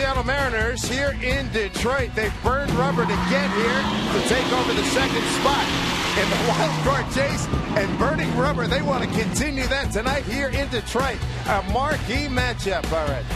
Seattle Mariners here in Detroit. They've burned rubber to get here to take over the second spot in the wild card chase, and burning rubber, they want to continue that tonight here in Detroit. A marquee matchup. All right.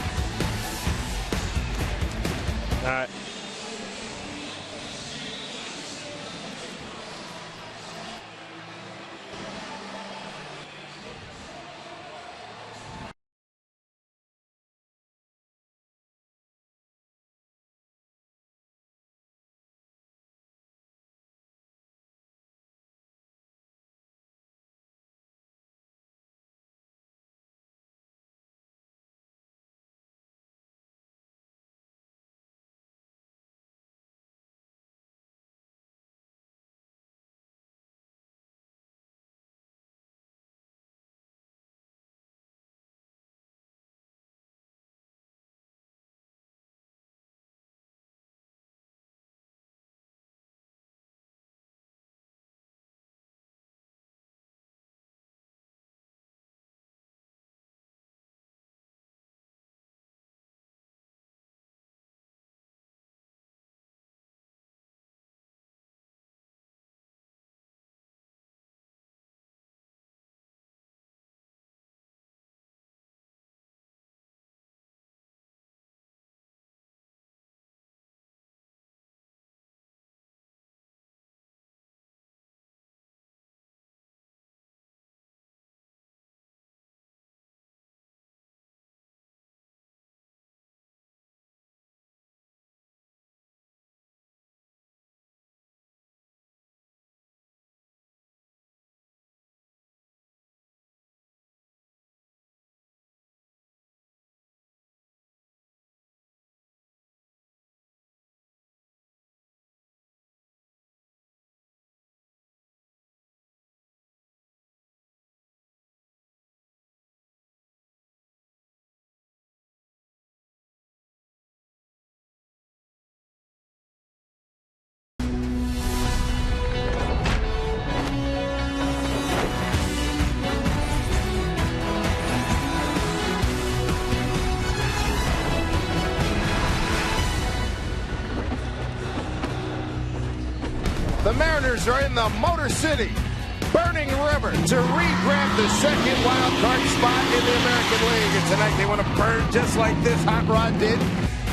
The Mariners are in the Motor City, burning rubber to re-grab the second wild card spot in the American League. And tonight they want to burn just like this Hot Rod did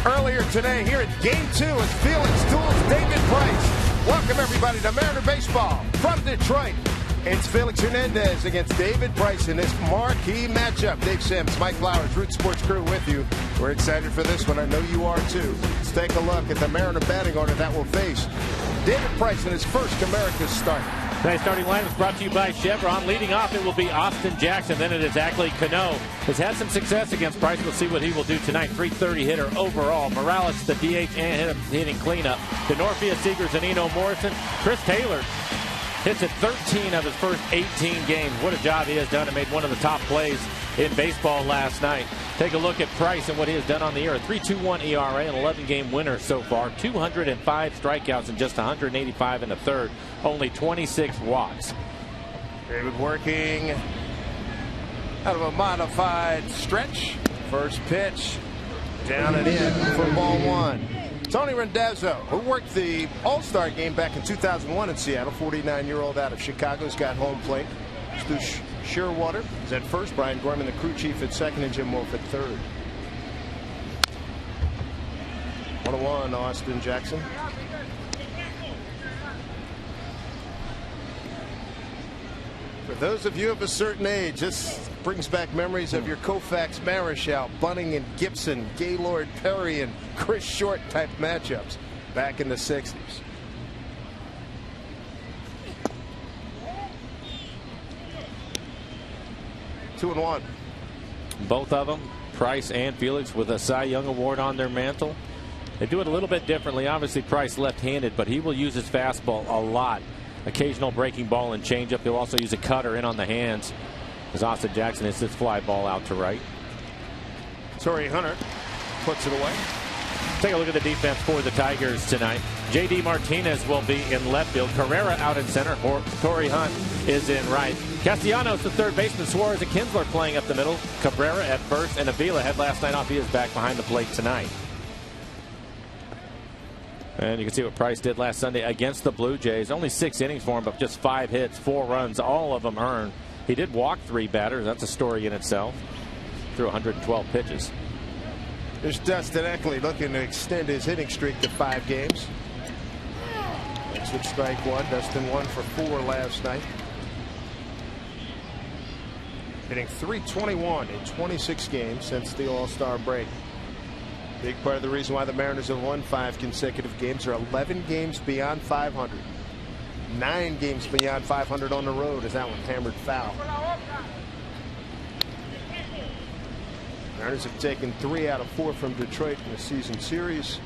earlier today here at Game 2 as Felix duels David Price. Welcome everybody to Mariner Baseball from Detroit. It's Felix Hernandez against David Price in this marquee matchup. Dave Sims, Mike Flowers, Root Sports crew with you. We're excited for this one. I know you are too. Let's take a look at the Mariner batting order that will face David Price in his first America's start. Tonight's starting line is brought to you by Chevron. Leading off, it will be Austin Jackson. Then it is Ackley Cano. Has had some success against Price. We'll see what he will do tonight. .330 hitter overall. Morales, the DH and hitting cleanup. Denorfia, Seegers, and Eno Morrison. Chris Taylor hits at 13 of his first 18 games. What a job he has done and made one of the top plays in baseball last night. Take a look at Price and what he has done on the year. A 3.21 ERA, an 11-game winner so far. 205 strikeouts and just 185 in the third. Only 26 walks. David working out of a modified stretch. First pitch down and in for ball one. Tony Rendazzo, who worked the All-Star game back in 2001 in Seattle, 49-year-old out of Chicago, has got home plate. Stu Shearwater is at first, Brian Gorman, the crew chief, at second, and Jim Wolf at third. 1-1, Austin Jackson. For those of you of a certain age, this brings back memories of your Koufax, Marichal, Bunning and Gibson, Gaylord Perry and Chris Short type matchups back in the 60s. Two and one. Both of them, Price and Felix, with a Cy Young Award on their mantle. They do it a little bit differently. Obviously, Price left-handed, but he will use his fastball a lot. Occasional breaking ball and changeup. He'll also use a cutter in on the hands as Austin Jackson hits his fly ball out to right. Torrey Hunter puts it away. Take a look at the defense for the Tigers tonight. J.D. Martinez will be in left field. Carrera out in center. Torrey Hunt is in right. Castellanos, the third baseman. Suarez and Kinsler playing up the middle. Cabrera at first. And Avila had last night off. He is back behind the plate tonight. And you can see what Price did last Sunday against the Blue Jays. Only 6 innings for him, but just 5 hits, 4 runs, all of them earned. He did walk 3 batters. That's a story in itself. Threw 112 pitches. There's Dustin Eckley looking to extend his hitting streak to 5 games. That's with strike 1. Dustin 1 for 4 last night. Hitting .321 in 26 games since the All-Star break. Big part of the reason why the Mariners have won 5 consecutive games are 11 games beyond 500. 9 games beyond 500 on the road as that one hammered foul. Mariners have taken 3 out of 4 from Detroit in the season series.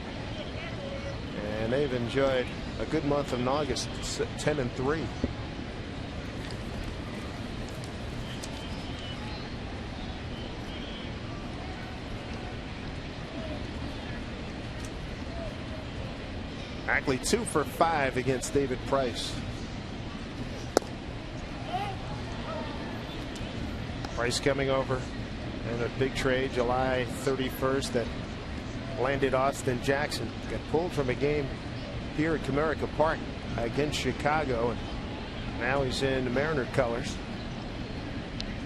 And they've enjoyed a good month in August, 10-3. Ackley 2 for 5 against David Price. Price coming over in a big trade July 31st that landed Austin Jackson. Got pulled from a game here at Comerica Park against Chicago, and now he's in the Mariner colors.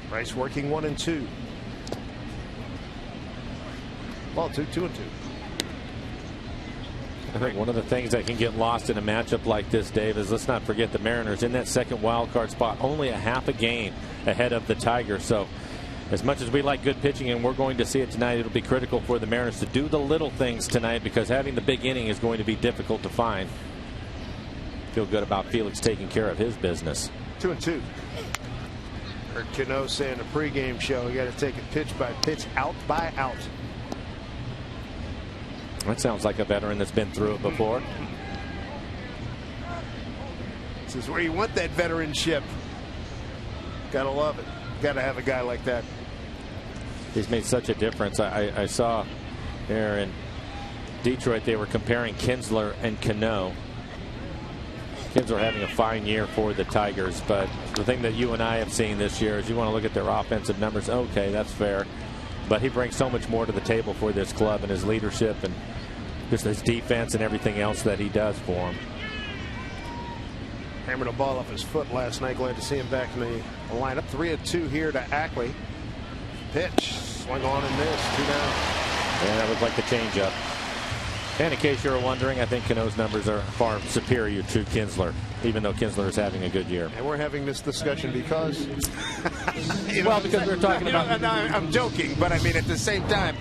Price working 1 and 2. Ball 2-2-2. I think one of the things that can get lost in a matchup like this, Dave, is let's not forget the Mariners in that second wild card spot, only a half a game ahead of the Tigers. So as much as we like good pitching, and we're going to see it tonight, it'll be critical for the Mariners to do the little things tonight, because having the big inning is going to be difficult to find. Feel good about Felix taking care of his business. 2-2. Heard Cano say in the pregame show, you got to take it pitch by pitch, out by out. That sounds like a veteran that's been through it before. This is where you want that veteranship. Gotta love it. Gotta have a guy like that. He's made such a difference. I saw here in Detroit they were comparing Kinsler and Cano. Kinsler having a fine year for the Tigers, but the thing that you and I have seen this year is you want to look at their offensive numbers. Okay, that's fair. But he brings so much more to the table for this club, and his leadership and just his defense and everything else that he does for him. Hammered a ball off his foot last night. Glad to see him back in the lineup. 3-2 here to Ackley. Pitch. Swung on and missed. 2 down. And that was like the changeup. And in case you were wondering, I think Cano's numbers are far superior to Kinsler, even though Kinsler is having a good year. And we're having this discussion because well, because we're talking about. I'm joking, but I mean at the same time,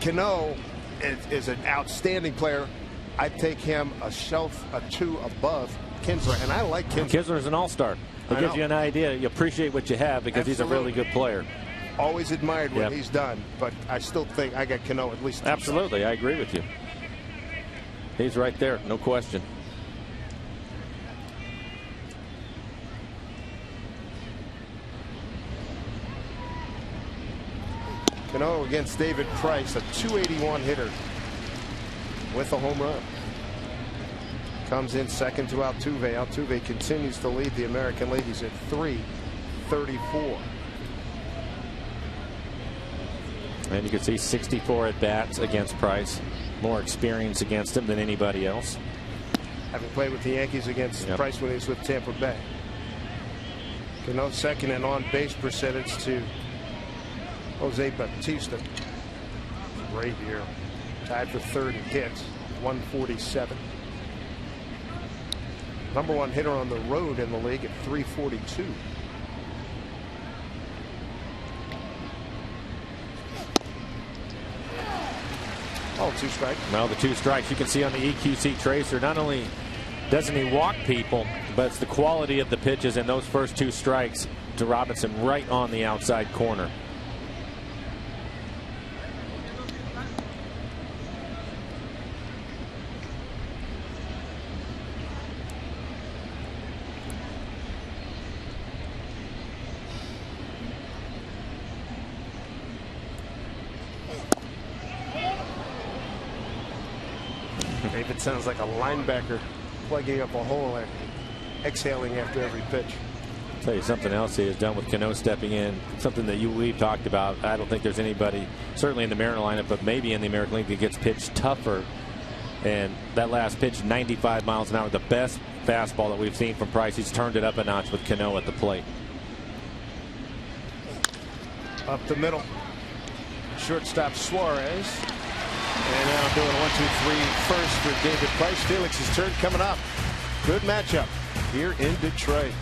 Cano is an outstanding player. I'd take him a 2 above Kinsler, and I like Kinsler. Kinsler is an all-star. It gives you an idea. You appreciate what you have because Absolutely. He's a really good player. Always admired what he's done, but I still think I got Cano at least. Absolutely, I agree with you. He's right there, no question. Cano against David Price, a .281 hitter with a home run. Comes in second to Altuve. Altuve continues to lead the American League. He's at .334. And you can see 64 at bats against Price. More experience against him than anybody else. Having played with the Yankees against Price when he was with Tampa Bay. Cano second in on base percentage to Jose Bautista. Great year. Tied for third in hits. 147. Number 1 hitter on the road in the league at .342. Oh, 2 strikes. Well, the 2 strikes you can see on the EQC tracer. Not only doesn't he walk people, but it's the quality of the pitches, and those first 2 strikes to Robinson right on the outside corner. David sounds like a linebacker plugging up a hole and exhaling after every pitch. I'll tell you something else he has done with Cano stepping in, something that we've talked about. I don't think there's anybody, certainly in the Mariner lineup, but maybe in the American League, that gets pitched tougher And that last pitch, 95 miles an hour, the best fastball that we've seen from Price. He's turned it up a notch with Cano at the plate. Up the middle. Shortstop Suarez. And now doing 1-2-3 first for David Price. Felix's turn coming up. Good matchup here in Detroit.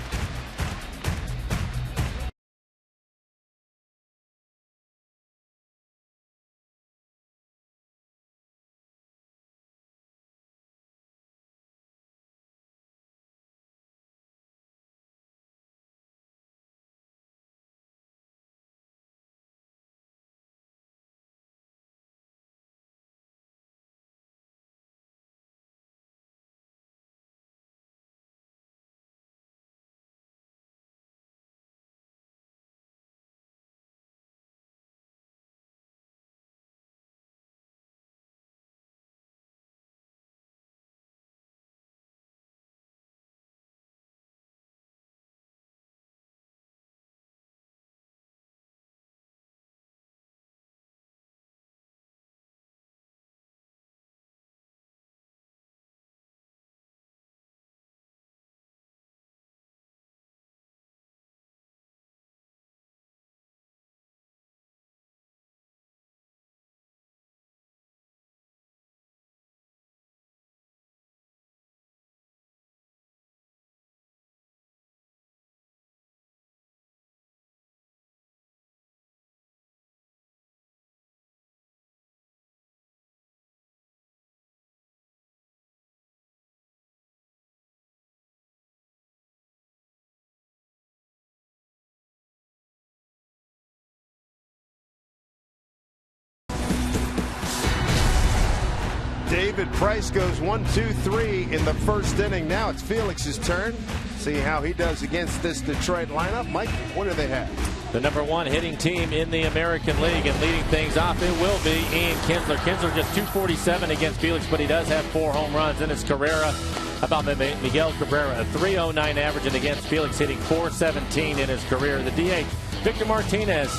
David Price goes 1-2-3 in the first inning. Now it's Felix's turn. See how he does against this Detroit lineup. Mike, what do they have? The #1 hitting team in the American League, and leading things off it will be Ian Kinsler. Kinsler just 247 against Felix, but he does have 4 home runs. And it's Carrera, about Miguel Cabrera, a 309 average, and against Felix hitting 417 in his career. The DH, Victor Martinez,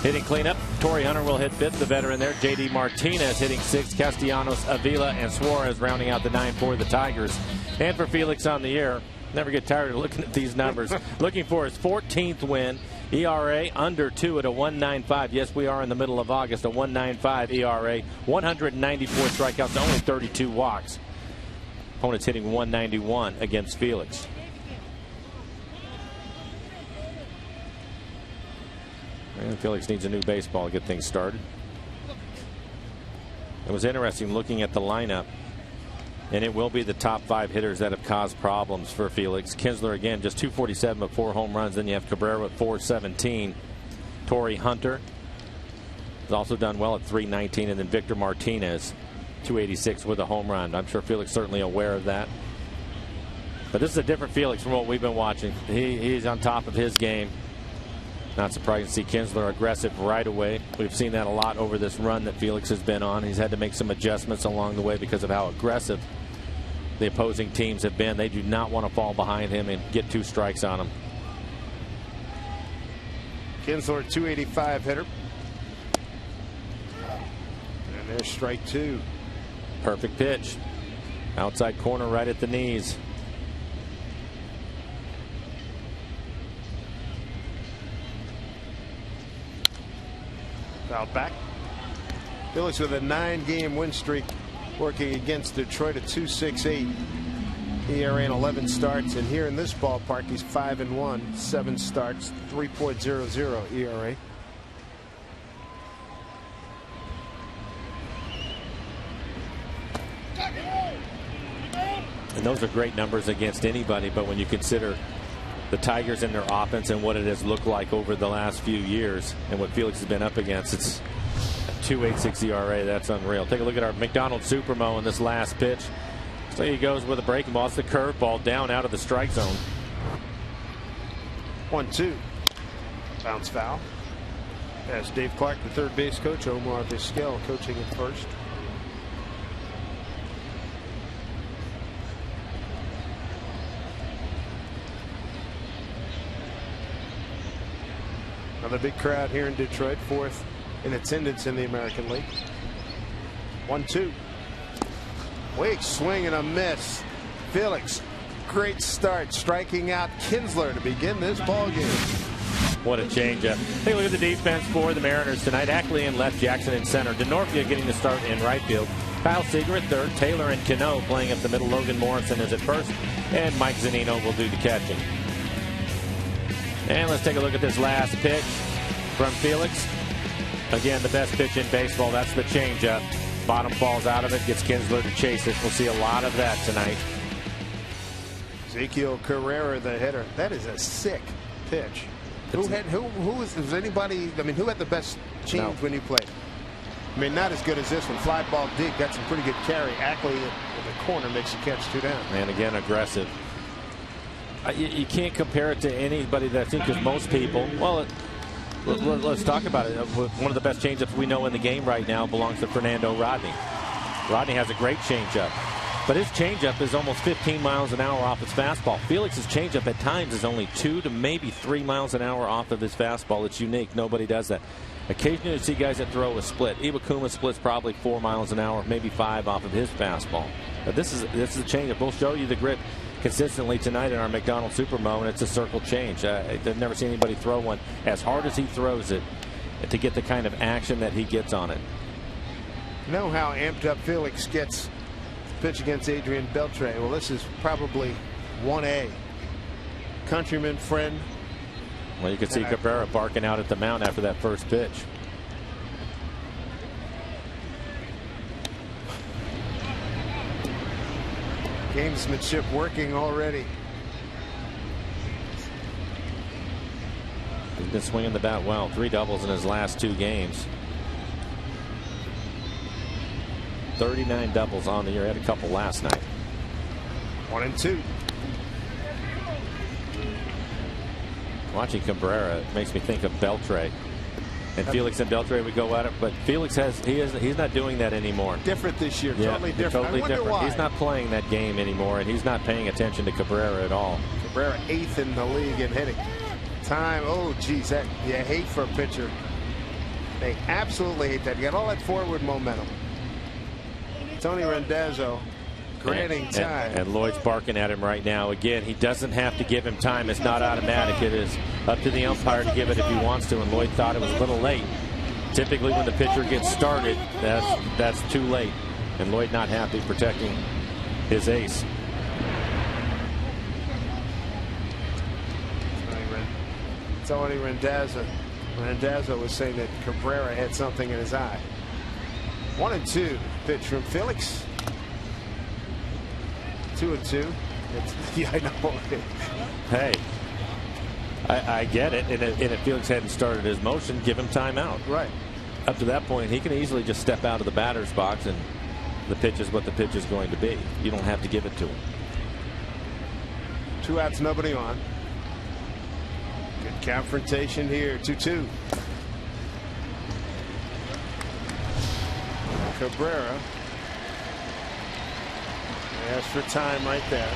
hitting cleanup. Torrey Hunter will hit 5th, the veteran there. J.D. Martinez hitting 6th. Castellanos, Avila, and Suarez rounding out the 9 for the Tigers. And for Felix on the year, never get tired of looking at these numbers. Looking for his 14th win. ERA under 2 at a 1.95. Yes, we are in the middle of August. A 1.95 ERA. 194 strikeouts, only 32 walks. Opponents hitting 191 against Felix. And Felix needs a new baseball to get things started. It was interesting looking at the lineup, and it will be the top 5 hitters that have caused problems for Felix. Kinsler again just 247 with 4 home runs. Then you have Cabrera with 417. Torrey Hunter has also done well at 319, and then Victor Martinez 286 with a home run. I'm sure Felix certainly aware of that. But this is a different Felix from what we've been watching. He's on top of his game. Not surprising to see Kinsler aggressive right away. We've seen that a lot over this run that Felix has been on. He's had to make some adjustments along the way because of how aggressive the opposing teams have been. They do not want to fall behind him and get 2 strikes on him. Kinsler, 285 hitter. And there's strike 2. Perfect pitch. Outside corner right at the knees. Fouled back. Felix with a 9-game win streak, working against Detroit at 2.68. ERA in 11 starts, and here in this ballpark he's 5-1, 7 starts, 3.00 ERA. And those are great numbers against anybody, but when you consider the Tigers and their offense and what it has looked like over the last few years and what Felix has been up against, it's a 2.86 ERA. That's unreal. Take a look at our McDonald Supermo in this last pitch. So he goes with a breaking ball. It's the curveball down out of the strike zone. 1-2. Bounce foul. As Dave Clark, the third base coach, Omar Vizquel coaching at first. Another big crowd here in Detroit, 4th in attendance in the American League. 1-2. Weak swing and a miss. Felix, great start, striking out Kinsler to begin this ball game. What a changeup. Take a look at the defense for the Mariners tonight. Ackley in left, Jackson in center. DeNorfia getting the start in right field. Kyle Seager at third. Taylor and Cano playing up the middle. Logan Morrison is at first. And Mike Zunino will do the catching. And let's take a look at this last pitch from Felix. Again, the best pitch in baseball. That's the changeup. Bottom falls out of it. Gets Kinsler to chase it. We'll see a lot of that tonight. Ezekiel Carrera, the hitter. That is a sick pitch. Who was anybody? I mean, who had the best change when you played? I mean, not as good as this one. Fly ball deep. Got some pretty good carry. Ackley in the corner makes you catch 2 down. And again, aggressive. You can't compare it to anybody that I think is most people. Well, let's talk about it. One of the best changeups we know in the game right now belongs to Fernando Rodney. Rodney has a great changeup. But his changeup is almost 15 miles an hour off his fastball. Felix's changeup at times is only 2 to maybe 3 miles an hour off of his fastball. It's unique. Nobody does that. Occasionally you see guys that throw a split. Iwakuma splits probably 4 miles an hour, maybe 5 off of his fastball. But this is a changeup. We'll show you the grip consistently tonight in our McDonald's Supermo, and it's a circle change. I've never seen anybody throw one as hard as he throws it to get the kind of action that he gets on it. You know how amped up Felix gets pitch against Adrian Beltre. Well, this is probably 1A. Countryman, friend. Well, you can see Cabrera barking out at the mound after that first pitch. Gamesmanship working already. He's been swinging the bat well. 3 doubles in his last 2 games. 39 doubles on the year. Had a couple last night. 1-2. Watching Cabrera makes me think of Beltre. And Felix and Beltre would go at it, but Felix he's not doing that anymore. Different this year. Yeah, totally different. Totally different. Why. He's not playing that game anymore, and he's not paying attention to Cabrera at all. Cabrera 8th in the league in hitting. Time. Oh, geez, that you hate for a pitcher. They absolutely hate that. You got all that forward momentum. Tony Rendazzo granting time. And Lloyd's barking at him right now. Again, he doesn't have to give him time. It's not automatic. It is up to the umpire to give it if he wants to, and Lloyd thought it was a little late. Typically when the pitcher gets started, that's too late. And Lloyd not happy protecting his ace. Tony Rendazzo was saying that Cabrera had something in his eye. 1-2 pitch from Felix. 2-2. Yeah, I know. Hey, I get it. And if Felix hadn't started his motion, give him time out. Right. Up to that point, he can easily just step out of the batter's box, and the pitch is what the pitch is going to be. You don't have to give it to him. 2 outs, nobody on. Good confrontation here. 2-2. Cabrera. They asked for time right there.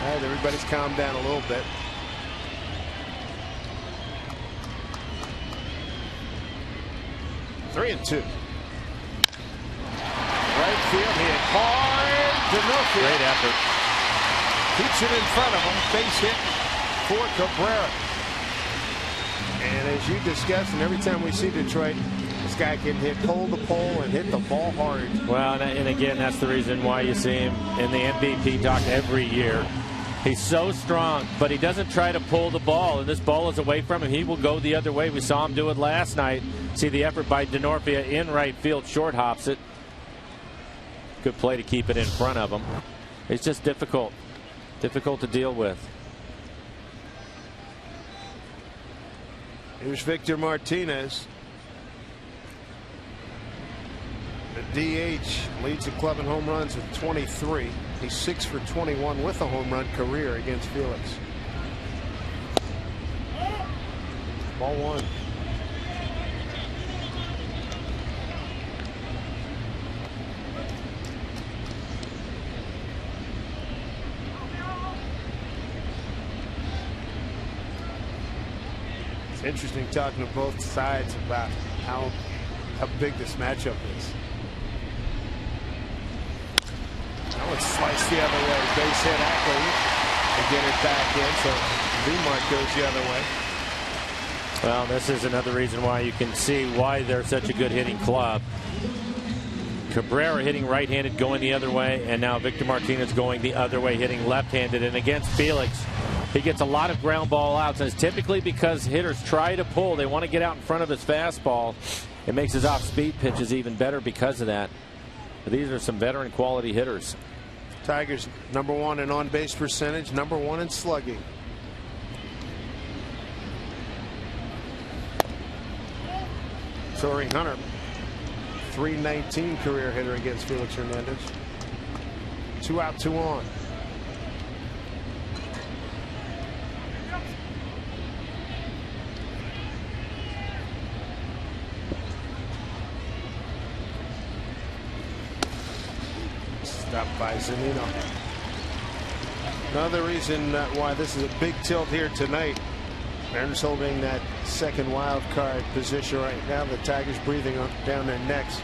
All right, everybody's calmed down a little bit. Three and 2. Right field hit hard to Milwaukee. Great effort. Keeps it in front of him. Base hit for Cabrera. And as you discussed, and every time we see Detroit, this guy can hit pole to pole and hit the ball hard. Well, and again, that's the reason why you see him in the MVP talk every year. He's so strong, but he doesn't try to pull the ball. And this ball is away from him. He will go the other way. We saw him do it last night. See the effort by DeNorfia in right field. Short hops it. Good play to keep it in front of him. It's just difficult. Difficult to deal with. Here's Victor Martinez. The DH leads the club in home runs with 23. He's 6 for 21 with a home run career against Felix. Ball 1. It's interesting talking to both sides about how big this matchup is. Now it's sliced the other way. Base hit Ackley to get it back in. So V-Mark goes the other way. Well, this is another reason why you can see why they're such a good hitting club. Cabrera hitting right-handed, going the other way, and now Victor Martinez going the other way, hitting left-handed. And against Felix, he gets a lot of ground ball outs, and it's typically because hitters try to pull. They want to get out in front of his fastball. It makes his off-speed pitches even better because of that. But these are some veteran quality hitters. Tigers #1 in on-base percentage, #1 in slugging. Torrey Hunter, .319 career hitter against Felix Hernandez. 2 out, 2 on. Stopped by Zunino. Another reason why this is a big tilt here tonight. Mariners holding that second wild card position right now. The Tigers breathing down their necks.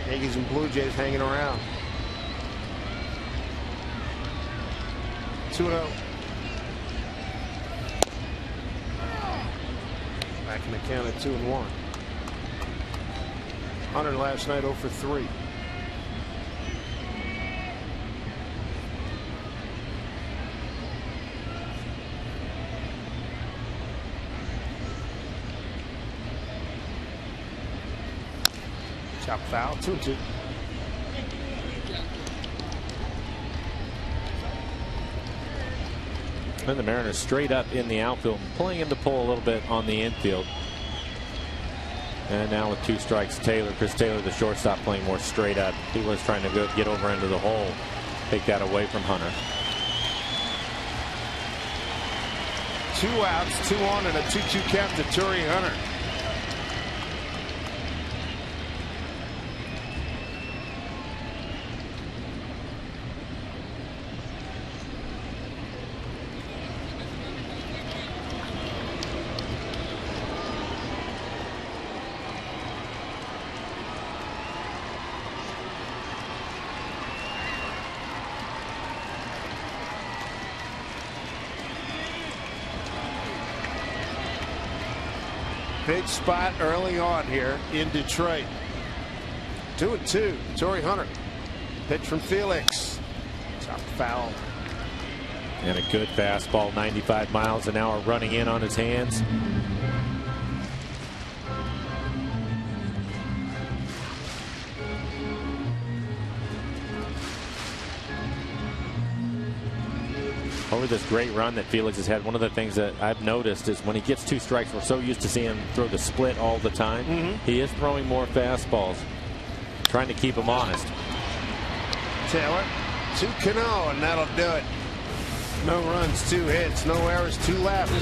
Yankees and Blue Jays hanging around. 2-0. Back in the count at 2-1. Hunter last night 0 for 3. Chop foul, 2-2. And the Mariners straight up in the outfield, pulling him to pull a little bit on the infield. And now with 2 strikes, Chris Taylor, the shortstop, playing more straight up. He was trying to get over into the hole, take that away from Hunter. 2 outs, 2 on, and a 2-2 count to Torrey Hunter. Big spot early on here in Detroit. 2-2. Torrey Hunter. Pitch from Felix. Top foul. And a good fastball, 95 miles an hour, running in on his hands. Over this great run that Felix has had, one of the things that I've noticed is when he gets 2 strikes, we're so used to seeing him throw the split all the time. He is throwing more fastballs, trying to keep him honest. Taylor to Cano, and that'll do it. No runs, 2 hits, no errors, 2 left.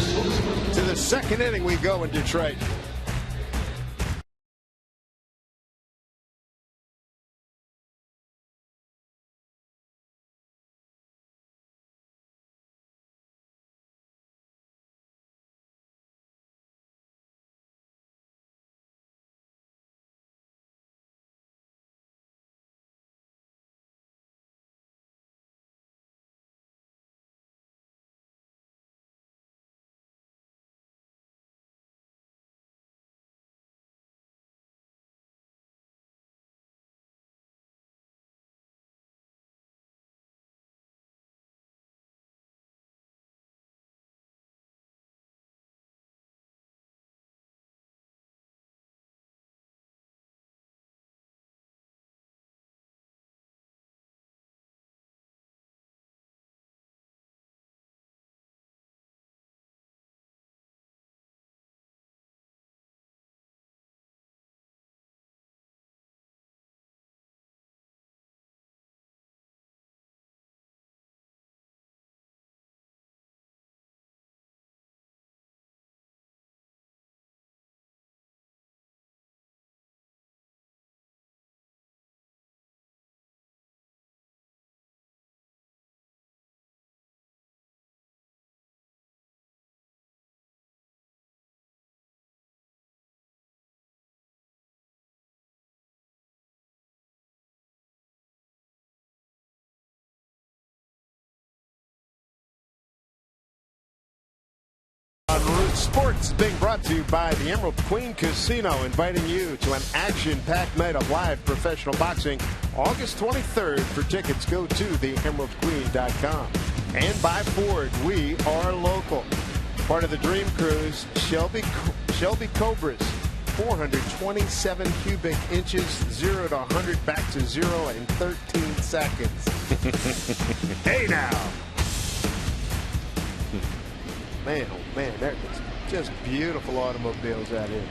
To the second inning we go in Detroit. Sports is being brought to you by the Emerald Queen Casino, inviting you to an action-packed night of live professional boxing August 23rd. For tickets, go to theemeraldqueen.com. And by Ford, we are local. Part of the Dream Cruise, Shelby Cobras, 427 cubic inches, 0 to 100, back to 0 in 13 seconds. Hey now. Man, oh man, there's just beautiful automobiles out here.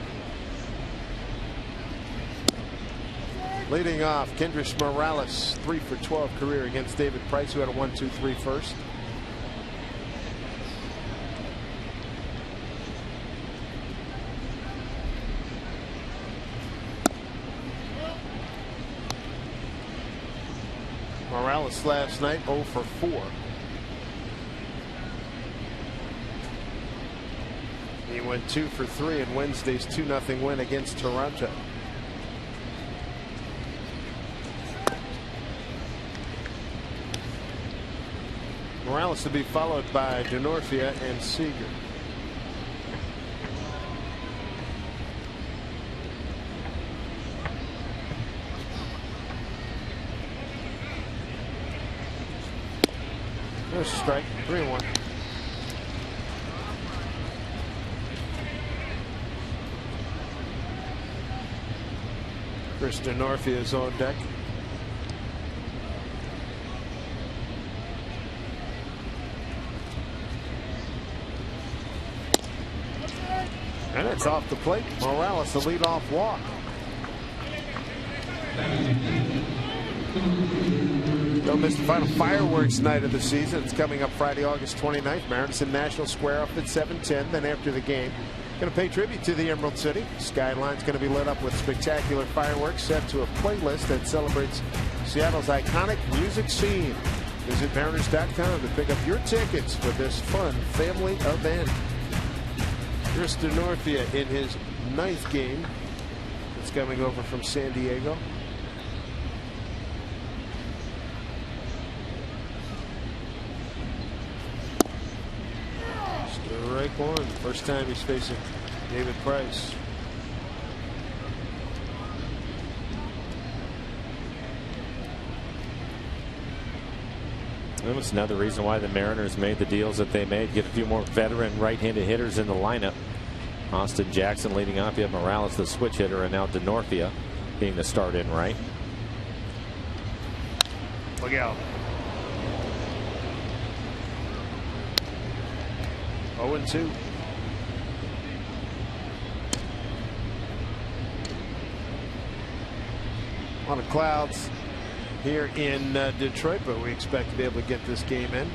Leading off, Kendrys Morales, 3 for 12 career against David Price, who had a 1-2-3 first. Morales last night 0 for 4. He went 2 for 3 in Wednesday's 2-0 win against Toronto. Morales to be followed by Denorfia and Seager. There's a strike, 3-1. Chris Denorfia is on deck. And it's off the plate. Morales, the leadoff walk. Don't miss the final fireworks night of the season. It's coming up Friday, August 29th. Mariners in National Square off at 7:10. Then after the game, going to pay tribute to the Emerald City. Skyline's going to be lit up with spectacular fireworks set to a playlist that celebrates Seattle's iconic music scene. Visit Mariners.com to pick up your tickets for this fun family event. Chris Denorfia in his 9th game. It's coming over from San Diego. Strike one. First time he's facing David Price. That was another reason why the Mariners made the deals that they made. Get a few more veteran right-handed hitters in the lineup. Austin Jackson leading off. You have Morales, the switch hitter, and now Denorfia being the start in right. Look out. 0-2. A lot of clouds here in Detroit, but we expect to be able to get this game in.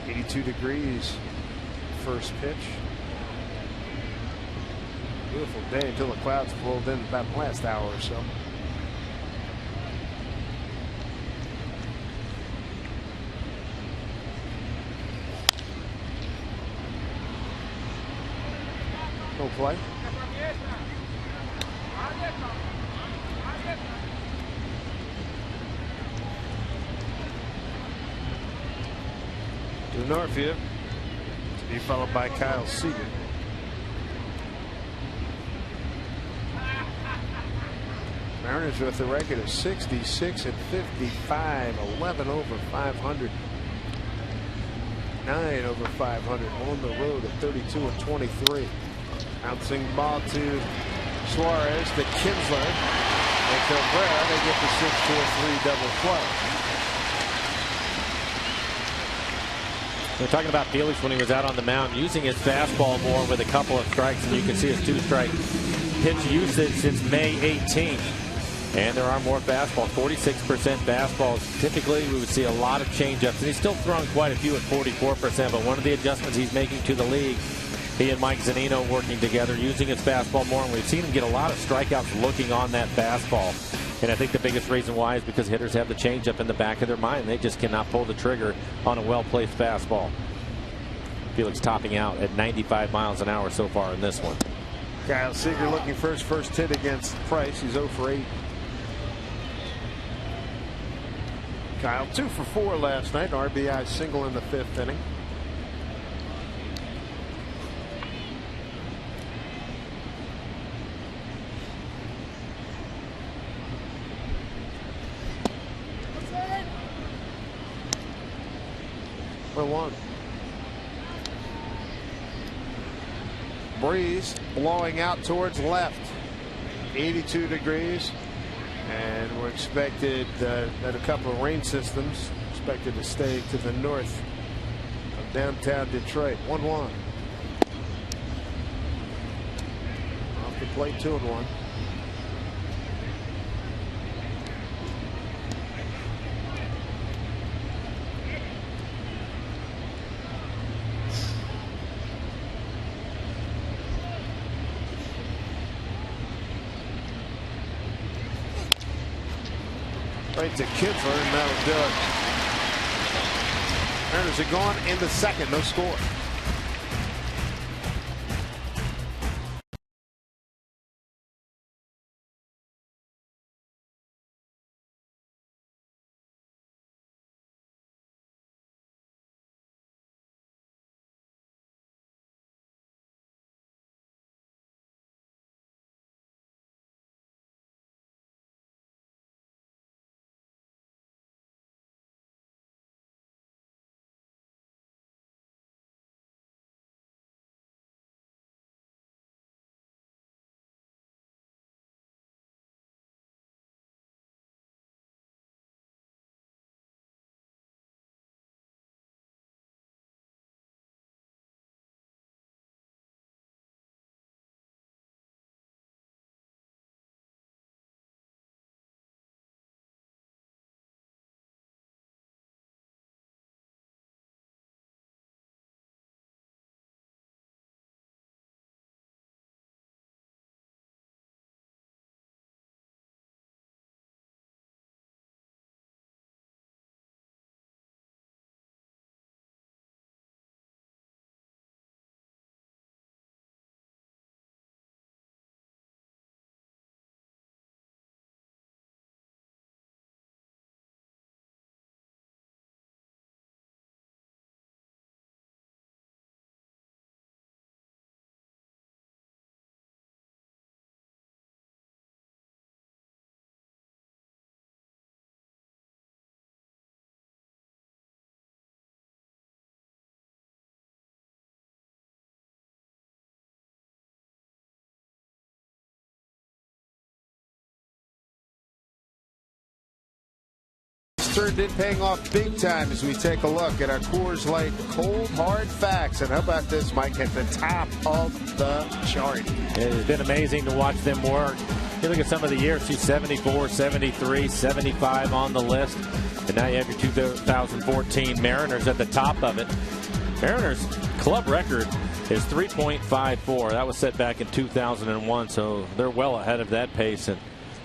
82 degrees first pitch. Beautiful day until the clouds rolled in about the last hour or so. No play. Denorfia to be followed by Kyle Seager. Mariners with a record of 66 and 55, 11 over 500, 9 over 500 on the road at 32 and 23. Bouncing ball to Suarez to Kinsler and Cabrera. They get the 6-4-3 double play. We're talking about Felix when he was out on the mound using his fastball more with a couple of strikes, and you can see his 2-strike pitch usage since May 18th. And there are more fastballs, 46% fastballs. Typically, we would see a lot of changeups, and he's still throwing quite a few at 44%. But one of the adjustments he's making to the league, he and Mike Zunino working together, using his fastball more, and we've seen him get a lot of strikeouts looking on that fastball. And I think the biggest reason why is because hitters have the changeup in the back of their mind. They just cannot pull the trigger on a well-placed fastball. Felix topping out at 95 miles an hour so far in this one. Kyle Seager looking for his first hit against Price. He's 0 for 8. Kyle 2 for 4 last night. RBI single in the 5th inning. 1-1. Breeze blowing out towards left. 82 degrees. And we're expected that a couple of rain systems expected to stay to the north of downtown Detroit. 1-1. Off the plate, 2-1. Right to Kinsler, and that'll do it. Mariners are gone in the second, no score. Turned in, paying off big time as we take a look at our Coors Light cold hard facts. And how about this, Mike, at the top of the chart? It has been amazing to watch them work. You look at some of the years, 74, 73, 75 on the list. And now you have your 2014 Mariners at the top of it. Mariners club record is 3.54. That was set back in 2001, so they're well ahead of that pace. And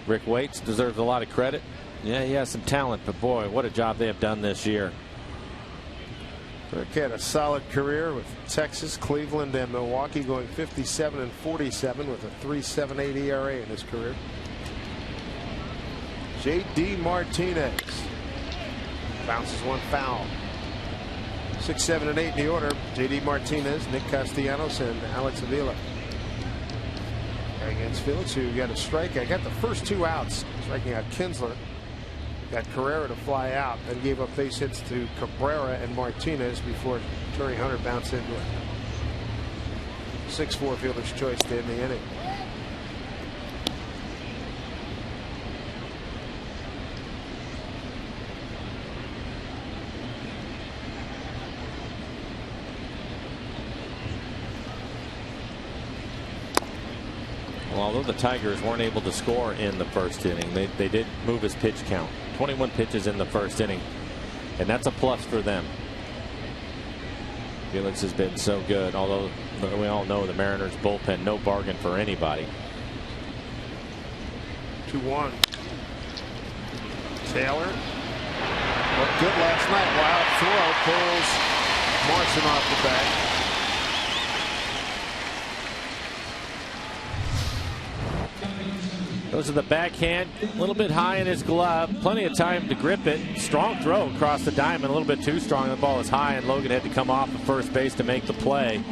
Rick Waits deserves a lot of credit. Yeah, he has some talent, but boy, what a job they have done this year. Rick had a solid career with Texas, Cleveland, and Milwaukee, going 57 and 47 with a 3.78 ERA in his career. J.D. Martinez bounces one foul. 6, 7, and 8 in the order. J.D. Martinez, Nick Castellanos, and Alex Avila. Against Phillies, who got a strikeout. Got the first 2 outs, striking out Kinsler. Got Carrera to fly out, then gave up base hits to Cabrera and Martinez before Terry Hunter bounced into it. 6-4 fielder's choice to end the inning. Well, although the Tigers weren't able to score in the first inning, they did move his pitch count. 21 pitches in the first inning, and that's a plus for them. Felix has been so good, although we all know the Mariners bullpen, no bargain for anybody. 2-1. Taylor looked good last night. Wild throw pulls Marson off the bat. Goes to the backhand, a little bit high in his glove. Plenty of time to grip it. Strong throw across the diamond, a little bit too strong. The ball is high, and Logan had to come off of first base to make the play.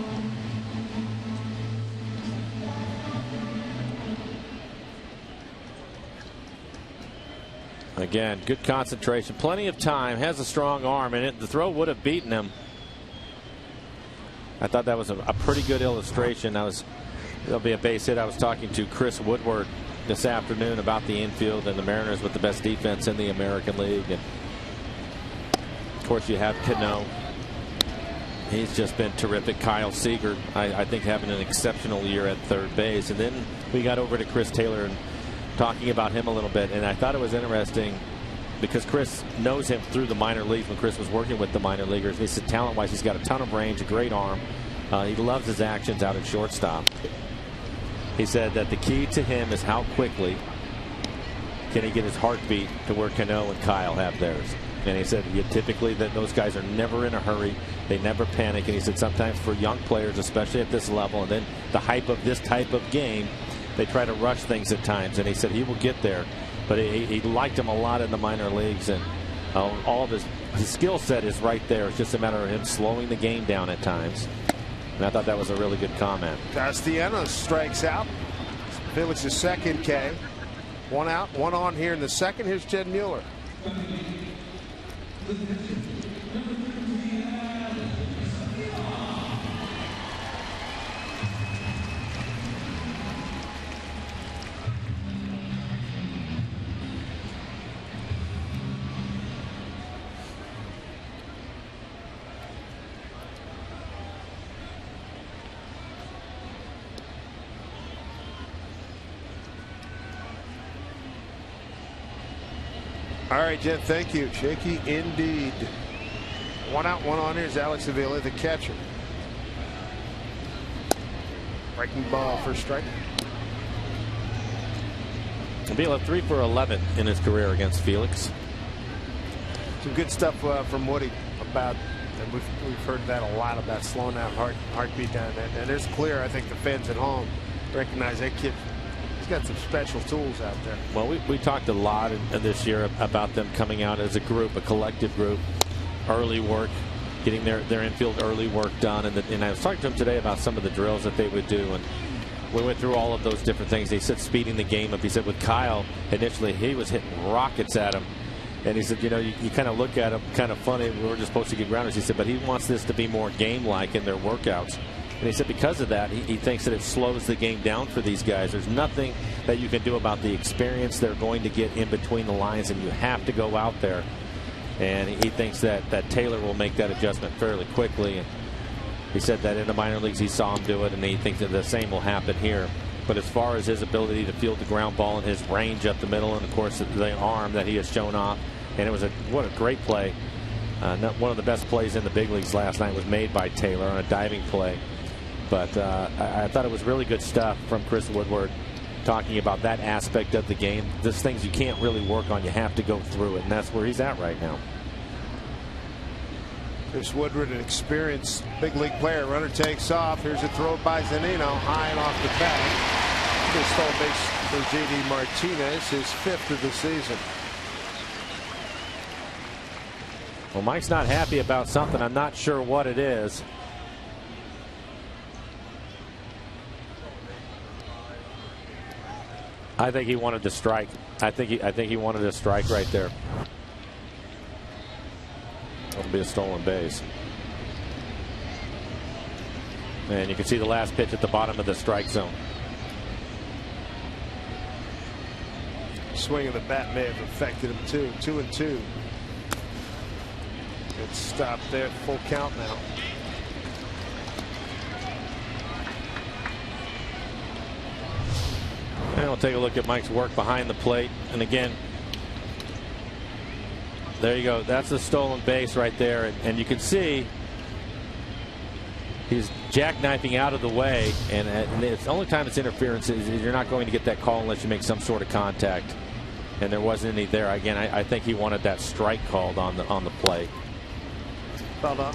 Again, good concentration. Plenty of time. Has a strong arm in it. The throw would have beaten him. I thought that was a pretty good illustration. There'll be a base hit. I was talking to Chris Woodward this afternoon about the infield and the Mariners with the best defense in the American League. And of course, you have Cano. He's just been terrific. Kyle Seager, I think, having an exceptional year at third base. And then we got over to Chris Taylor and talking about him a little bit. And I thought it was interesting because Chris knows him through the minor leagues when Chris was working with the minor leaguers. And he said talent-wise, he's got a ton of range, a great arm. He loves his actions out at shortstop. He said that the key to him is how quickly can he get his heartbeat to where Cano and Kyle have theirs. And he said typically that those guys are never in a hurry. They never panic. And he said sometimes for young players, especially at this level, and then the hype of this type of game, they try to rush things at times. And he said he will get there. But he liked him a lot in the minor leagues. And all of his skill set is right there. It's just a matter of him slowing the game down at times. And I thought that was a really good comment. Castellanos strikes out. Felix's second K. One out, one on here in the second. Here's Jed Mueller. All right, Jed, thank you. Shaky indeed. One out, one on. Here's Alex Avila, the catcher. Breaking ball for strike. Avila 3 for 11 in his career against Felix. Some good stuff from Woody about, and we've heard that a lot about slowing that heartbeat down. And it's clear, I think the fans at home recognize that kid. Got some special tools out there. Well, we talked a lot this year about them coming out as a group, a collective group, early work, getting their infield early work done. And I was talking to him today about some of the drills that they would do, and we went through all of those different things. He said speeding the game up. He said with Kyle, initially he was hitting rockets at him. And he said, you know, you kind of look at him, kind of funny. We were just supposed to get grounders. He said, but he wants this to be more game-like in their workouts. And he said because of that, he thinks that it slows the game down for these guys. There's nothing that you can do about the experience they're going to get in between the lines, and you have to go out there. And he thinks that Taylor will make that adjustment fairly quickly. And he said that in the minor leagues he saw him do it, and he thinks that the same will happen here. But as far as his ability to field the ground ball and his range up the middle, and of course the arm that he has shown off, and it was what a great play. One of the best plays in the big leagues last night was made by Taylor on a diving play. But I thought it was really good stuff from Chris Woodward talking about that aspect of the game. There's things you can't really work on. You have to go through it, and that's where he's at right now. Chris Woodward, an experienced big league player. Runner takes off. Here's a throw by Zunino, high and off the bat. He stole base for J.D. Martinez, his 5th of the season. Well, Mike's not happy about something. I'm not sure what it is. I think he wanted to strike. I think he wanted to strike right there. It'll be a stolen base. And you can see the last pitch at the bottom of the strike zone. Swing of the bat may have affected him too. 2-2. Good stop there. Full count now. And we'll take a look at Mike's work behind the plate. And again, there you go. That's the stolen base right there. And you can see he's jackknifing out of the way. And it's the only time it's interference is you're not going to get that call unless you make some sort of contact. And there wasn't any there. Again, I think he wanted that strike called on the play. Well done.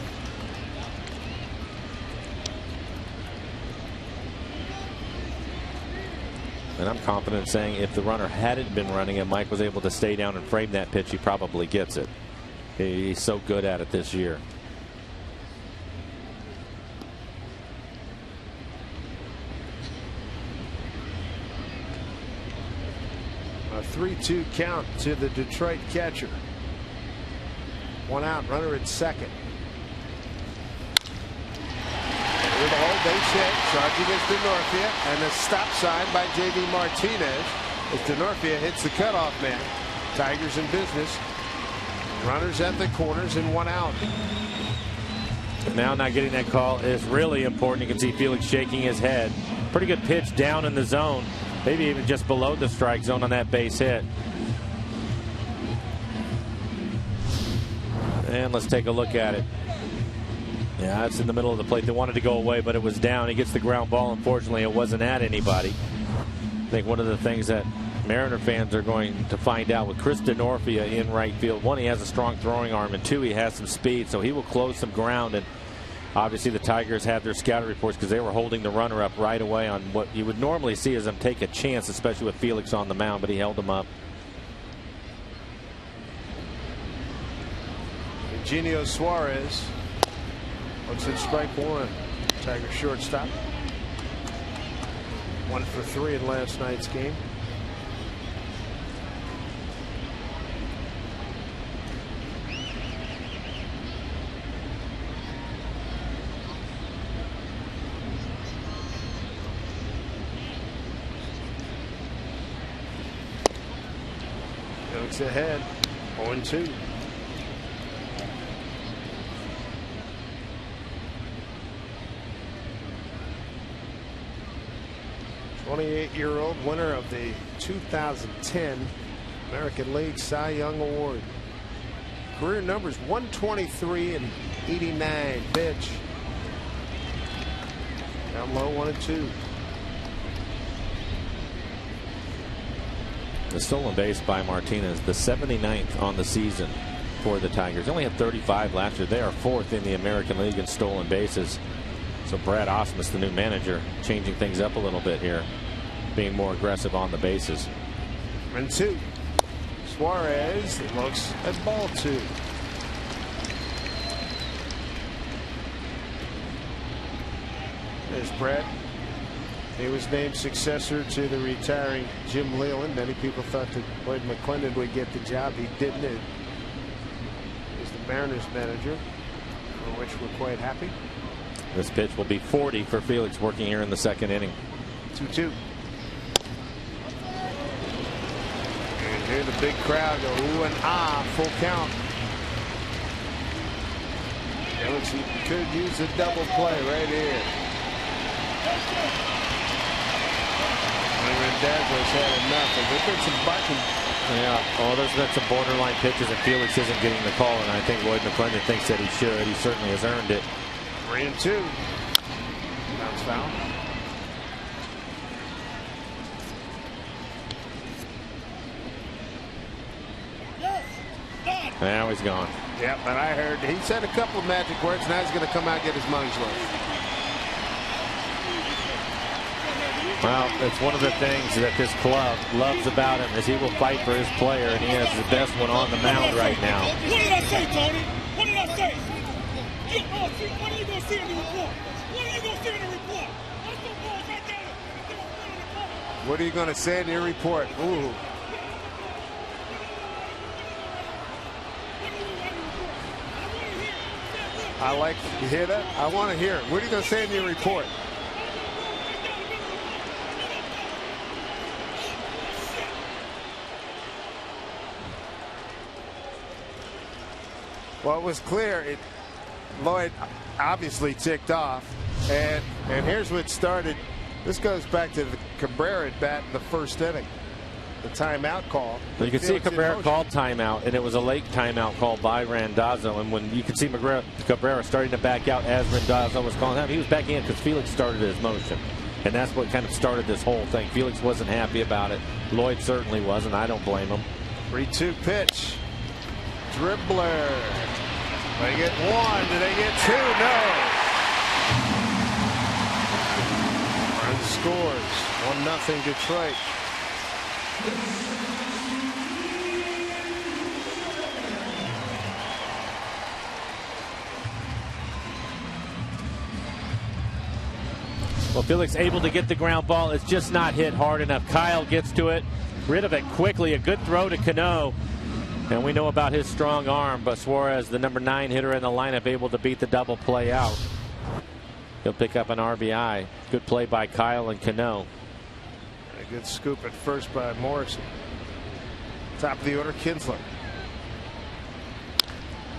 And I'm confident saying if the runner hadn't been running and Mike was able to stay down and frame that pitch, he probably gets it. He's so good at it this year. A 3-2 count to the Detroit catcher. One out, runner at second. base hit. Charging is DeNorfia. And a stop sign by J.D. Martinez as DeNorfia hits the cutoff man. Tigers in business. Runners at the corners and 1 out. Now not getting that call is really important. You can see Felix shaking his head. Pretty good pitch down in the zone. Maybe even just below the strike zone on that base hit. And let's take a look at it. Yeah, it's in the middle of the plate. They wanted to go away, but it was down. He gets the ground ball. Unfortunately, it wasn't at anybody. I think one of the things that Mariner fans are going to find out with Chris DeNorfia in right field, one, he has a strong throwing arm, and two, he has some speed, so he will close some ground. And obviously the Tigers had their scouting reports because they were holding the runner up right away on what you would normally see as them take a chance, especially with Felix on the mound, but he held him up. Eugenio Suarez looks at strike one. Tiger shortstop. 1 for 3 in last night's game. Looks ahead. 0-2. '28-year-old winner of the 2010 American League Cy Young Award. Career numbers 123 and 89. Pitch. Down low, 1-2. The stolen base by Martinez, the 79th on the season for the Tigers. They only had 35 last year. They are 4th in the American League in stolen bases. So Brad Ausmus, the new manager, changing things up a little bit here, being more aggressive on the bases. 1-2. Suarez looks at ball 2. There's Brad. He was named successor to the retiring Jim Leyland. Many people thought that Lloyd McClendon would get the job. He didn't. He's the Mariners manager, for which we're quite happy. This pitch will be 40 for Felix working here in the second inning. 2-2. And hear the big crowd go ooh and ah, full count. Felix could use a double play right here. Rendazzo's had enough. There's been some barking. Yeah, well, there's been some borderline pitches, and Felix isn't getting the call, and I think Lloyd McClendon thinks that he should. He certainly has earned it. 3-2. Bounce foul. Now he's gone. Yeah, but I heard he said a couple of magic words. Now he's going to come out and get his money's worth. Well, it's one of the things that this club loves about him is he will fight for his player, and he has the best one on the mound right now. What did I say, Tony? What did I say? What are you going to see in the report? What are you going to see in the report? What are you going to say in your report? Ooh. I like to hear that. I want to hear it. What are you going to say in your report? Well, it was clear. Lloyd obviously ticked off, and here's what started. This goes back to the Cabrera at bat in the first inning. The timeout call. You can see Cabrera called timeout, and it was a late timeout called by Randazzo. And when you can see Cabrera starting to back out as Randazzo was calling him, he was backing in because Felix started his motion. And that's what kind of started this whole thing. Felix wasn't happy about it. Lloyd certainly wasn't. I don't blame him. 3-2 pitch. Dribbler. They get 1. Do they get 2? No. Run scores. 1-0 Detroit. Well, Felix able to get the ground ball. It's just not hit hard enough. Kyle gets to it. Rid of it quickly. A good throw to Cano. And we know about his strong arm, but Suarez, the number 9 hitter in the lineup, able to beat the double play out. He'll pick up an RBI. Good play by Kyle and Cano. A good scoop at first by Morrison. Top of the order, Kinsler.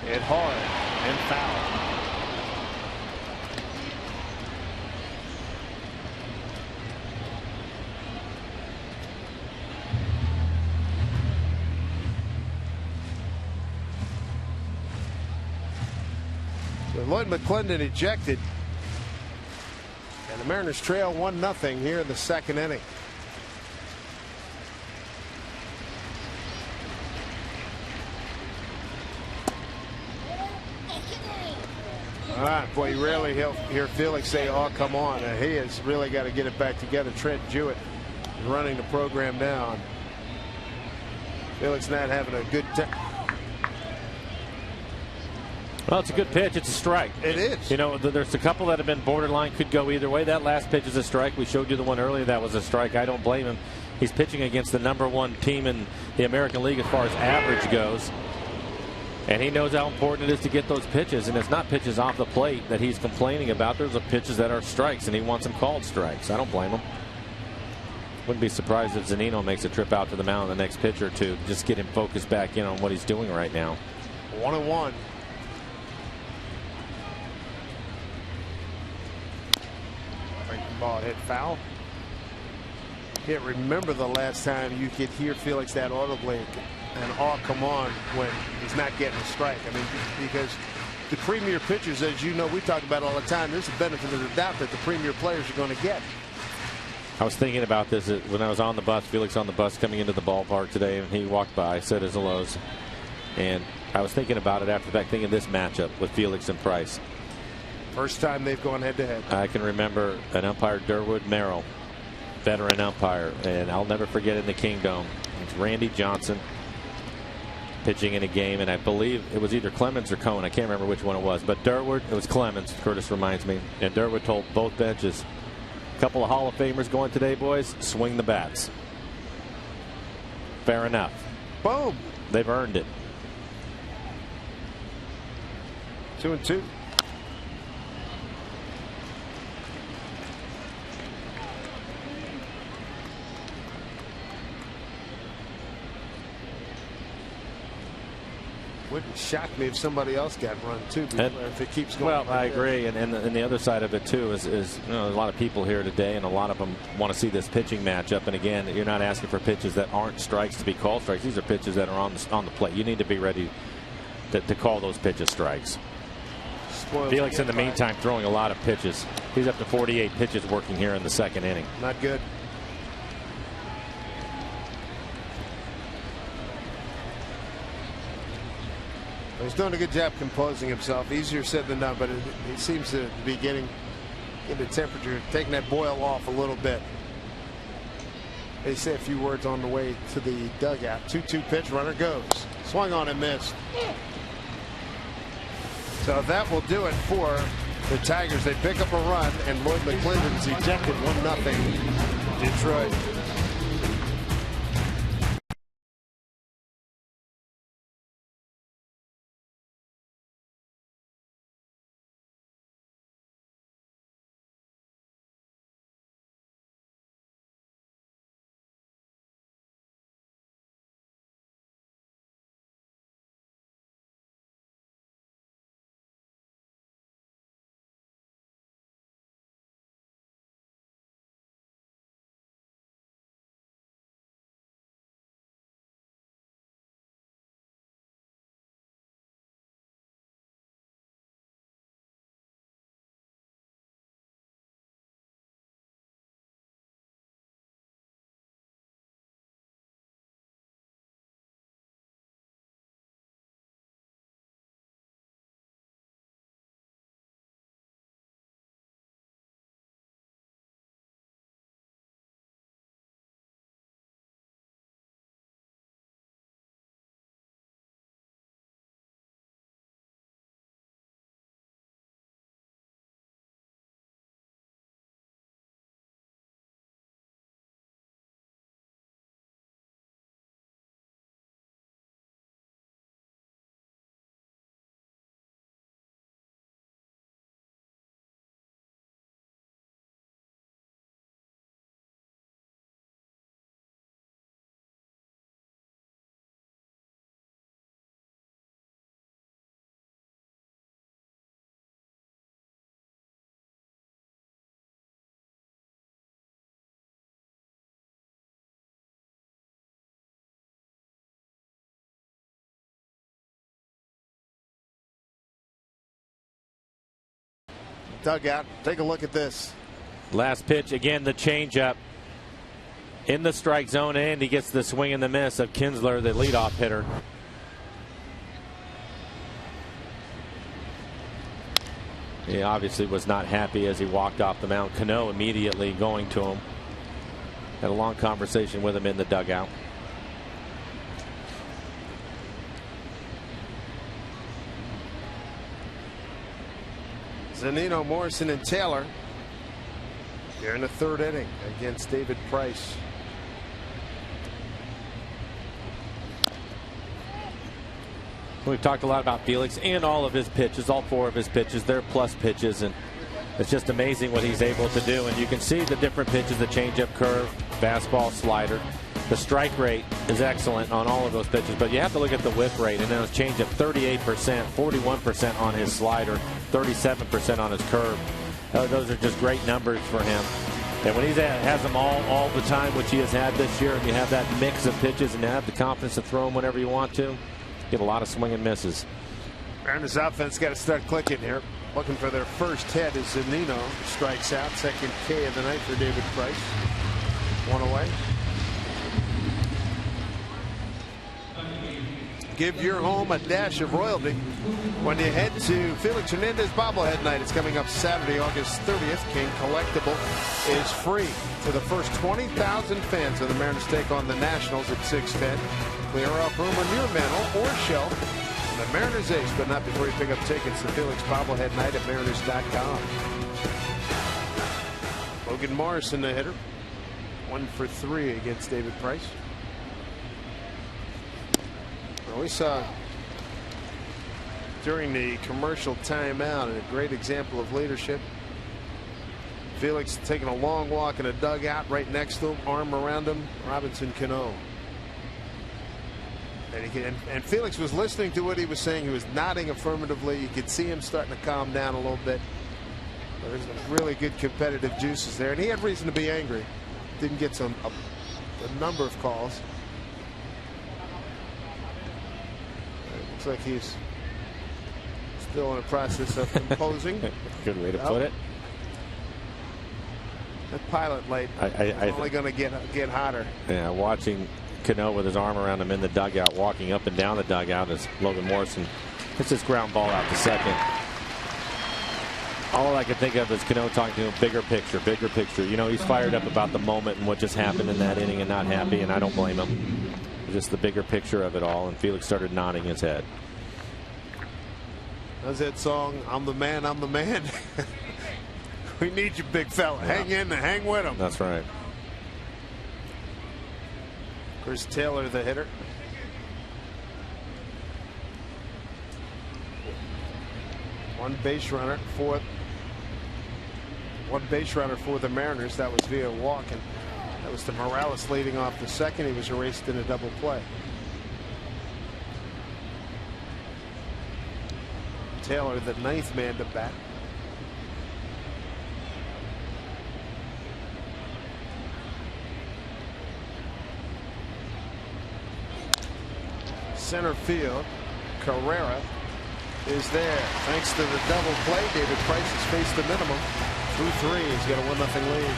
Hit hard and foul. So Lloyd McClendon ejected. And the Mariners trail 1-0 here in the second inning. All right, boy, you rarely hear Felix say, "Oh, come on." He has really got to get it back together. Trent Jewett running the program down. Felix not having a good time. Well, it's a good pitch. It's a strike. It is. You know, there's a couple that have been borderline, could go either way. That last pitch is a strike. We showed you the one earlier. That was a strike. I don't blame him. He's pitching against the #1 team in the American League as far as average goes. And he knows how important it is to get those pitches. And it's not pitches off the plate that he's complaining about. There's pitches that are strikes, and he wants them called strikes. I don't blame him. Wouldn't be surprised if Zunino makes a trip out to the mound the next pitch or two. Just get him focused back in on what he's doing right now. 1-1. Ball hit foul. Can't remember the last time you could hear Felix that audibly and "oh, come on" when he's not getting a strike. I mean, because the premier pitchers, as you know, we talk about all the time, there's a benefit of the doubt that the premier players are going to get. I was thinking about this when I was on the bus, Felix on the bus coming into the ballpark today, and he walked by, said his hellos. And I was thinking about it after the fact, thinking this matchup with Felix and Price. First time they've gone head-to-head. I can remember an umpire, Durwood Merrill, veteran umpire, and I'll never forget it in the Kingdome. It's Randy Johnson pitching in a game, and I believe it was either Clemens or Cohen. I can't remember which one it was, but Durwood, it was Clemens, Curtis reminds me, and Durwood told both benches, a couple of Hall of Famers going today, boys, swing the bats. Fair enough. Boom. They've earned it. 2-2. Wouldn't shock me if somebody else got run too, if it keeps going. Well, I agree, and the other side of it too is you know, there's a lot of people here today, and a lot of them want to see this pitching matchup. And again, you're not asking for pitches that aren't strikes to be called strikes. These are pitches that are on the plate. You need to be ready to call those pitches strikes. Felix, in the meantime, throwing a lot of pitches. He's up to 48 pitches working here in the second inning. Not good. He's doing a good job composing himself. Easier said than done, but he seems to be getting into temperature, taking that boil off a little bit. They say a few words on the way to the dugout. 2-2 pitch, runner goes. Swung on and missed. So that will do it for the Tigers. They pick up a run, and Lloyd McClendon's ejected 1-0 Detroit. dugout. Take a look at this. Last pitch, again, the changeup in the strike zone, and he gets the swing and the miss of Kinsler, the leadoff hitter. He obviously was not happy as he walked off the mound. Cano immediately going to him. Had a long conversation with him in the dugout. Zunino, Morrison, and Taylor here in the third inning against David Price. We've talked a lot about Felix and all of his pitches, all 4 of his pitches. They're plus pitches, and it's just amazing what he's able to do. And you can see the different pitches, the changeup, curve, fastball, slider. The strike rate is excellent on all of those pitches, but you have to look at the whiff rate. And then his changeup, 38%, 41% on his slider, 37% on his curve. Those are just great numbers for him. And when he has them all the time, which he has had this year, and you have that mix of pitches and you have the confidence to throw them whenever you want to, get a lot of swing and misses. Mariners offense got to start clicking here. Looking for their first hit as Zunino strikes out. Second K of the night for David Price. 1 away. Give your home a dash of royalty when you head to Felix Hernandez bobblehead night. It's coming up Saturday, August 30th. King Collectible is free to the first 20,000 fans of the Mariners take on the Nationals at 6:10. Clear off room on your mantle or shelf. The Mariners ace, but not before you pick up tickets to Felix bobblehead night at Mariners.com. Logan Morrison, the hitter, 1 for 3 against David Price. Well, we saw during the commercial timeout and a great example of leadership. Felix taking a long walk in a dugout right next to him, arm around him, Robinson Cano. And Felix was listening to what he was saying. He was nodding affirmatively. You could see him starting to calm down a little bit. But there's some really good competitive juices there. And he had reason to be angry. Didn't get a number of calls. It looks like he's still in the process of composing. Good way to put it. That pilot light is only going to get hotter. Yeah, watching Cano with his arm around him in the dugout, walking up and down the dugout as Logan Morrison hits this ground ball out to second. All I can think of is Cano talking to him, bigger picture, bigger picture. You know, he's fired up about the moment and what just happened in that inning and not happy, and I don't blame him. Just the bigger picture of it all, and Felix started nodding his head. That's that song, I'm the man, I'm the man. We need you, big fella. Yeah. Hang in and hang with him. That's right. Chris Taylor, the hitter. One base runner for the Mariners. That was via walk, and that was to Morales leading off the second. He was erased in a double play. Taylor, the 9th man to bat. Center field, Carrera is there. Thanks to the double play, David Price has faced the minimum. Through 3, he's got a 1-0 lead.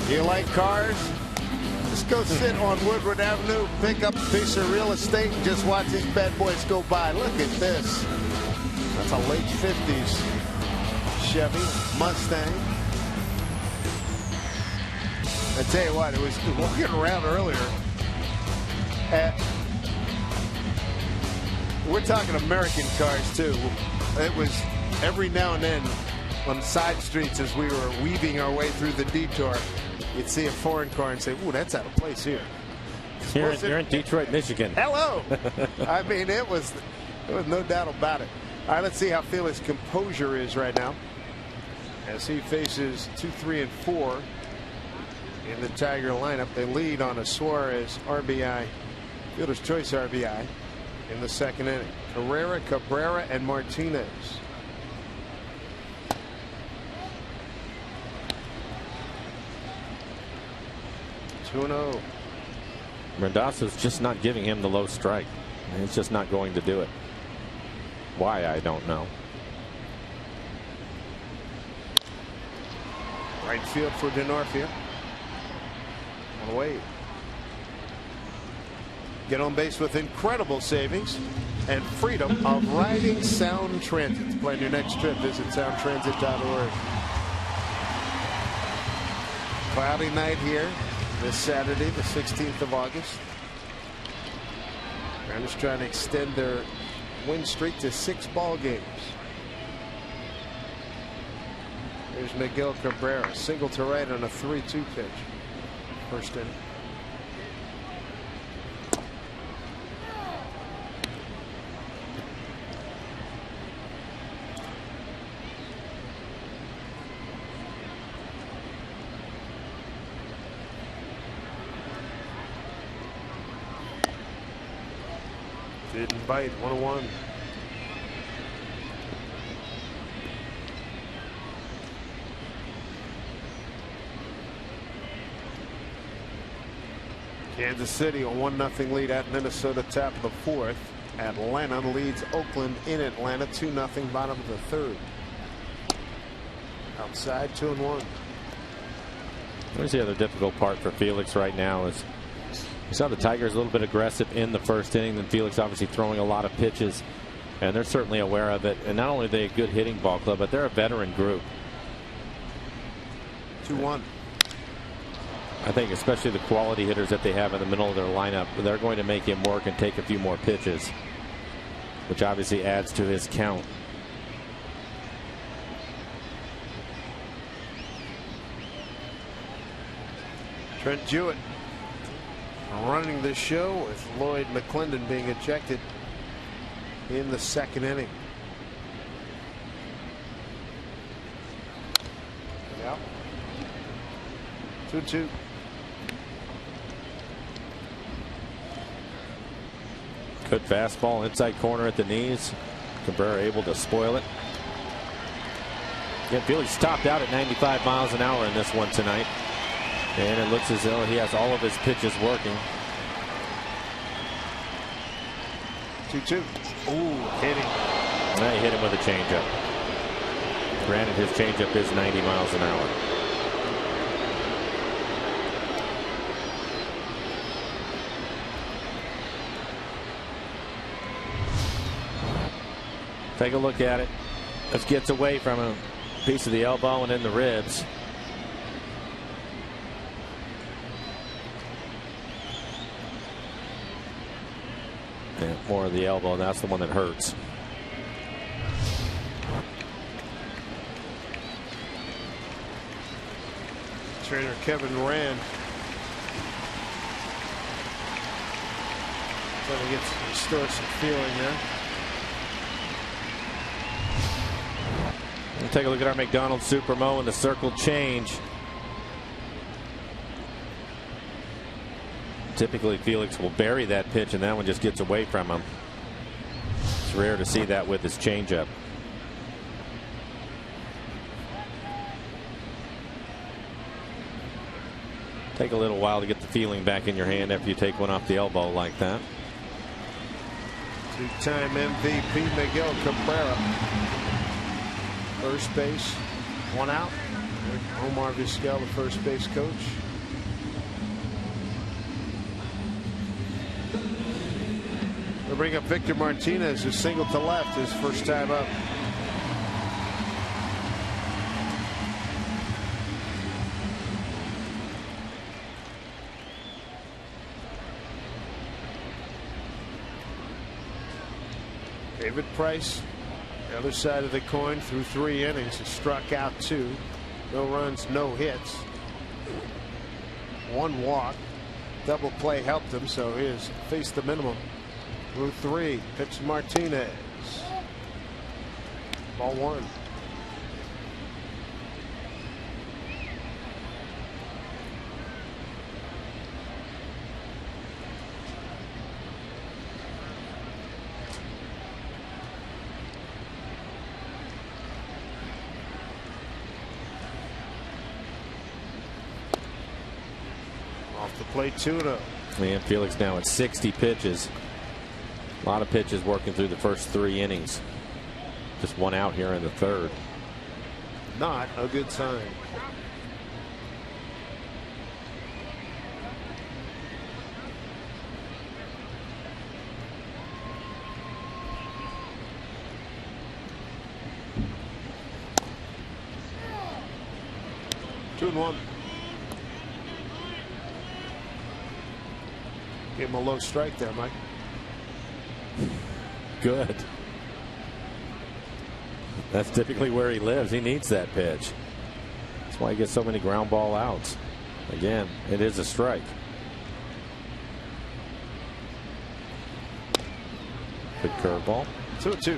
You like cars? Just go sit on Woodward Avenue, pick up a piece of real estate, and just watch these bad boys go by. Look at this. That's a late 50s Chevy Mustang. I tell you what, it was walking around earlier. We're talking American cars, too. It was every now and then on side streets as we were weaving our way through the detour, you'd see a foreign car and say, ooh, that's out of place here. You're in Detroit, Michigan. Hello. I mean, it was no doubt about it. All right, let's see how Felix' composure is right now as he faces 2, 3, and 4 in the Tiger lineup. They lead on a Suarez RBI, fielder's choice RBI in the second inning. Herrera, Cabrera, and Martinez. Mendoza's just not giving him the low strike. He's just not going to do it. Why, I don't know. Right field for Denorfia. On the way. Get on base with incredible savings and freedom of riding Sound Transit. To plan your next trip, visit soundtransit.org. Cloudy night here this Saturday, the 16th of August. Mariners trying to extend their win streak to 6 ball games. Here's Miguel Cabrera, single to right on a 3-2 pitch. First inning. Didn't bite. 1-1. Kansas City a 1-0 lead at Minnesota, top of the 4th. Atlanta leads Oakland in Atlanta 2-0, bottom of the 3rd. Outside 2-1. Here's the other difficult part for Felix right now is you saw the Tigers a little bit aggressive in the first inning. Then Felix obviously throwing a lot of pitches, and they're certainly aware of it. And not only are they a good hitting ball club, but they're a veteran group. 2-1. I think especially the quality hitters that they have in the middle of their lineup, they're going to make him work and take a few more pitches, which obviously adds to his count. Trent Jewett running the show with Lloyd McClendon being ejected in the second inning. Yeah. 2-2. Good fastball inside corner at the knees. Cabrera able to spoil it. Again, Felix topped out at 95 miles an hour in this one tonight. And it looks as though he has all of his pitches working. 2-2. Ooh, hitting. Now he hit him with a changeup. Granted, his changeup is 90 miles an hour. Take a look at it. This gets away from him. Piece of the elbow and in the ribs. Yeah, more of the elbow. That's the one that hurts. Trainer Kevin Rand trying to restore some feeling there. We'll take a look at our McDonald's Supermo and the circle change. Typically, Felix will bury that pitch, and that one just gets away from him. It's rare to see that with his changeup. Take a little while to get the feeling back in your hand after you take one off the elbow like that. Two-time MVP Miguel Cabrera. First base, 1 out. Omar Vizquel, the first base coach. They'll bring up Victor Martinez, who single to left his first time up. David Price, the other side of the coin, through 3 innings, he struck out 2. No runs, no hits. 1 walk. Double play helped him, so he has faced the minimum. Through 3, pitch Martinez. Ball 1. The plate 2-0. And Felix now at 60 pitches. A lot of pitches working through the first 3 innings. Just 1 out here in the 3rd. Not a good sign. Two and 1. Give him a low strike there, Mike. Good. That's typically where he lives. He needs that pitch. That's why he gets so many ground ball outs. Again, it is a strike. Good curveball. 2-2.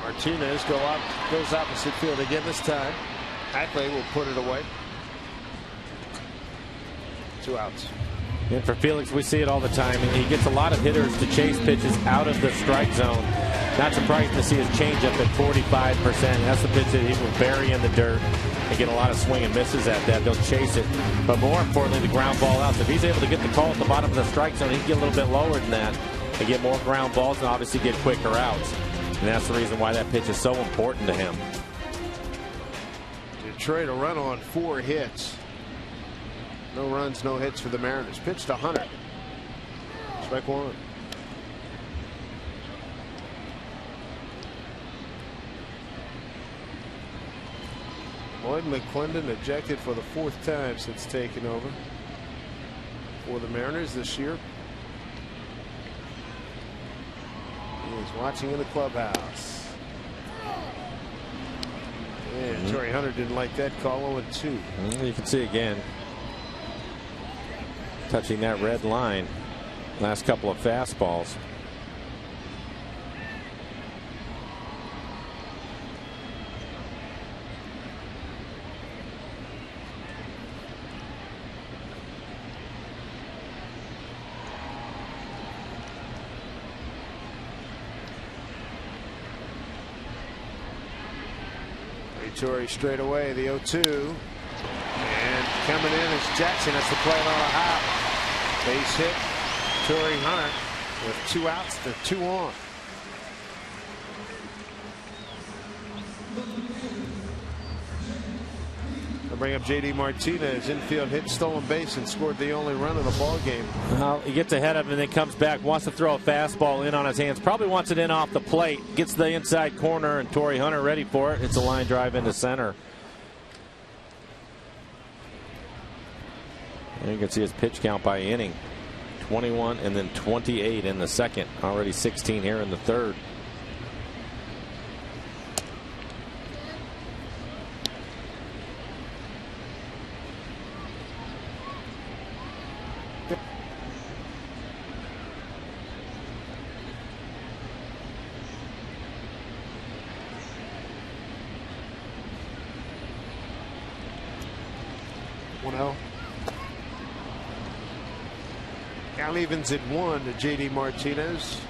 Martinez goes opposite field again this time. Ackley will put it away. 2 outs. And for Felix, we see it all the time. And he gets a lot of hitters to chase pitches out of the strike zone. Not surprised to see his changeup at 45%. That's the pitch that he will bury in the dirt and get a lot of swing and misses at that. They'll chase it. But more importantly, the ground ball outs. If he's able to get the call at the bottom of the strike zone, he can get a little bit lower than that and get more ground balls and obviously get quicker outs. And that's the reason why that pitch is so important to him. Detroit a run on 4 hits. No runs, no hits for the Mariners. Pitch to Hunter. Strike 1. Lloyd McClendon ejected for the 4th time since taking over for the Mariners this year. He's watching in the clubhouse. And Torrey Hunter didn't like that call. 0-2. You can see again, touching that red line. Last couple of fastballs. Torrey straight away, the 0-2. And coming in is Jackson. That's the play on a hop. Base hit. Torrey Hunter with 2 outs to 2 on. They'll bring up J.D. Martinez. Infield hit, stolen base, and scored the only run of the ball game. Well, he gets ahead of him and then comes back, wants to throw a fastball in on his hands. Probably wants it in off the plate. Gets the inside corner, and Torrey Hunter ready for it. It's a line drive into center. And you can see his pitch count by inning. 21 and then 28 in the 2nd. Already 16 here in the 3rd. Count evens at 1 to J.D. Martinez.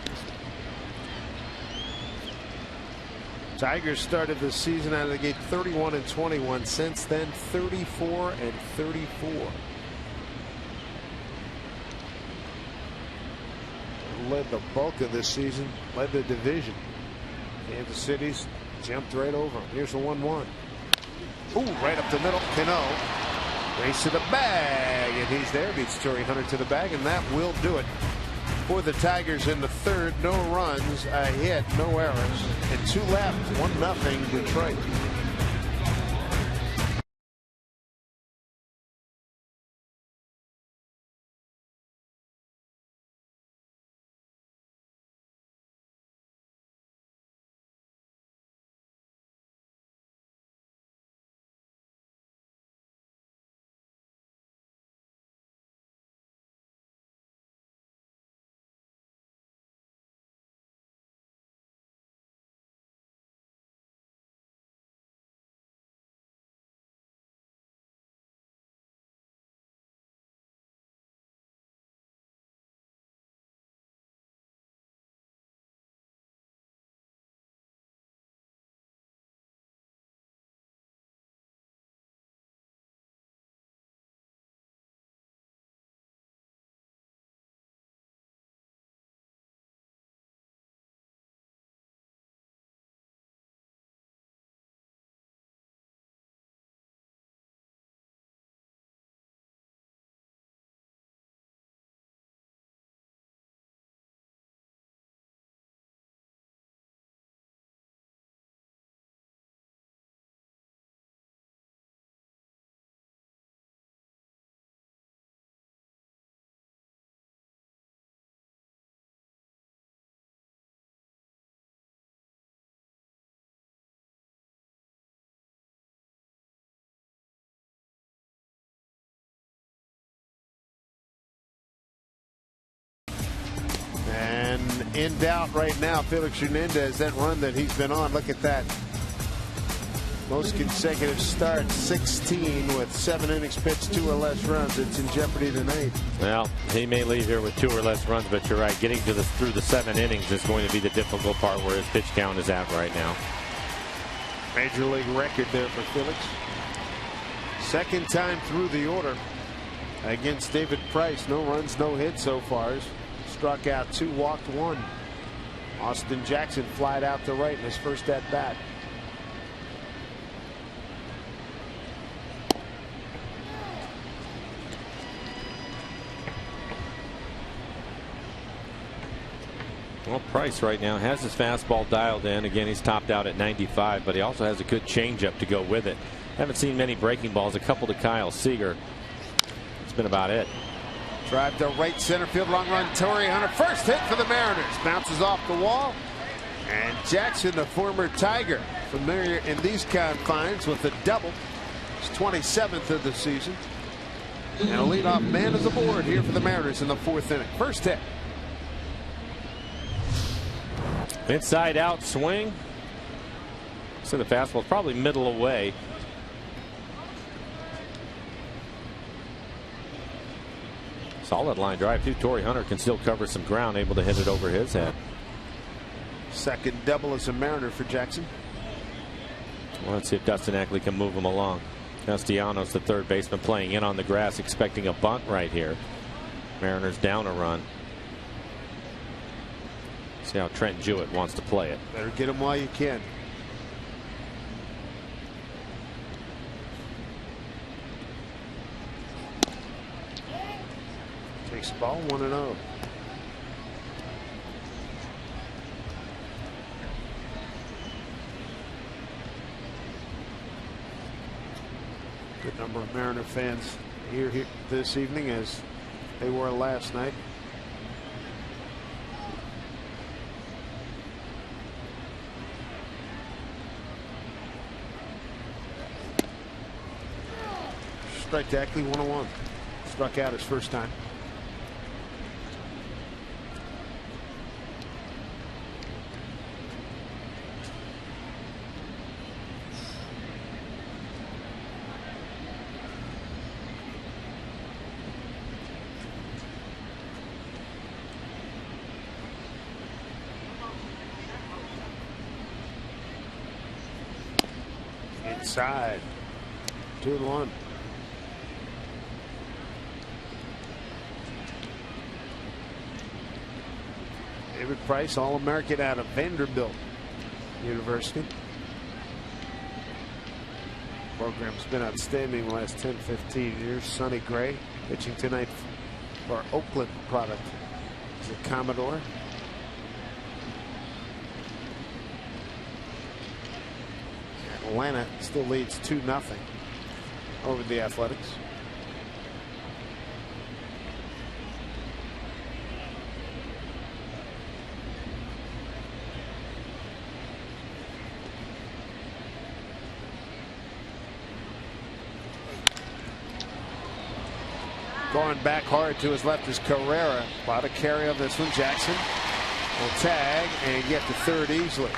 Tigers started the season out of the gate 31-21. Since then, 34-34. Led the bulk of this season. Led the division. Kansas City's jumped right over him. Here's the 1-1. Ooh, right up the middle. Cano. Race to the bag, and he's there. Beats Torrey Hunter to the bag, and that will do it for the Tigers in the third. No runs, a hit, no errors, and 2 left. 1-0 Detroit. And in doubt right now, Felix Hernandez, that run that he's been on. Look at that. Most consecutive starts, 16 with 7 innings pitched, 2 or less runs. It's in jeopardy tonight. Well, he may leave here with 2 or less runs, but you're right. Getting to through the 7 innings is going to be the difficult part where his pitch count is at right now. Major league record there for Felix. Second time through the order against David Price. No runs, no hits so far. Struck out 2, walked 1. Austin Jackson flied out to right in his first at bat. Well, Price right now has his fastball dialed in. Again, he's topped out at 95, but he also has a good changeup to go with it. Haven't seen many breaking balls. A couple to Kyle Seager. That's been about it. Drive to right center field. Long run. Torrey Hunter. First hit for the Mariners. Bounces off the wall. And Jackson, the former Tiger, familiar in these confines with a double. His 27th of the season. And a leadoff man is aboard here for the Mariners in the 4th inning. First hit. Inside out swing. So the fastball is probably middle away. Solid line drive too. Torrey Hunter can still cover some ground, able to hit it over his head. Second double as a Mariner for Jackson. Well, let's see if Dustin Ackley can move him along. Castellanos, the third baseman, playing in on the grass, expecting a bunt right here. Mariners down a run. See how Trent Jewett wants to play it. Better get him while you can. Takes the ball, 1-0. Good number of Mariner fans here this evening, as they were last night. Strike to Ackley, 1-1. Struck out his first time. Inside. 2-1. David Price, All-American out of Vanderbilt University. Program's been outstanding the last 10-15 years. Sonny Gray pitching tonight for Oakland product. He's a Commodore. Atlanta still leads 2-0 over the Athletics. Going back hard to his left is Carrera. A lot of carry on this one. Jackson will tag and get to third easily.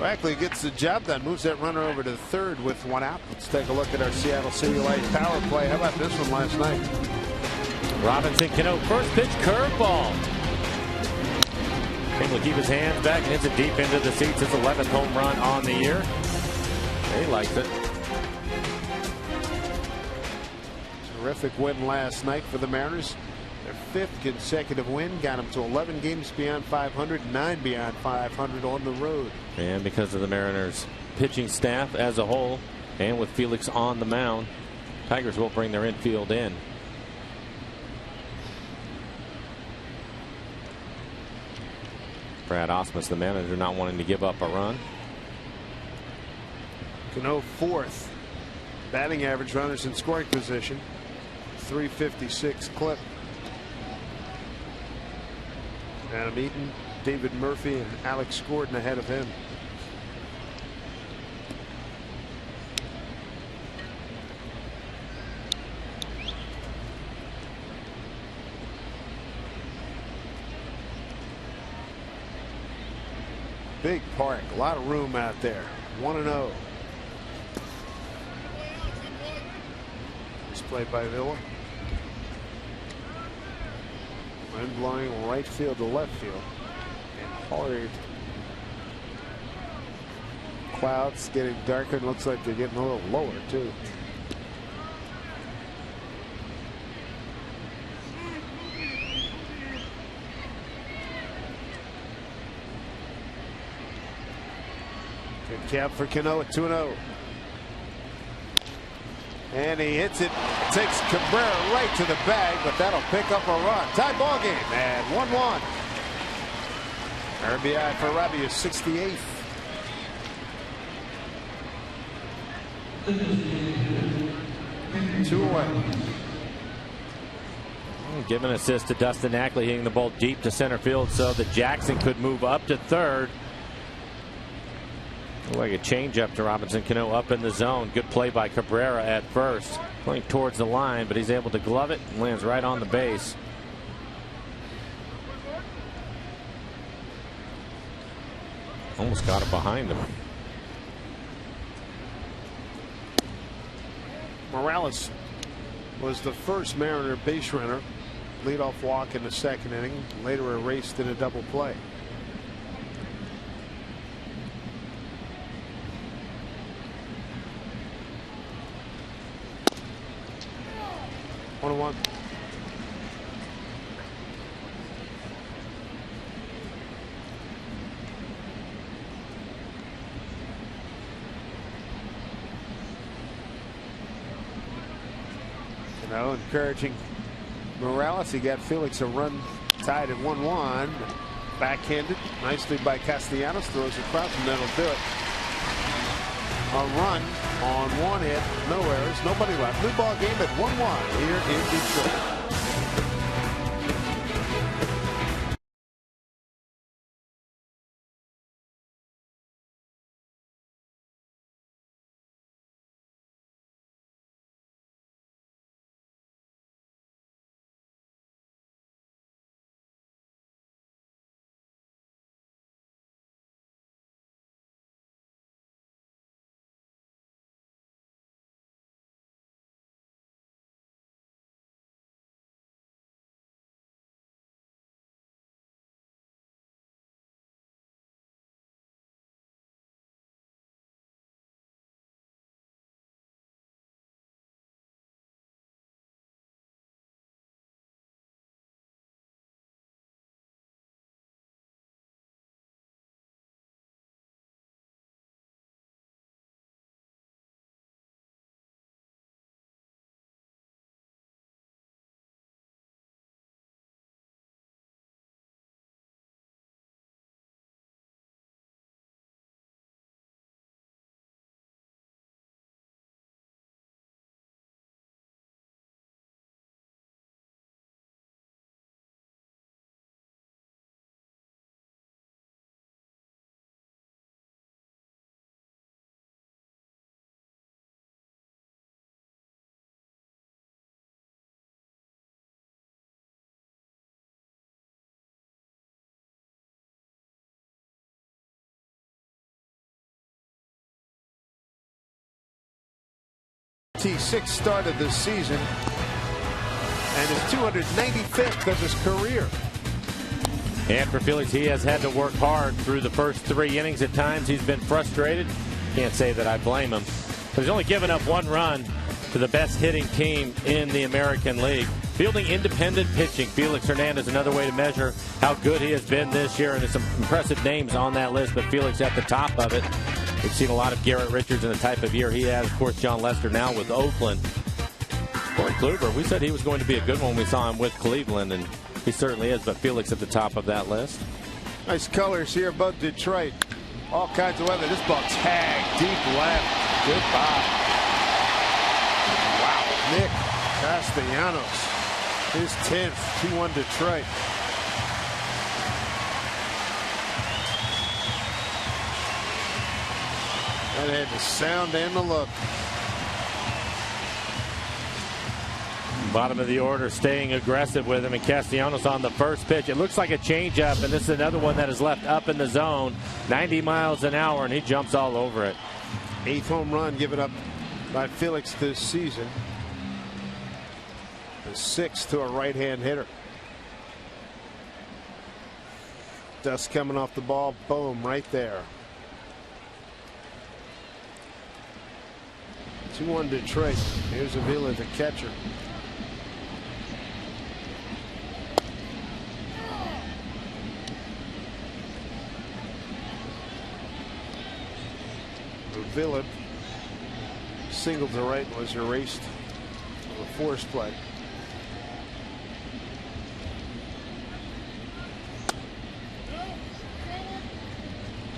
Actually gets the job done. Moves that runner over to third with one out. Let's take a look at our Seattle City Light power play. How about this one last night? Robinson Cano, first pitch curveball. Able to keep his hands back and hits it deep into the seats. His 11th home run on the year. He likes it. Terrific win last night for the Mariners. Their 5th consecutive win got them to 11 games beyond 500, 9 beyond 500 on the road. And because of the Mariners pitching staff as a whole, and with Felix on the mound, Tigers will bring their infield in. Brad Ausmus, the manager, not wanting to give up a run. Cano 4th batting average, runners in scoring position, 356 clip. Adam Eaton, David Murphy, and Alex Gordon ahead of him. Big park, a lot of room out there. 1-0. This play by Villa. Wind blowing right field to left field. And hard. Clouds getting darker and looks like they're getting a little lower too. Good cap for Cano at 2-0. And he hits it. Takes Cabrera right to the bag, but that'll pick up a run. Tie ball game at 1-1. RBI for Robbie is 68th. Two away. Give an assist to Dustin Ackley, hitting the ball deep to center field so that Jackson could move up to third. Like a changeup to Robinson Cano up in the zone. Good play by Cabrera at first. Going towards the line, but he's able to glove it and lands right on the base. Almost got it behind him. Morales was the first Mariner base runner. Leadoff walk in the 2nd inning. Later erased in a double play. One. Encouraging Morales. He got Felix a run tied at 1-1. Backhanded nicely by Castellanos. Throws across and that'll do it. A run on one hit, no errors, nobody left. New ball game at 1-1 here in Detroit. 26th start of the season and his 295th of his career. And for Felix, he has had to work hard through the first 3 innings. At times he's been frustrated. Can't say that I blame him. But he's only given up 1 run to the best hitting team in the American League. Fielding independent pitching, Felix Hernandez, another way to measure how good he has been this year. And there's some impressive names on that list, but Felix at the top of it. We've seen a lot of Garrett Richards in the type of year he had. Of course, John Lester now with Oakland. Corey Kluber, we said he was going to be a good one when we saw him with Cleveland, and he certainly is, but Felix at the top of that list. Nice colors here above Detroit. All kinds of weather. This ball tagged deep left. Goodbye. Wow. Nick Castellanos. His 10th. 2-1 Detroit. That had the sound and the look. Bottom of the order, staying aggressive with him, and Castellanos on the first pitch. It looks like a changeup, and this is another one that is left up in the zone. 90 miles an hour, and he jumps all over it. 8th home run given up by Felix this season. The 6th to a right-hand hitter. Dust coming off the ball. Boom, right there. 2-1 Detroit. Here's Avila, the catcher. Avila singled to right and was erased with a force play.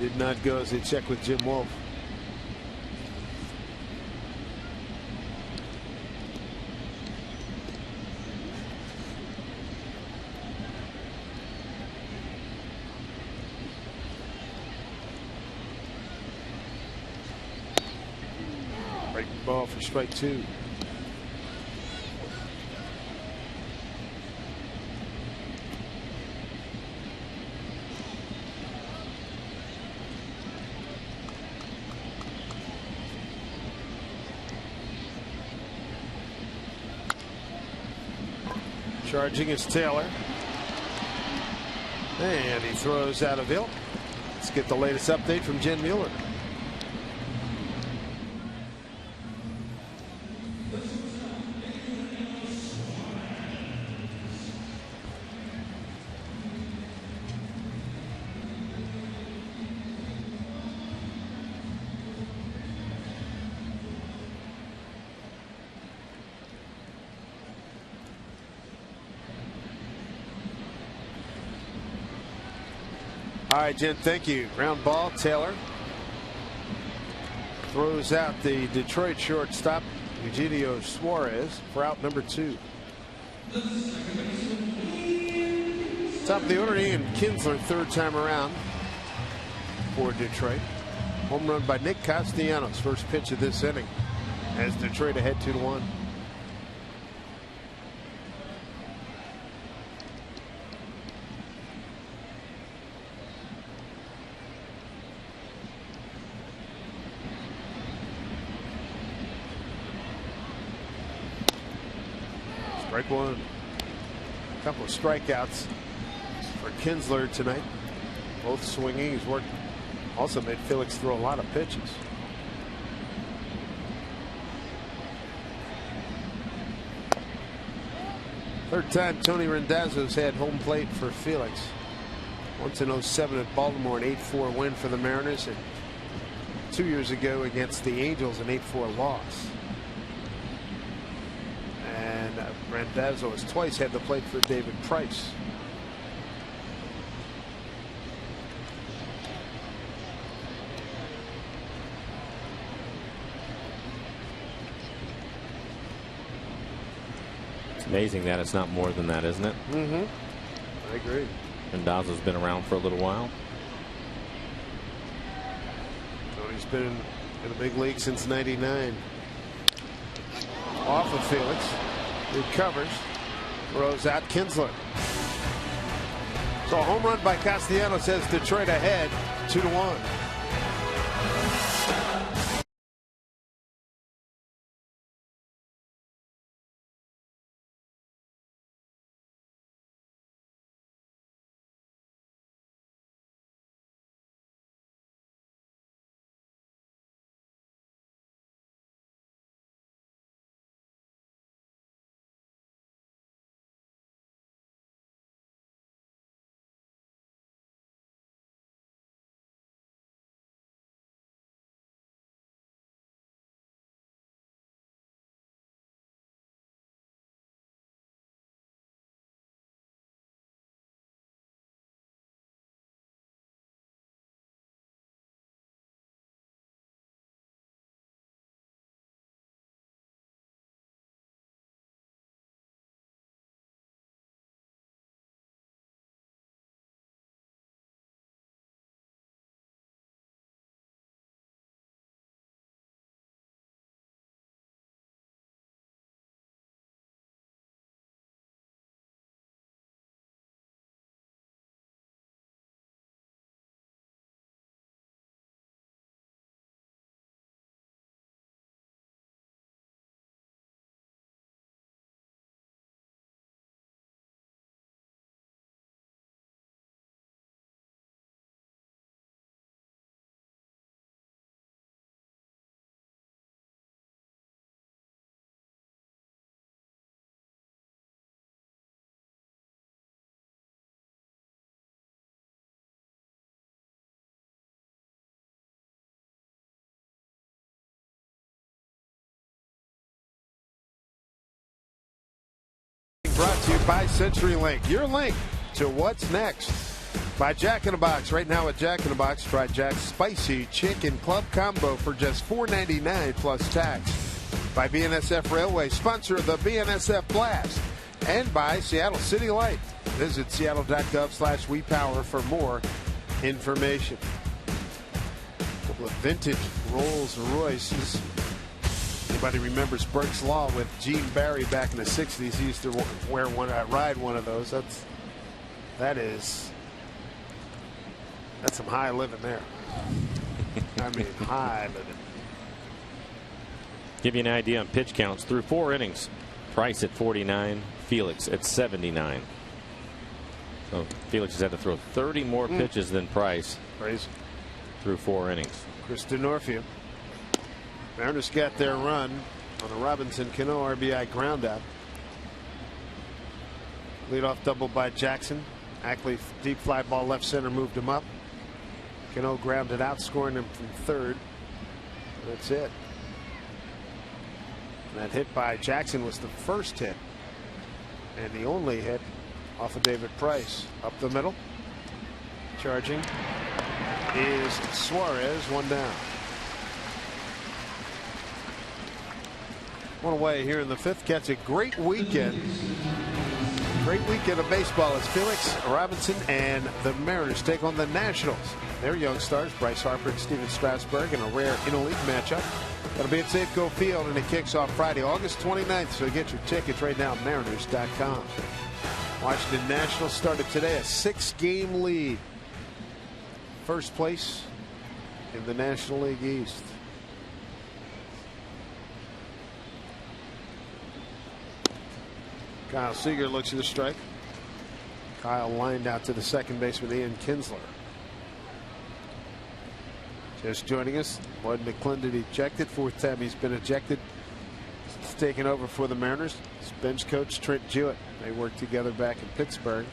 Did not go as they checked with Jim Wolf. Breaking ball for strike 2. Charging is Taylor. And he throws out of Hill. Let's get the latest update from Jen Mueller. All right, Jen, thank you. Ground ball, Taylor. Throws out the Detroit shortstop, Eugenio Suarez, for out number 2. Top of the order, Ian Kinsler, 3rd time around for Detroit. Home run by Nick Castellanos, first pitch of this inning, as Detroit ahead 2-1. Strike 1. A couple of strikeouts for Kinsler tonight. Both swinging. He's worked. Also made Felix throw a lot of pitches. Third time Tony Randazzo's had home plate for Felix. Once in 07 at Baltimore, an 8-4 win for the Mariners, and 2 years ago against the Angels, an 8-4 loss. And Randazzo has twice had the plate for David Price. It's amazing that it's not more than that, isn't it? Mm-hmm. I agree. Randazzo's been around for a little while. Tony's been in the big league since '99. Off of Felix, recovers, throws out Kinsler. So a home run by Castellanos says Detroit ahead 2-1. brought to you by CenturyLink. Your link to what's next. By Jack in the Box. Right now at Jack in the Box, try Jack's Spicy Chicken Club Combo for just $4.99 plus tax. By BNSF Railway, sponsor of the BNSF Blast. And by Seattle City Light. Visit seattle.gov/WePower for more information. A couple of vintage Rolls Royces. Anybody remembers Burke's Law with Gene Barry back in the 60s? He used to ride one of those. That's some high living there. I mean, high living. Give you an idea on pitch counts through 4 innings. Price at 49, Felix at 79. So Felix has had to throw 30 more pitches than Price. Crazy. Through 4 innings. Chris Denorfia. Mariners got their run on a Robinson Cano RBI groundout. Leadoff double by Jackson. Ackley deep fly ball left center moved him up. Cano grounded out, scoring him from third. That's it. And that hit by Jackson was the first hit and the only hit off of David Price. Up the middle. Charging is Suarez, 1 down. 1 away here in the 5th. Gets a great weekend. Great weekend of baseball as Felix Robinson and the Mariners take on the Nationals. Their young stars, Bryce Harper and Steven Strasburg, in a rare interleague matchup. That'll be at Safeco Field, and it kicks off Friday, August 29th. So get your tickets right now, Mariners.com. Washington Nationals started today a 6-game lead. First place in the National League East. Kyle Seager looks at the strike. Kyle lined out to the second baseman, Ian Kinsler. Just joining us, Lloyd McClendon ejected. 4th time he's been ejected. He's taken over for the Mariners. His bench coach, Trent Jewett. They worked together back in Pittsburgh.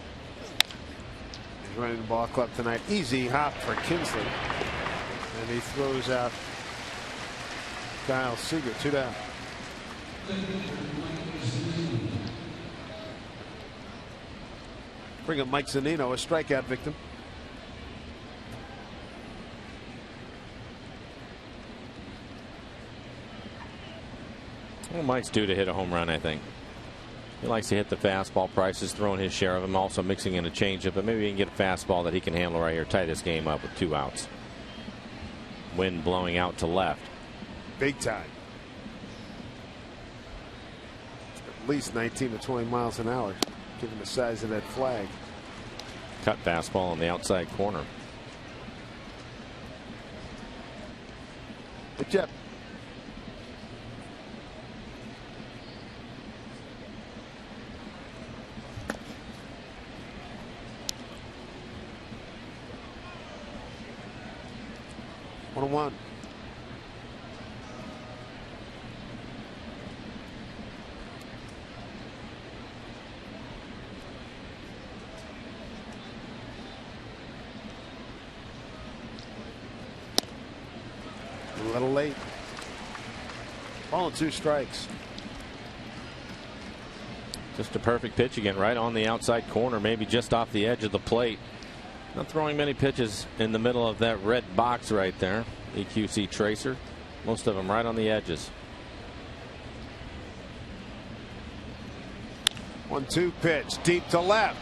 He's running the ball club tonight. Easy hop for Kinsler. And he throws out Kyle Seager, 2 down. Bring up Mike Zunino, a strikeout victim. Well, Mike's due to hit a home run, I think. He likes to hit the fastball. Price is throwing his share of them, also mixing in a changeup, but maybe he can get a fastball that he can handle right here. Tie this game up with 2 outs. Wind blowing out to left. Big time. At least 19 to 20 miles an hour, given the size of that flag. Cut fastball on the outside corner. Good job. One. A little late. Ball and 2 strikes. Just a perfect pitch again, right on the outside corner, maybe just off the edge of the plate. Not throwing many pitches in the middle of that red box right there. EQC tracer. Most of them right on the edges. 1-2 pitch deep to left.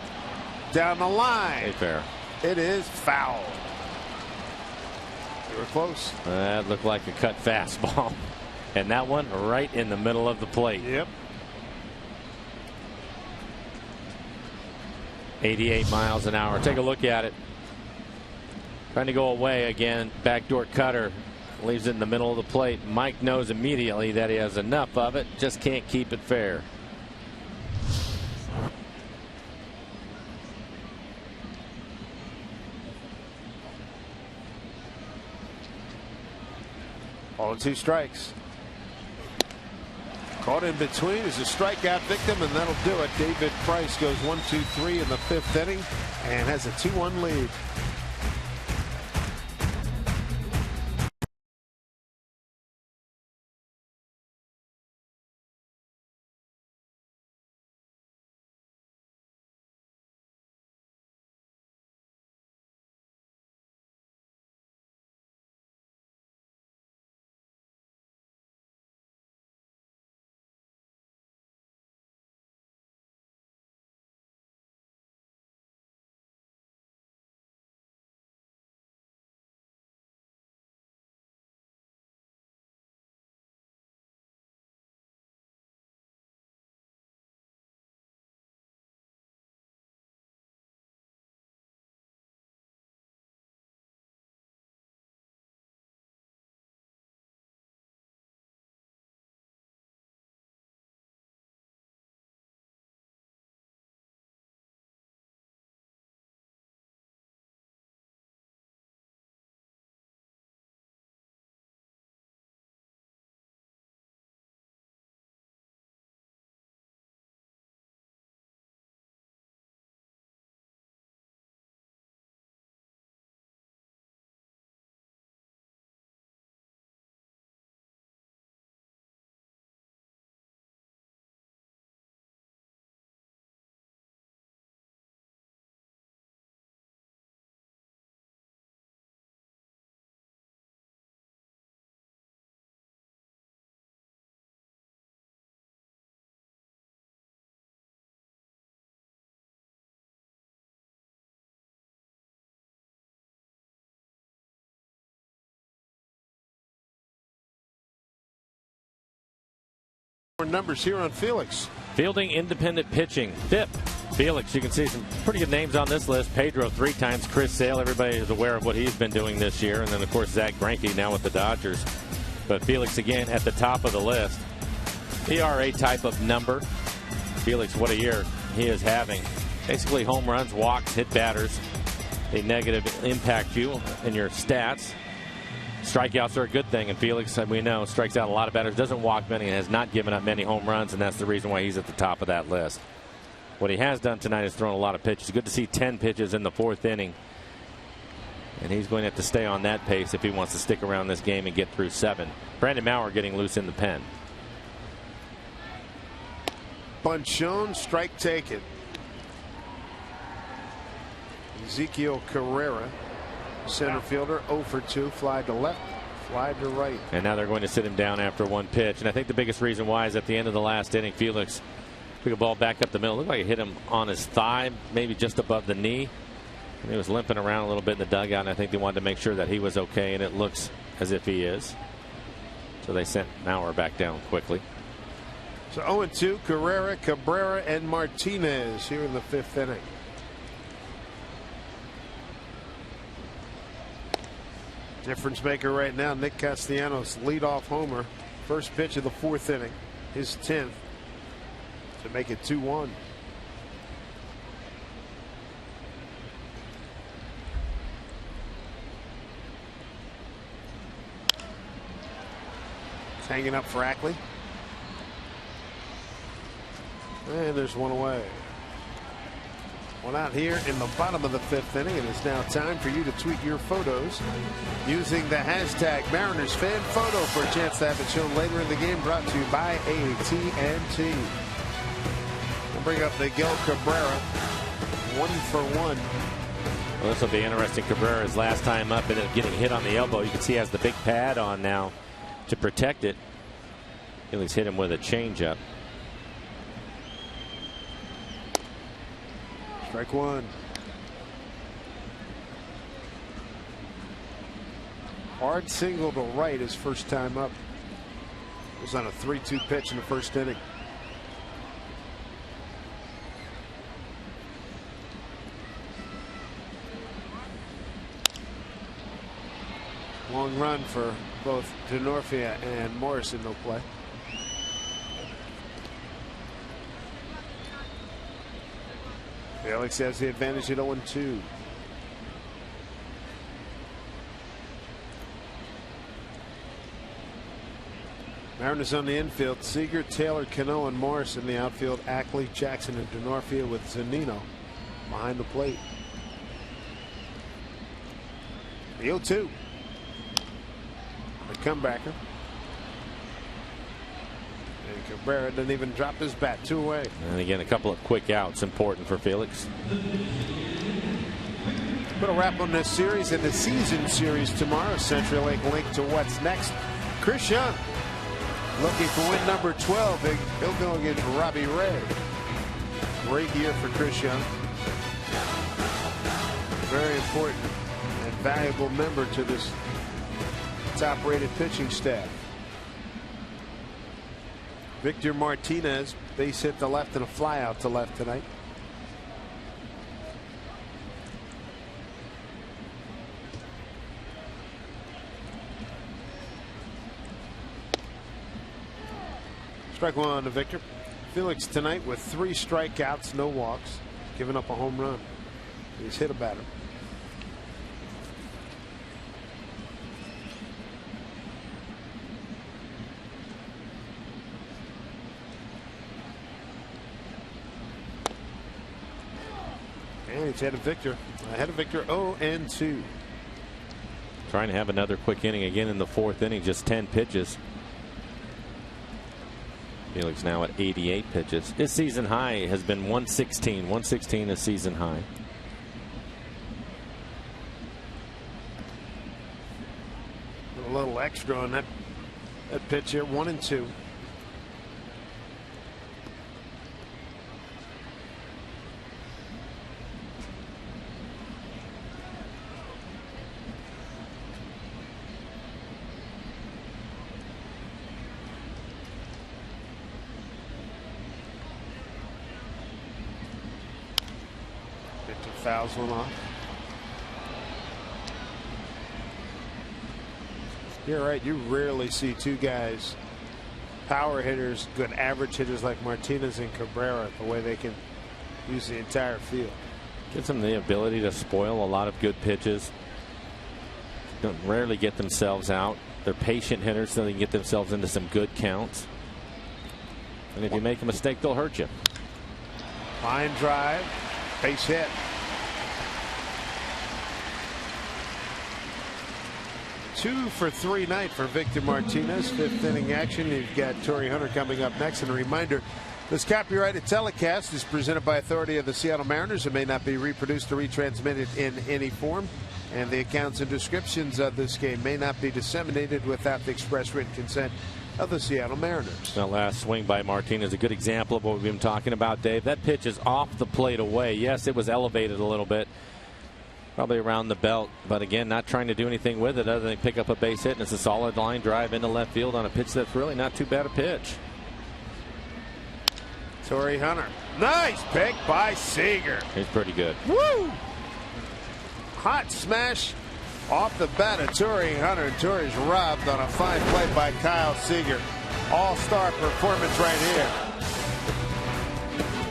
Down the line. Hey, fair. It is foul. They were close. That looked like a cut fastball. And that one right in the middle of the plate. Yep. 88 miles an hour. Take a look at it. Trying to go away again. Backdoor cutter. Leaves it in the middle of the plate. Mike knows immediately that he has enough of it. Just can't keep it fair. All 2 strikes. Caught in between is a strikeout victim, and that'll do it. David Price goes 1-2-3 in the 5th inning and has a 2-1 lead. Numbers here on Felix. Fielding independent pitching. Fifth, Felix. You can see some pretty good names on this list. Pedro 3 times. Chris Sale. Everybody is aware of what he's been doing this year. And then, of course, Zach Greinke now with the Dodgers. But Felix, again, at the top of the list. ERA type of number. Felix, what a year he is having. Basically, home runs, walks, hit batters. They negative impact you in your stats. Strikeouts are a good thing, and Felix, we know, strikes out a lot of batters, doesn't walk many, and has not given up many home runs, and that's the reason why he's at the top of that list. What he has done tonight is thrown a lot of pitches. Good to see 10 pitches in the 4th inning, and he's going to have to stay on that pace if he wants to stick around this game and get through 7. Brandon Maurer getting loose in the pen. Bunt shown, strike taken. Ezekiel Carrera, center fielder, 0 for 2, fly to left, fly to right. And now they're going to sit him down after 1 pitch. And I think the biggest reason why is at the end of the last inning, Felix took a ball back up the middle. Looked like it hit him on his thigh, maybe just above the knee. And he was limping around a little bit in the dugout, and I think they wanted to make sure that he was okay, and it looks as if he is. So they sent Maurer back down quickly. So 0-2, Carrera, Cabrera, and Martinez here in the 5th inning. Difference maker right now, Nick Castellanos, leadoff homer. First pitch of the 4th inning, his 10th, to make it 2-1. It's hanging up for Ackley. And there's one away. One out here in the bottom of the 5th inning, and it's now time for you to tweet your photos using the hashtag MarinersFanPhoto for a chance to have it shown later in the game. Brought to you by AT&T. We'll bring up Miguel Cabrera, 1 for 1. Well, this will be interesting. Cabrera's last time up and getting hit on the elbow. You can see he has the big pad on now to protect it. Felix hit him with a changeup. Strike 1. Hard single to right his first time up. It was on a 3-2 pitch in the 1st inning. Long run for both DeNorfia and Morrison, no play. Felix has the advantage at 0-2. Mariners on the infield. Seager, Taylor, Cano, and Morris in the outfield. Ackley, Jackson, and DeNorfia with Zunino behind the plate. The 0-2. The comebacker. And Cabrera didn't even drop his bat. 2 away. And again, a couple of quick outs important for Felix. Put a wrap on this series and the season series tomorrow. Century Link link to what's next. Chris Young looking for win number 12. He'll go against Robbie Ray. Great year for Chris Young. Very important and valuable member to this top-rated pitching staff. Victor Martinez, base hit to left and a fly out to left tonight. Strike 1 to Victor. Felix tonight with 3 strikeouts, no walks, giving up a home run. He's hit a batter. And he's ahead of Victor. 0-2. Trying to have another quick inning again in the 4th inning. Just 10 pitches. Felix now at 88 pitches. His season high has been 116. 116 is season high. A little extra on that pitch here. 1-2. Fouls one off. You're right. You rarely see two guys, power hitters, good average hitters like Martinez and Cabrera, the way they can use the entire field. Gives them the ability to spoil a lot of good pitches. Don't rarely get themselves out. They're patient hitters, so they can get themselves into some good counts. And if you make a mistake, they'll hurt you. Line drive, base hit. Two for three night for Victor Martinez. Fifth inning action. You've got Torrey Hunter coming up next. And a reminder, this copyrighted telecast is presented by authority of the Seattle Mariners and may not be reproduced or retransmitted in any form. And the accounts and descriptions of this game may not be disseminated without the express written consent of the Seattle Mariners. That last swing by Martinez, a good example of what we've been talking about, Dave. That pitch is off the plate away. Yes, it was elevated a little bit, probably around the belt, but again, not trying to do anything with it other than pick up a base hit, and it's a solid line drive into left field on a pitch that's really not too bad a pitch. Torrey Hunter. Nice pick by Seager. He's pretty good. Woo! Hot smash off the bat of Torrey Hunter. And Torrey's robbed on a fine play by Kyle Seager. All-star performance right here.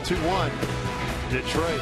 2-1 Detroit.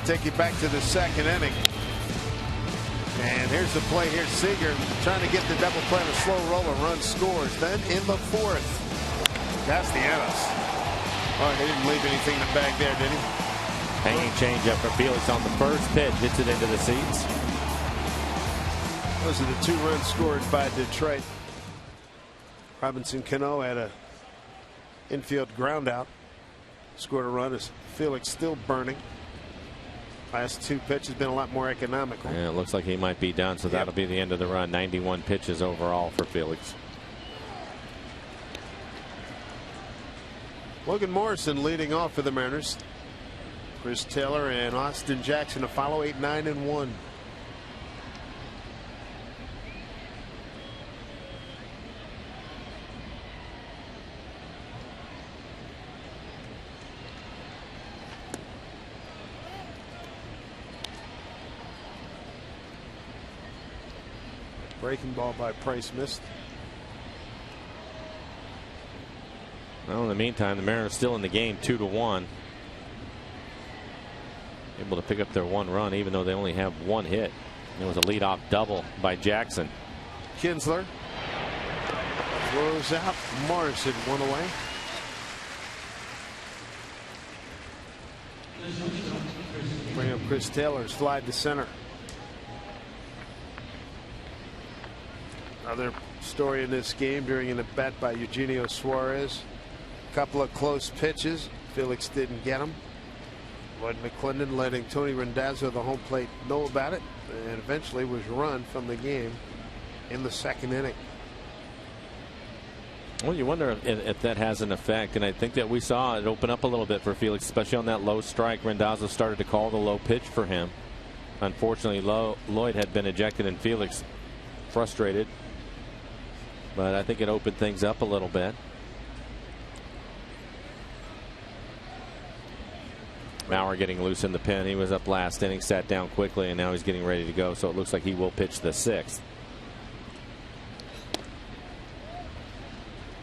Take you back to the second inning. And here's the play here. Seager trying to get the double play and a slow roller. Run scores. Then in the fourth, Castellanos. Oh, he didn't leave anything in the bag there, did he? Hanging changeup for Felix on the first pitch. Hits it into the seats. Those are the 2 runs scored by Detroit. Robinson Cano had a infield ground out. Scored a run as Felix still burning. Last 2 pitches been a lot more economical. Yeah, it looks like he might be done, so that'll be the end of the run. 91 pitches overall for Felix. Logan Morrison leading off for the Mariners. Chris Taylor and Austin Jackson to follow, 8, 9, and 1. Breaking ball by Price missed. Well, in the meantime, the Mariners still in the game, 2-1. Able to pick up their 1 run, even though they only have 1 hit. It was a leadoff double by Jackson. Kinsler throws out. Morrison 1 away. Bring up Chris Taylor's fly to center. Another story in this game during an at-bat by Eugenio Suarez. A couple of close pitches. Felix didn't get them. Lloyd McClendon letting Tony Randazzo, the home plate, know about it, and eventually was run from the game in the second inning. Well, you wonder if that has an effect, and I think that we saw it open up a little bit for Felix, especially on that low strike. Randazzo started to call the low pitch for him. Unfortunately, Lloyd had been ejected, and Felix frustrated, but I think it opened things up a little bit. Maurer getting loose in the pen. He was up last inning, sat down quickly, and now he's getting ready to go. So it looks like he will pitch the 6th.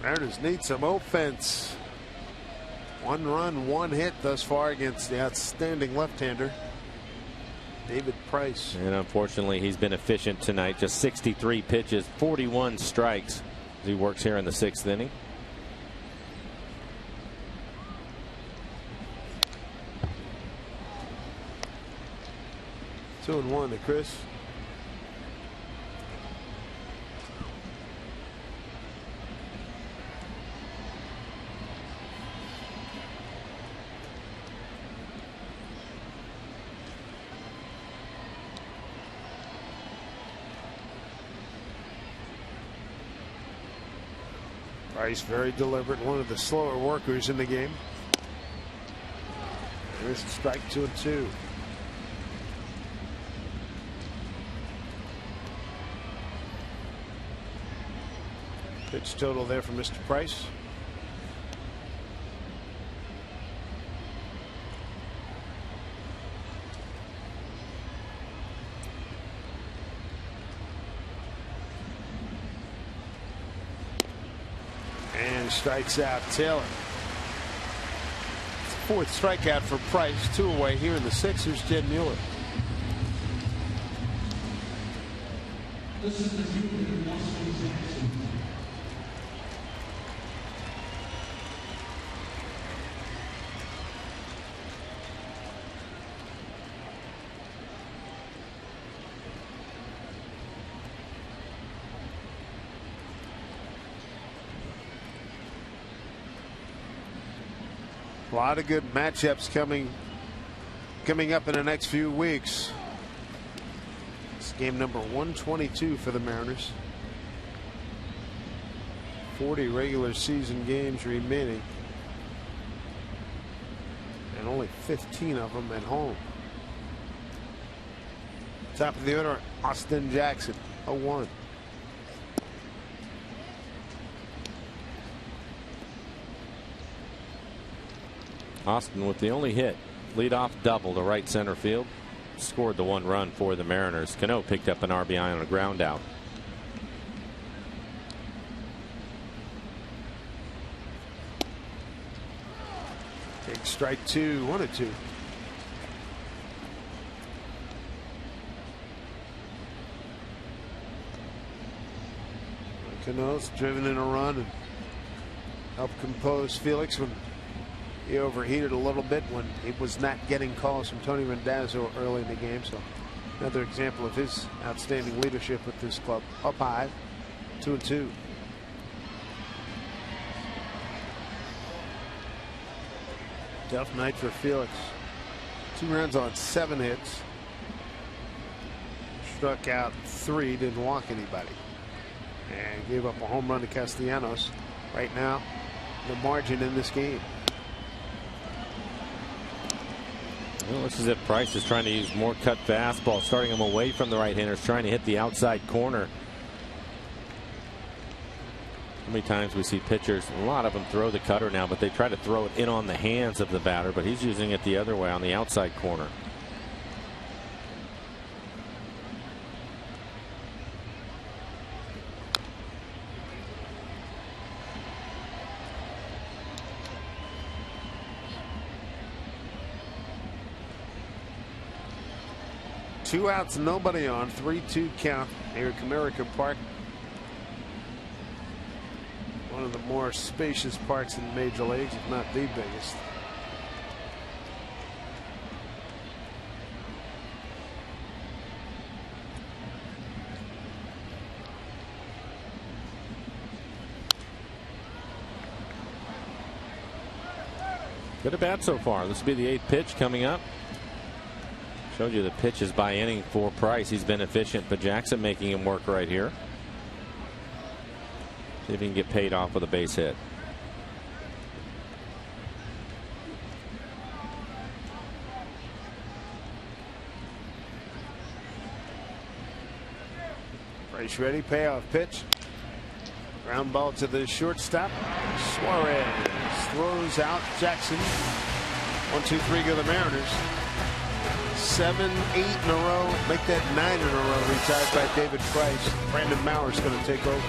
Mariners need some offense. 1 run, 1 hit thus far against the outstanding left-hander, David Price. And unfortunately, he's been efficient tonight. Just 63 pitches, 41 strikes as he works here in the 6th inning. Two and 1 to Chris. Price very deliberate, one of the slower workers in the game. There's a strike, 2 and 2. Pitch total there for Mr. Price. And strikes out Taylor. 4th strikeout for Price. 2 away here in the 6th. Here's Jed Mueller. A lot of good matchups coming up in the next few weeks. It's game number 122 for the Mariners. 40 regular season games remaining, and only 15 of them at home. Top of the order, Austin Jackson, 0-1. Austin with the only hit, leadoff double to right center field, scored the 1 run for the Mariners. Cano picked up an RBI on a ground out. Big strike 2, 1-2. Cano's driven in a run and helped compose Felix when he overheated a little bit when he was not getting calls from Tony Randazzo early in the game. So another example of his outstanding leadership with this club. Up high, 2-2. Tough night for Felix. 2 runs on 7 hits. Struck out 3, didn't walk anybody. And gave up a home run to Castellanos. Right now, the margin in this game. Well, it looks as if Price is trying to use more cut fastball, starting him away from the right-handers, trying to hit the outside corner. How many times we see pitchers, a lot of them throw the cutter now, but they try to throw it in on the hands of the batter, but he's using it the other way on the outside corner. Two outs, nobody on. 3-2 count here at Comerica Park. One of the more spacious parks in Major Leagues, if not the biggest. Good at bat so far. This will be the 8th pitch coming up. Showed you the pitches by inning for Price. He's been efficient, but Jackson making him work right here. See if he can get paid off with a base hit. Price ready, payoff pitch. Ground ball to the shortstop. Suarez throws out Jackson. 1, 2, 3 go the Mariners. 7, 8 in a row. Make that 9 in a row. Retired by David Price. Brandon Mauer's going to take over.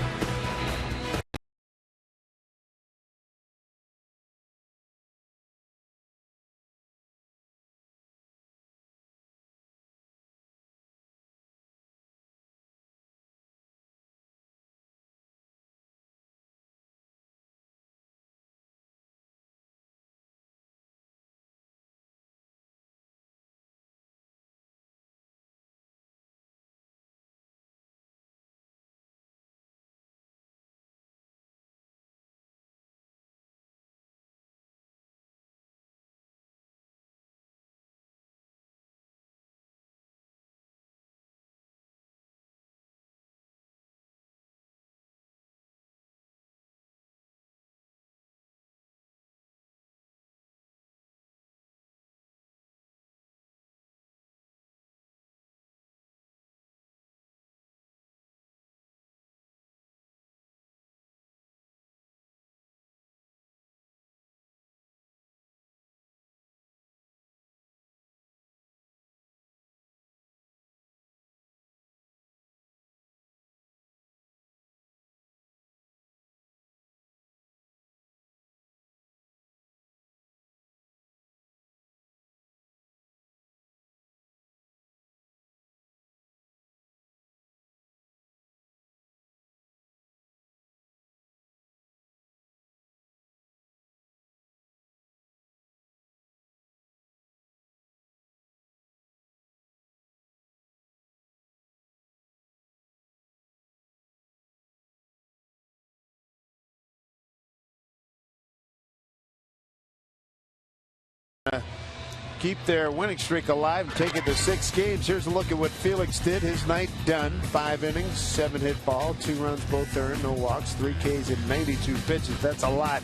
Keep their winning streak alive and take it to 6 games. Here's a look at what Felix did. His night done. 5 innings, 7 hit ball, 2 runs both earned, no walks, 3 Ks in 92 pitches. That's a lot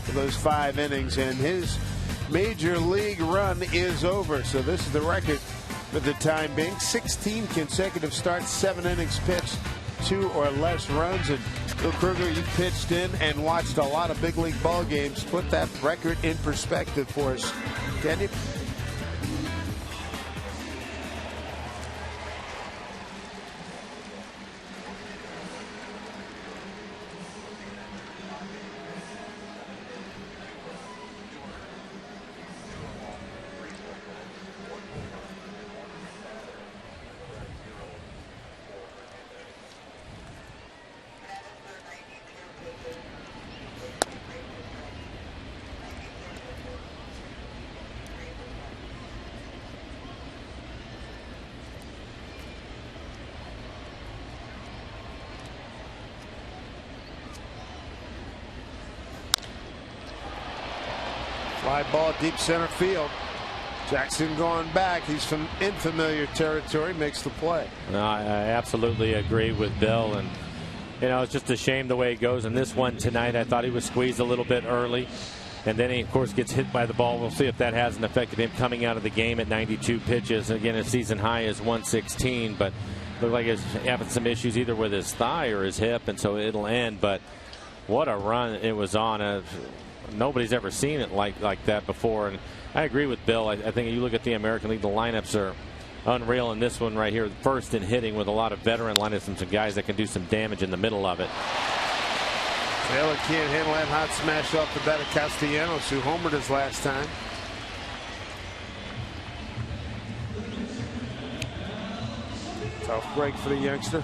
for those 5 innings. And his major league run is over. So this is the record for the time being. 16 consecutive starts, 7 innings pitched, 2 or less runs. And Bill Kruger, you pitched in and watched a lot of big league ball games. Put that record in perspective for us, can you? Fly ball deep center field. Jackson going back. He's in familiar territory. Makes the play. No, I absolutely agree with Bill. And, you know, it's just a shame the way it goes in this one tonight. I thought he was squeezed a little bit early. And then he, of course, gets hit by the ball. We'll see if that has an effect of him coming out of the game at 92 pitches. Again, his season high is 116. But looked like he's having some issues either with his thigh or his hip. And so it'll end. But what a run it was on. Nobody's ever seen it like that before. And I agree with Bill. I think you look at the American League, the lineups are unreal in this one right here. First in hitting with a lot of veteran lineups and some guys that can do some damage in the middle of it. Taylor can't handle that hot smash off the bat of Castellanos, who homered his last time. Tough break for the youngster.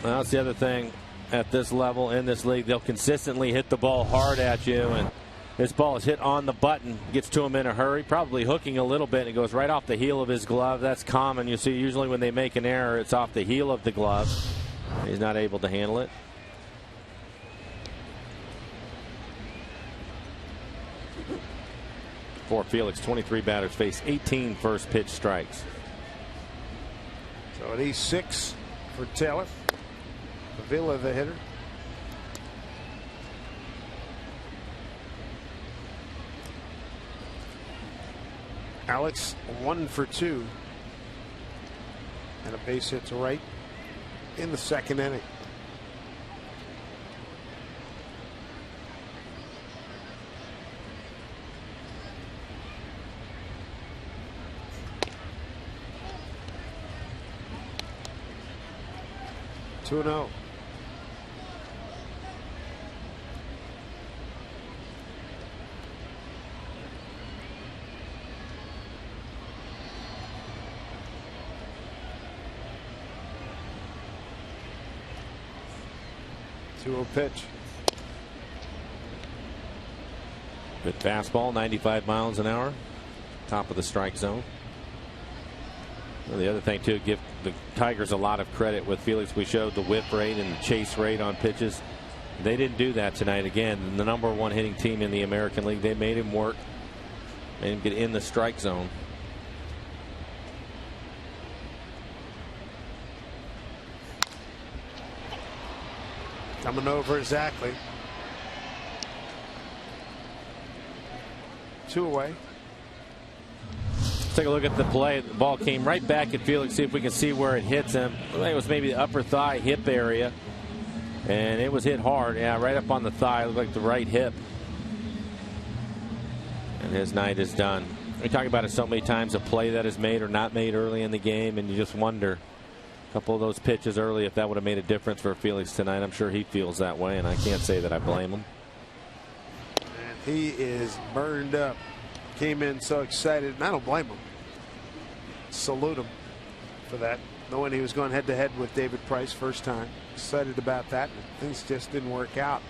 Well, that's the other thing. At this level in this league, they'll consistently hit the ball hard at you, and this ball is hit on the button, gets to him in a hurry, probably hooking a little bit, and it goes right off the heel of his glove. That's common. You see, usually when they make an error, it's off the heel of the glove. He's not able to handle it. For Felix, 23 batters face 18 first pitch strikes. So an E6 for Taylor. Avila the hitter. Alex 1 for 2. And a base hit to right in the second inning. Two and 0. Pitch. Good fastball, 95 miles an hour. Top of the strike zone. Well, the other thing, too, give the Tigers a lot of credit with Felix. We showed the whip rate and the chase rate on pitches. They didn't do that tonight. Again, the #1 hitting team in the American League. They made him work, made him get in the strike zone. Coming over exactly. 2 away. Let's take a look at the play. The ball came right back at Felix. See if we can see where it hits him. It was maybe the upper thigh hip area. And it was hit hard. Yeah, right up on the thigh. It looked like the right hip. And his night is done. We talk about it so many times, a play that is made or not made early in the game, and you just wonder. A couple of those pitches early, if that would have made a difference for Felix tonight. I'm sure he feels that way, and I can't say that I blame him. And he is burned up. Came in so excited, and I don't blame him. Salute him for that, knowing he was going head-to-head with David Price first time. Excited about that, and things just didn't work out.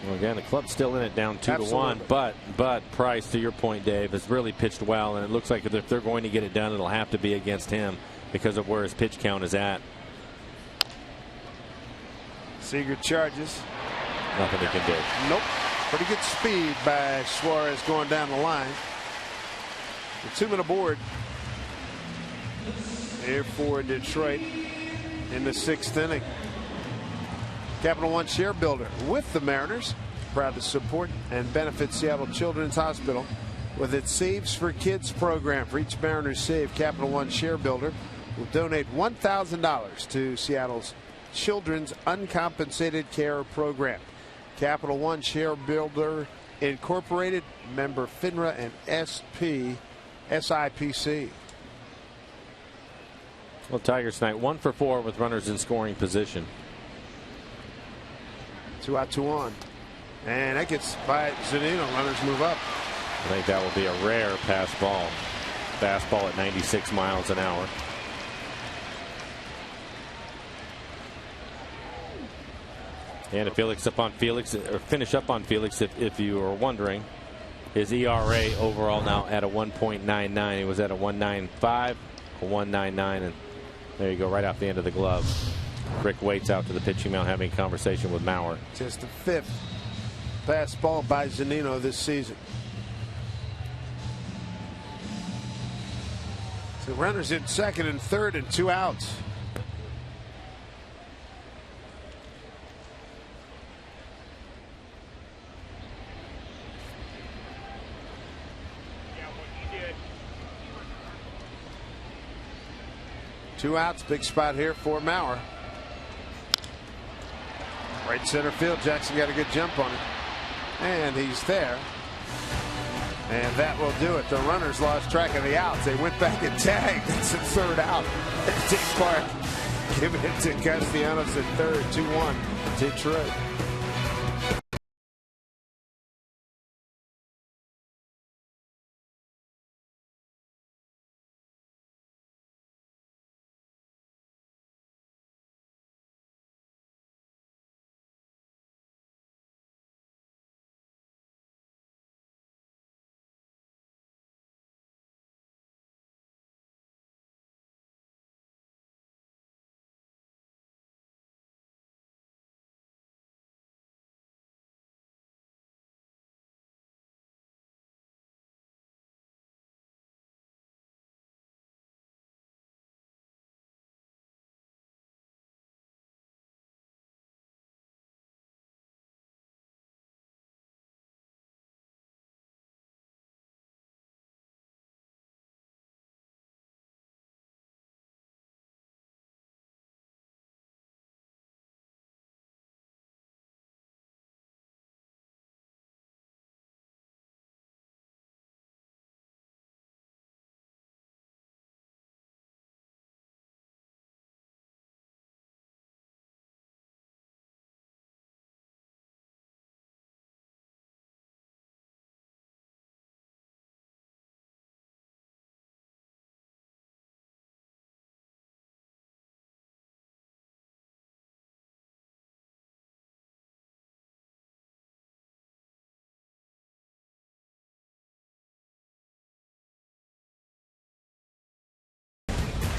Well, again, the club's still in it, down 2-1, but Price, to your point, Dave, has really pitched well, and it looks like if they're going to get it done, it'll have to be against him because of where his pitch count is at. Seager charges. Nothing he can do. Nope. Pretty good speed by Suarez going down the line. The 2-minute board here for Detroit in the 6th inning. Capital One Share Builder with the Mariners. Proud to support and benefit Seattle Children's Hospital with its Saves for Kids program. For each Mariners save, Capital One Share Builder will donate $1,000 to Seattle's Children's Uncompensated Care Program. Capital One Share Builder Incorporated, member FINRA and SIPC. Well, Tigers tonight 1 for 4 with runners in scoring position. 2 out, 2 on. And that gets by Zunino. Runners move up. I think that will be a rare pass ball. Fastball at 96 miles an hour. And to Felix up on Felix, or finish up on Felix, if you are wondering, his ERA overall now at a 1.99. He was at a 1.95, a 1.99, and there you go, right off the end of the glove. Rick waits out to the pitching mound having a conversation with Mauer. Just the 5th pass ball by Zunino this season. So runners in 2nd and 3rd and 2 outs. Two outs, big spot here for Mauer. Right center field. Jackson got a good jump on it. And he's there. And that will do it. The runners lost track of the outs. They went back and tagged. It's the 3rd out. Dick Clark giving it to Castellanos at 3rd. 2-1 Detroit.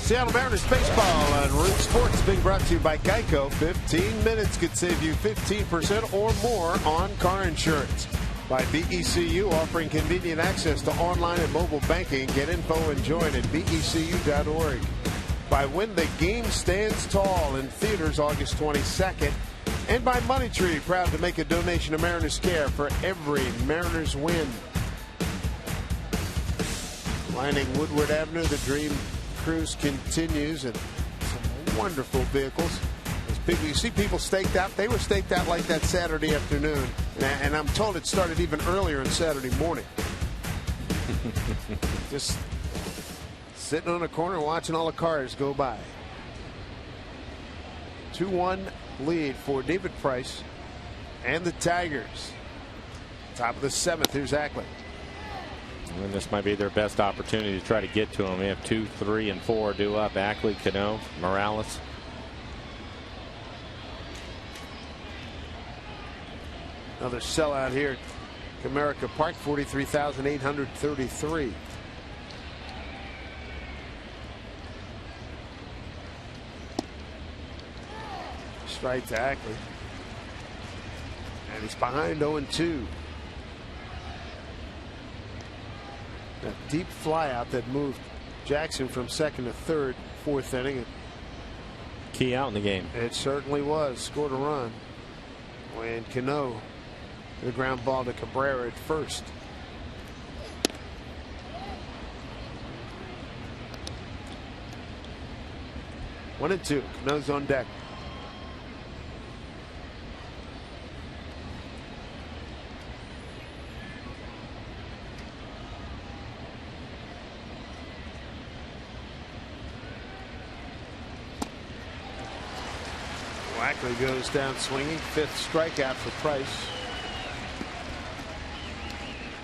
Seattle Mariners baseball on Root Sports being brought to you by Geico. 15 minutes could save you 15% or more on car insurance. By BECU, offering convenient access to online and mobile banking. Get info and join at becu.org. By When the Game Stands Tall in theaters August 22nd. And by Money Tree, proud to make a donation to Mariners Care for every Mariners win. Lining Woodward Avenue, the Dream Cruise continues, and some wonderful vehicles. As people, you see people staked out. They were staked out like that Saturday afternoon, and I'm told it started even earlier on Saturday morning. Just sitting on a corner watching all the cars go by. 2-1 lead for David Price and the Tigers. Top of the 7th. Here's Ackland. And this might be their best opportunity to try to get to him. We have 2, 3, and 4 due up. Ackley, Cano, Morales. Another sellout here at Comerica Park, 43,833. Strike to Ackley. And he's behind 0-2. A deep flyout that moved Jackson from second to third, 4th inning. Key out in the game. It certainly was. Scored a run. And Cano, the ground ball to Cabrera at first. One and two. Cano's on deck. Ackley goes down swinging. 5th strikeout for Price.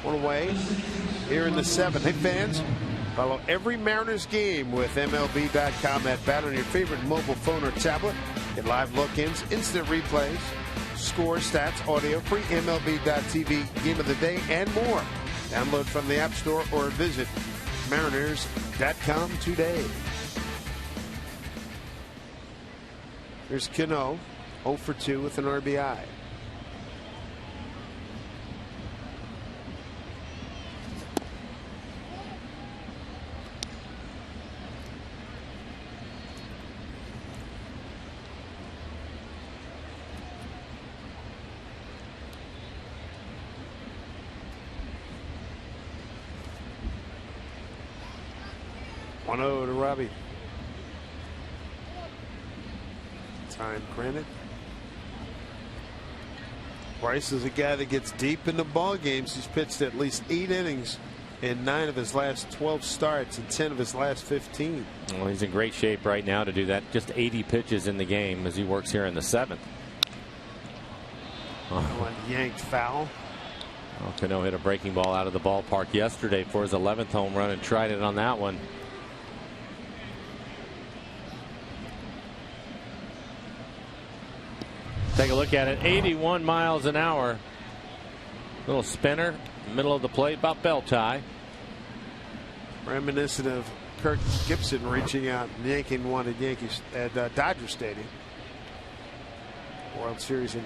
One away here in the 7th. Hey fans, follow every Mariners game with MLB.com at bat on your favorite mobile phone or tablet. Get live look-ins, instant replays, score, stats, audio, free MLB.tv game of the day, and more. Download from the App Store or visit Mariners.com today. Here's Cano, 0 for 2 with an RBI. One 0 to Robbie. Time granted. Price is a guy that gets deep into ball games. He's pitched at least 8 innings in 9 of his last 12 starts and 10 of his last 15. Well, he's in great shape right now to do that. Just 80 pitches in the game as he works here in the 7th. One yanked foul. Well, Cano hit a breaking ball out of the ballpark yesterday for his 11th home run and tried it on that one. Take a look at it. 81 miles an hour. Little spinner, middle of the plate, about bell tie. Reminiscent of Kirk Gibson reaching out and yanking one at Dodger Stadium. World Series in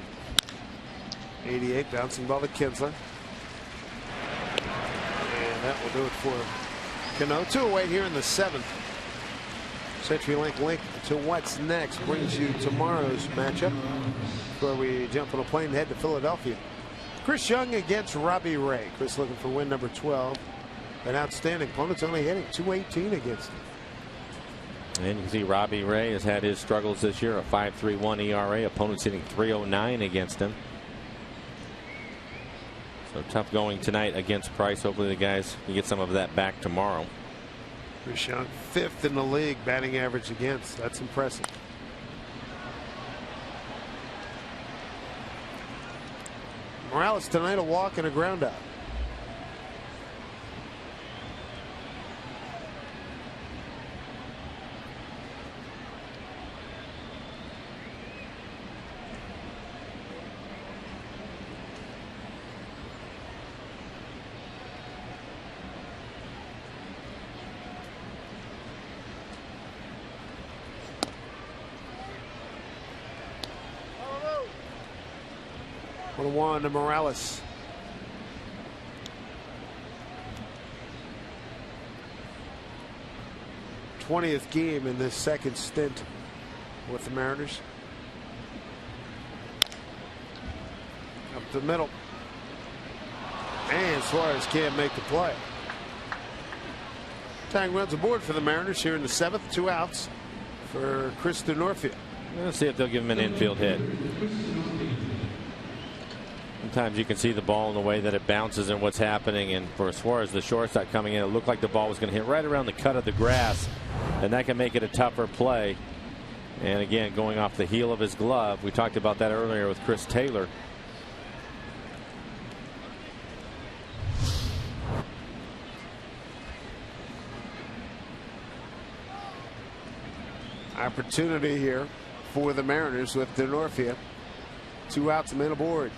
'88. Bouncing ball to Kinsler. And that will do it for Cano. 2 away here in the 7th. CenturyLink link to what's next brings you tomorrow's matchup, where we jump on a plane and head to Philadelphia. Chris Young against Robbie Ray. Chris looking for win number 12. An outstanding opponent's only hitting .218 against him. And you can see Robbie Ray has had his struggles this year. A 5.31 ERA. Opponents hitting .309 against him. So tough going tonight against Price. Hopefully the guys can get some of that back tomorrow. Chris Young, 5th in the league batting average against. That's impressive. Morales tonight, a walk and a ground out. 1-1 to Morales. th game in this second stint with the Mariners. Up the middle. And Suarez can't make the play. Tying runs aboard for the Mariners here in the 7th. 2 outs for Chris DeNorfia. Let's see if they'll give him an infield hit. Sometimes you can see the ball in the way that it bounces and what's happening. And for Suarez, the shortstop coming in, it looked like the ball was going to hit right around the cut of the grass. And that can make it a tougher play. And again, going off the heel of his glove. We talked about that earlier with Chris Taylor. Opportunity here for the Mariners with DeNorfia. 2 outs, men aboard.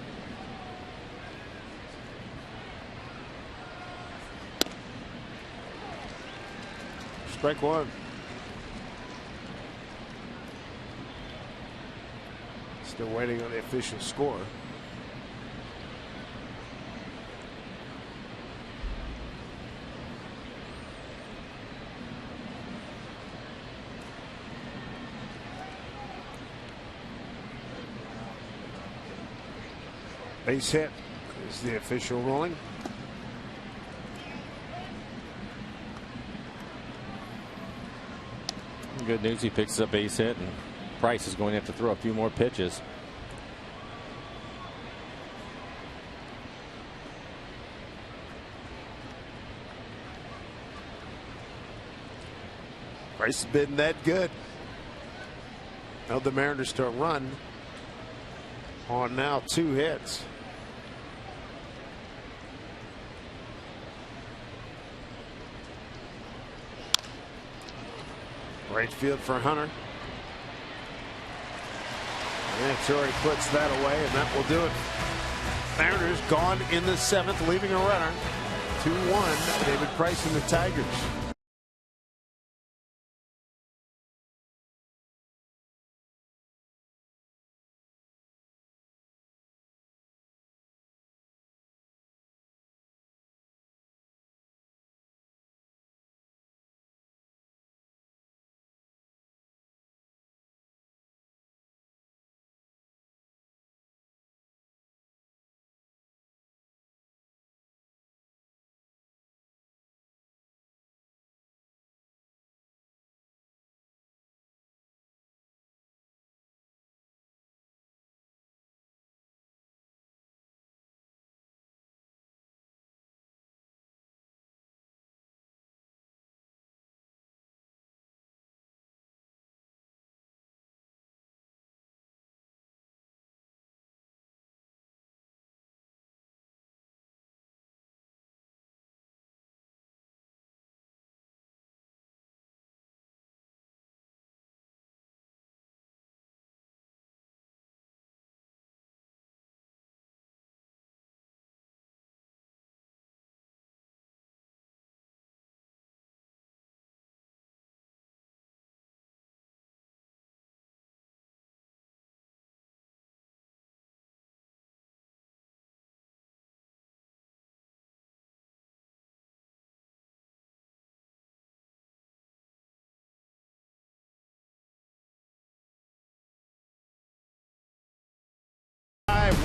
Strike 1. Still waiting on the official score. Base hit is the official ruling. Good news, he picks up base hit, and Price is going to have to throw a few more pitches. Price has been that good. Held the Mariners to a run on now 2 hits. Right field for Hunter. And Torrey puts that away, and that will do it. Mariners gone in the 7th, leaving a runner. 2-1, David Price and the Tigers.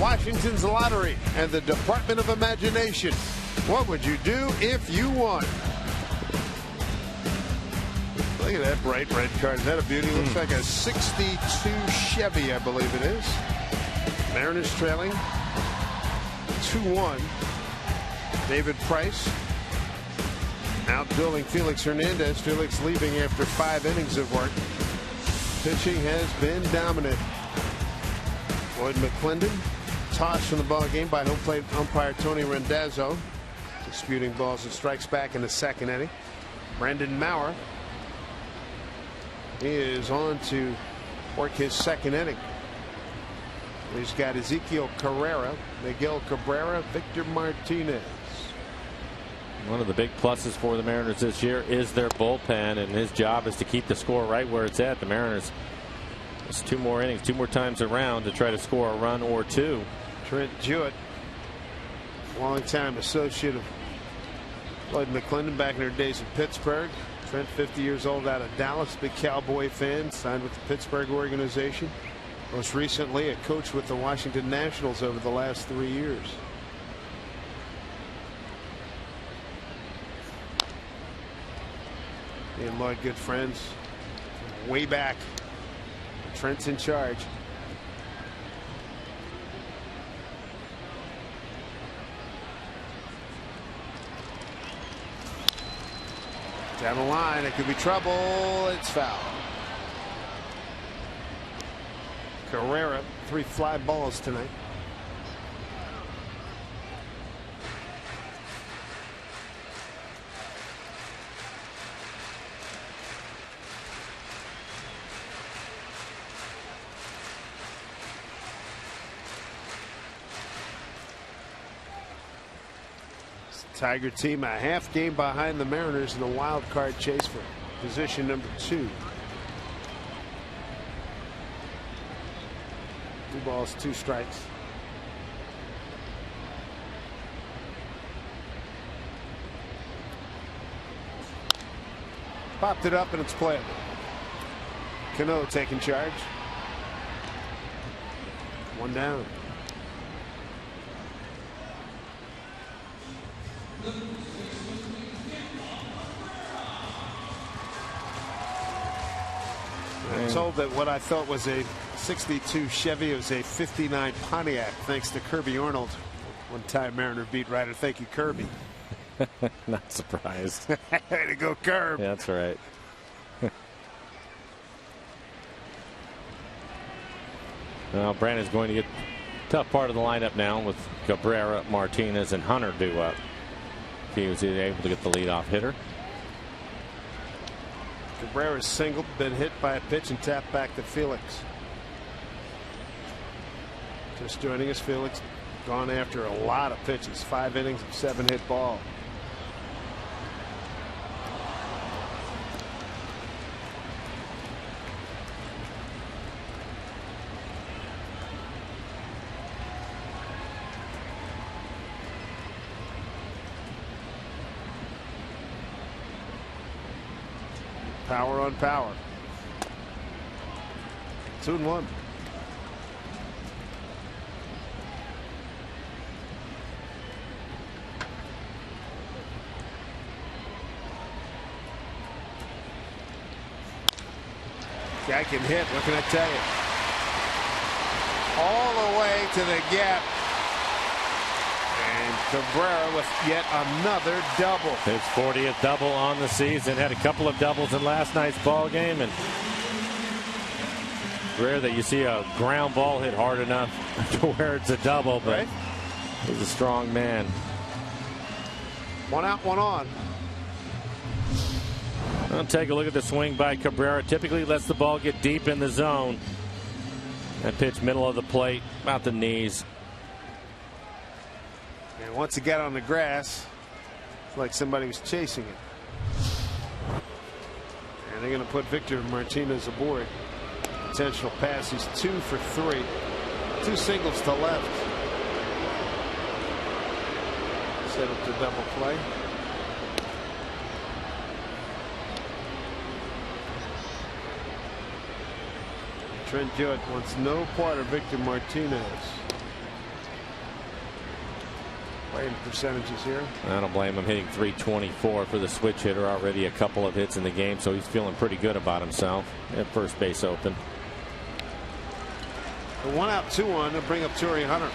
Washington's lottery and the Department of Imagination. What would you do if you won? Look at that bright red card. Is that a beauty? Looks like a 62 Chevy, I believe it is. Mariners trailing 2-1. David Price outdueling Felix Hernandez. Felix leaving after 5 innings of work. Pitching has been dominant. Lloyd McClendon tossed from the ball game by home plate umpire Tony Rendazzo, disputing balls and strikes back in the 2nd inning. Brandon Maurer is on to work his 2nd inning. He's got Ezekiel Carrera, Miguel Cabrera, Victor Martinez. One of the big pluses for the Mariners this year is their bullpen, and his job is to keep the score right where it's at. The Mariners, it's 2 more innings, 2 more times around to try to score a run or 2. Trent Jewett, longtime associate of Lloyd McClendon back in their days in Pittsburgh. Trent, 50 years old, out of Dallas, big Cowboy fan, signed with the Pittsburgh organization. Most recently a coach with the Washington Nationals over the last 3 years. He and Lloyd good friends way back. Trent's in charge. Down the line, it could be trouble. It's foul. Carrera, 3 fly balls tonight. Tiger team a half game behind the Mariners in the wild card chase for position number 2. 2 balls, 2 strikes. Popped it up and it's playable. Cano taking charge. 1 down. I'm told that what I thought was a 62 Chevy was a 59 Pontiac, thanks to Kirby Arnold, one-time Mariner beat writer. Thank you, Kirby. Not surprised. Way to go, Kirby. Yeah, that's right. Well, Brandon's going to get tough part of the lineup now with Cabrera, Martinez, and Hunter due up. He was able to get the leadoff hitter. Cabrera's singled, been hit by a pitch and tapped back to Felix. Just joining us, Felix gone after a lot of pitches, 5 innings of 7 hit ball. Power on power. 2-1. Guy can hit. What can I tell you? All the way to the gap. And Cabrera with yet another double. His 40th double on the season. Had a couple of doubles in last night's ball game, and rare that you see a ground ball hit hard enough to where it's a double, but right? He's a strong man. 1 out, 1 on. I'll take a look at the swing by Cabrera. Typically lets the ball get deep in the zone. That pitch middle of the plate, about the knees. And once it got on the grass, it's like somebody was chasing it. And they're going to put Victor Martinez aboard. Potential pass. He's 2 for 3. 2 singles to left. Set up the double play. Trent Jewett wants no part of Victor Martinez. Playing percentages here. I don't blame him, hitting .324 for the switch hitter. Already a couple of hits in the game, so he's feeling pretty good about himself. At first base open. The 1 out, 2 on to bring up Torrey Hunter.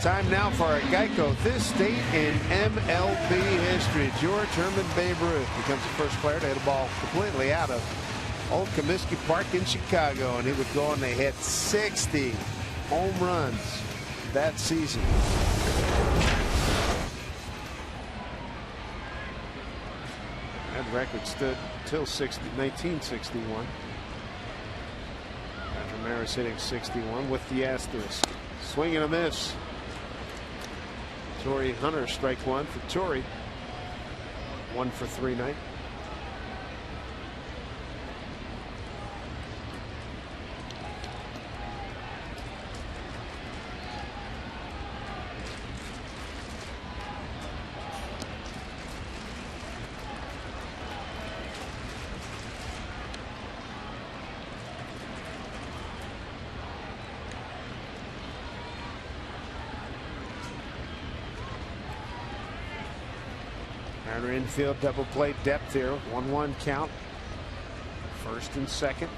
Time now for a Geico This Date in MLB history. George Herman Babe Ruth becomes the first player to hit a ball completely out of Old Comiskey Park in Chicago, and he would go on to hit 60 home runs that season. That record stood until 1961. Roger Maris hitting 61 with the asterisk. Swing and a miss. Torrey Hunter, strike 1 for Torrey. 1 for 3 night. Our infield double play depth here. 1-1 count. First and second.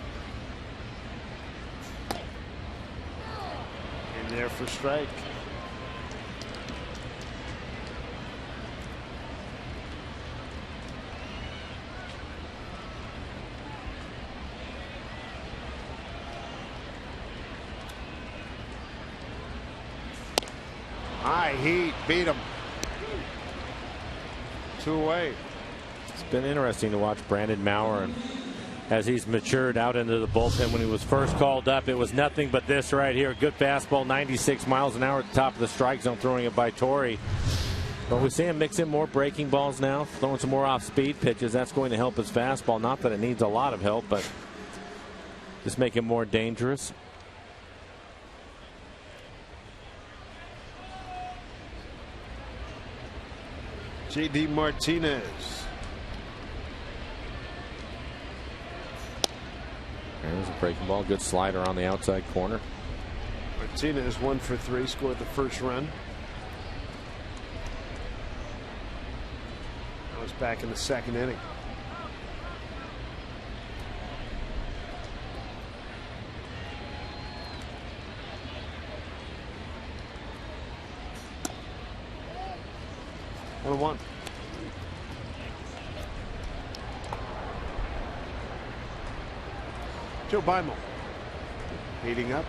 In there for strike. High heat, beat him. 2 away. It's been interesting to watch Brandon Maurer, and as he's matured out into the bullpen. When he was first called up, it was nothing but this right here. Good fastball, 96 miles an hour at the top of the strike zone, throwing it by Torrey. But we see him mix in more breaking balls now, throwing some more off-speed pitches. That's going to help his fastball. Not that it needs a lot of help, but just make him more dangerous. JD Martinez. There's a breaking ball. Good slider on the outside corner. Martinez 1 for 3, scored the first run. That was back in the second inning. One. Joe Beimel heating up.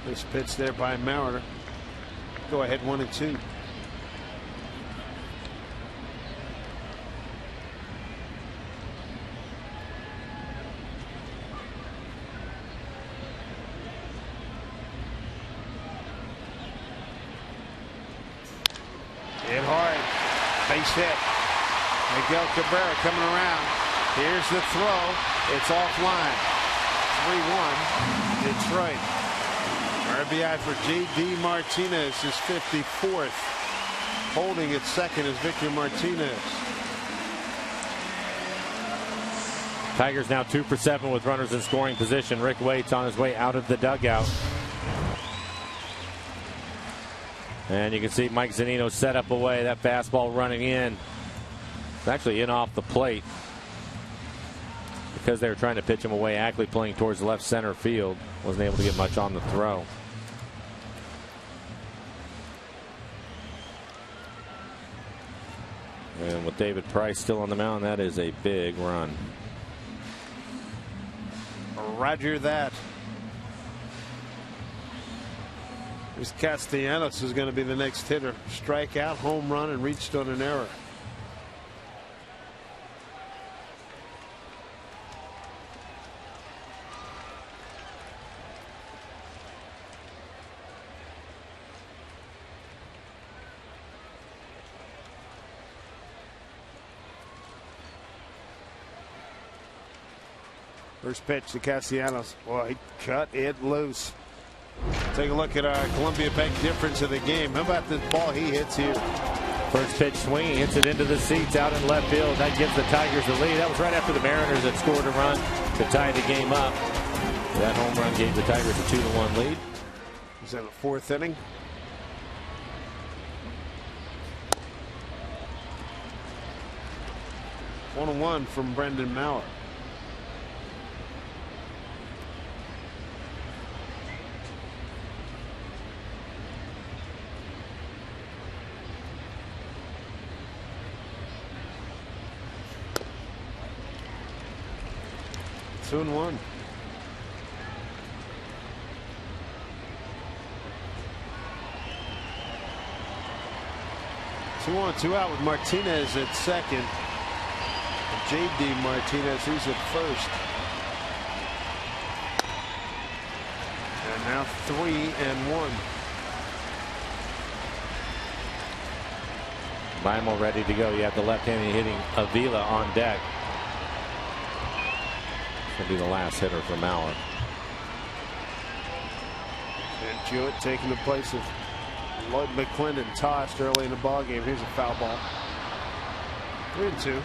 This pitch there by Maurer. Go ahead 1-2. Hit hard. Base hit. Miguel Cabrera coming around. Here's the throw. It's offline. 3-1 Detroit. RBI for J.D. Martinez, his 54th. Holding at second is Victor Martinez. Tigers now 2 for 7 with runners in scoring position. Rick Waite's on his way out of the dugout. And you can see Mike Zunino set up away. That fastball running in. It's actually in off the plate. Because they were trying to pitch him away. Ackley playing towards left center field. Wasn't able to get much on the throw. And with David Price still on the mound, that is a big run. Roger that. This Castellanos is going to be the next hitter. Strikeout, home run, and reached on an error. First pitch to Castellanos. Boy, he cut it loose. Take a look at our Columbia Bank difference of the game. How about this ball he hits here? First pitch swing, hits it into the seats out in left field. That gives the Tigers the lead. That was right after the Mariners had scored a run to tie the game up. That home run gave the Tigers a 2-1 lead. Is that the fourth inning? One from Brendan Maurer. Two and one. 2-on-2 out with Martinez at second. J.D. Martinez, he's at first. And now 3-1. Beimel ready to go. You have the left-handed hitting Avila on deck. This will be the last hitter for Maurer. And Jewett taking the place of Lloyd McClendon, tossed early in the ballgame. Here's a foul ball. 3-2.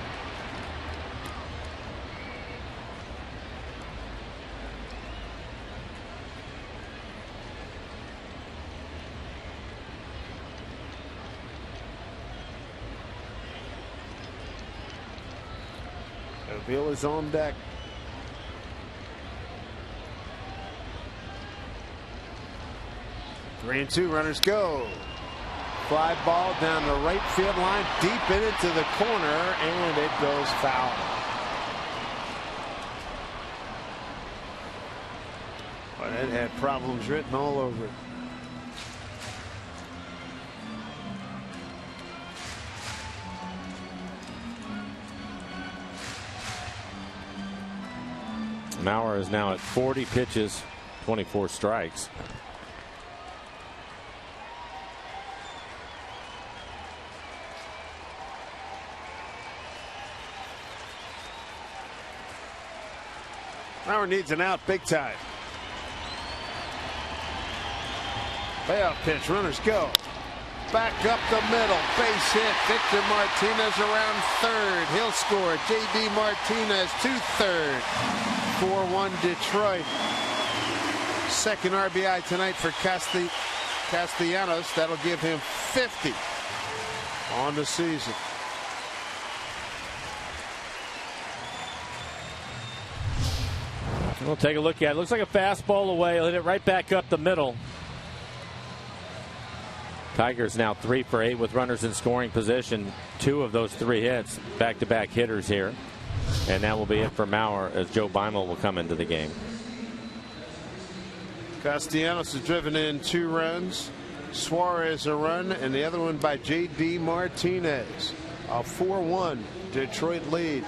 Bill is on deck. Three and two, runners go. Fly ball down the right field line, deep into the corner, and it goes foul. But it had problems written all over it. Mauer is now at 40 pitches, 24 strikes. Mauer needs an out big time. Payoff pitch, runners go. Back up the middle, base hit. Victor Martinez around third. He'll score. J.D. Martinez to third. 4-1 Detroit. Second RBI tonight for Castellanos. That'll give him 50 on the season. We'll take a look at it. Looks like a fastball away. He'll hit it right back up the middle. Tigers now 3 for 8 with runners in scoring position. 2 of those 3 hits, back-to-back hitters here. And that will be it for Mauer as Joe Beimel will come into the game. Castellanos has driven in 2 runs. Suarez a run, and the other one by J.D. Martinez. A 4-1 Detroit lead.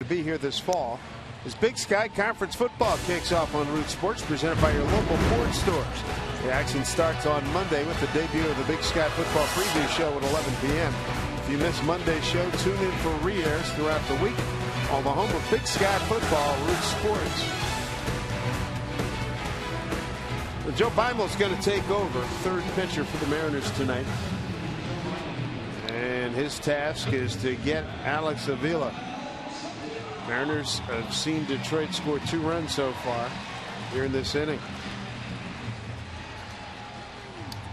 To be here this fall as Big Sky Conference football kicks off on Root Sports, presented by your local Ford stores. The action starts on Monday with the debut of the Big Sky football preview show at 11 p.m. If you miss Monday's show, tune in for re-airs throughout the week on the home of Big Sky football, Root Sports. Well, Joe Beimel's going to take over, third pitcher for the Mariners tonight. And his task is to get Alex Avila. Mariners have seen Detroit score 2 runs so far here in this inning.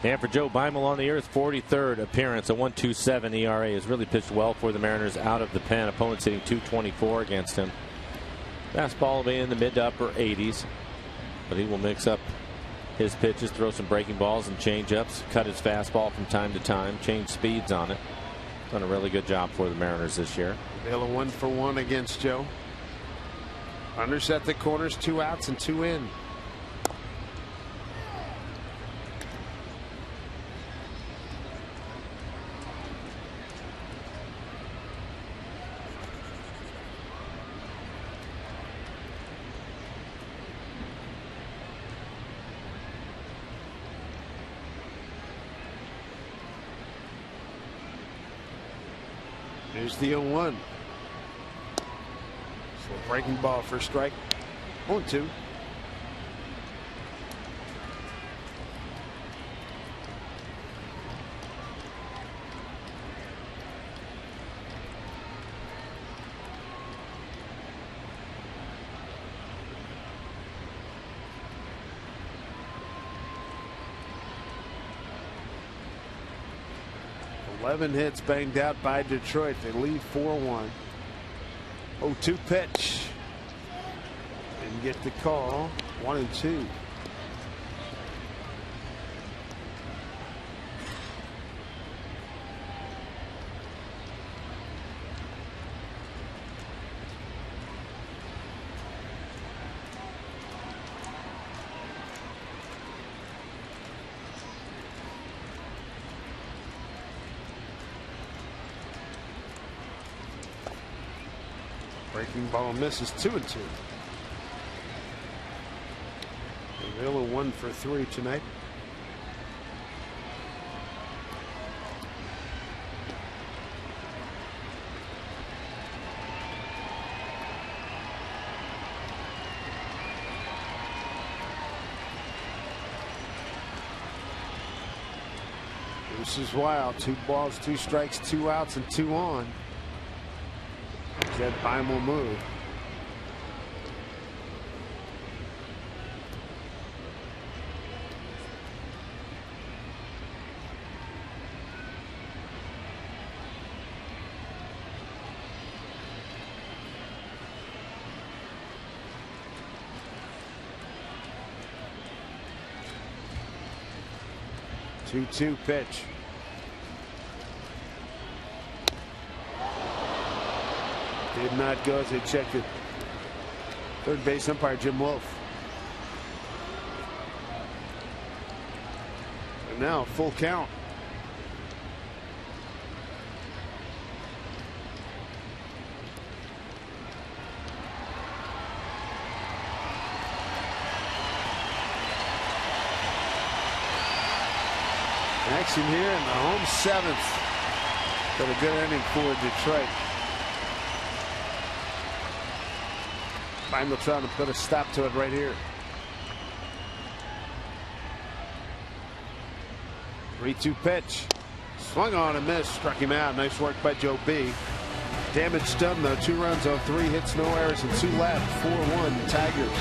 And for Joe Beimel on the year, his 43rd appearance, a 1.27 ERA, has really pitched well for the Mariners out of the pen. Opponents hitting .224 against him. Fastball will be in the mid to upper 80s, but he will mix up his pitches, throw some breaking balls and change-ups, cut his fastball from time to time, change speeds on it. Done a really good job for the Mariners this year. They'll 1 for 1 against Joe. Runners at the corners, 2 outs and 2 in. Here's the 0-1. So breaking ball for strike. 0-2. 11 hits banged out by Detroit. They lead 4-1. 0-2 pitch. Didn't get the call. 1-2. Breaking ball misses. 2-2. Avila 1 for 3 tonight. This is wild. 2 balls, 2 strikes, 2 outs, and 2 on. That Bime will move. Two-two pitch. Did not go as they checked it. Third base umpire Jim Wolf. And now full count. Action here in the home 7th. But a good inning for Detroit. Bime trying to put a stop to it right here. 3-2 pitch. Swung on and missed. Struck him out. Nice work by Joe B. Damage done though. 2 runs on 3 hits, no errors, and 2 left. 4-1 Tigers.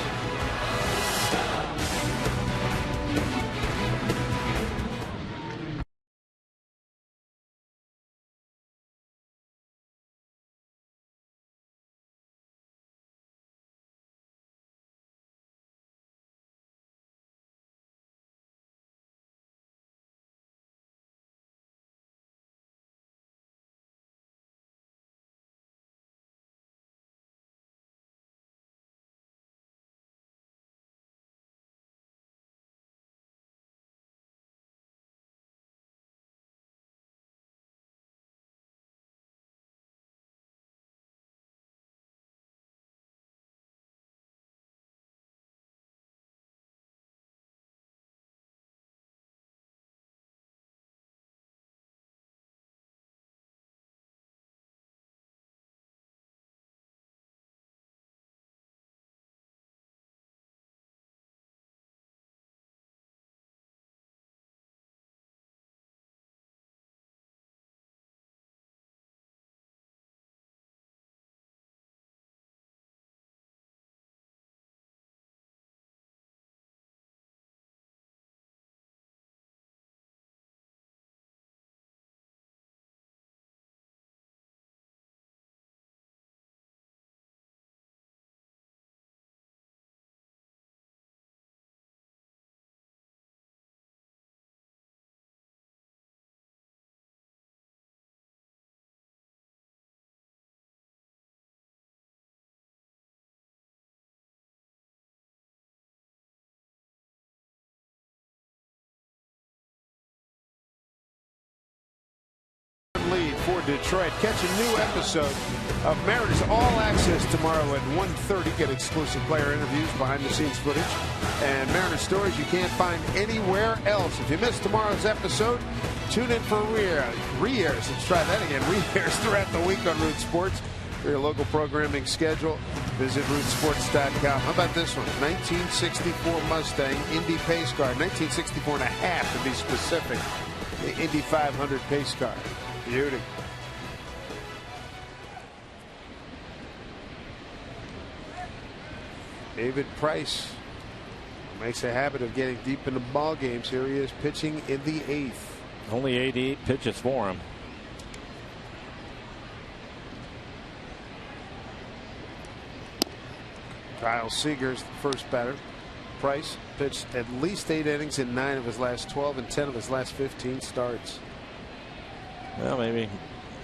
Lead for Detroit. Catch a new episode of Mariners All Access tomorrow at 1:30. Get exclusive player interviews, behind-the-scenes footage, and Mariners stories you can't find anywhere else. If you missed tomorrow's episode, tune in for re-airs. Let's try that again. Re-airs throughout the week on Root Sports. For your local programming schedule, visit rootsports.com. How about this one? 1964 Mustang Indy pace car. 1964 and a half to be specific. The Indy 500 pace car. Beauty. David Price makes a habit of getting deep into ball games. Here he is pitching in the 8th. Only 88 pitches for him. Kyle Seager's the first batter. Price pitched at least 8 innings in 9 of his last 12 and 10 of his last 15 starts. Well, maybe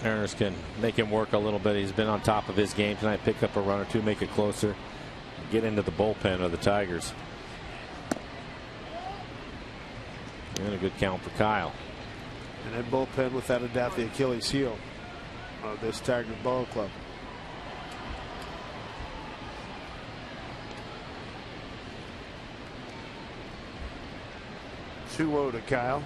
Mariners can make him work a little bit. He's been on top of his game tonight. Pick up a run or two, make it closer, get into the bullpen of the Tigers. And a good count for Kyle. And that bullpen, without a doubt, the Achilles heel of this Tiger ball club. Two-0 to Kyle.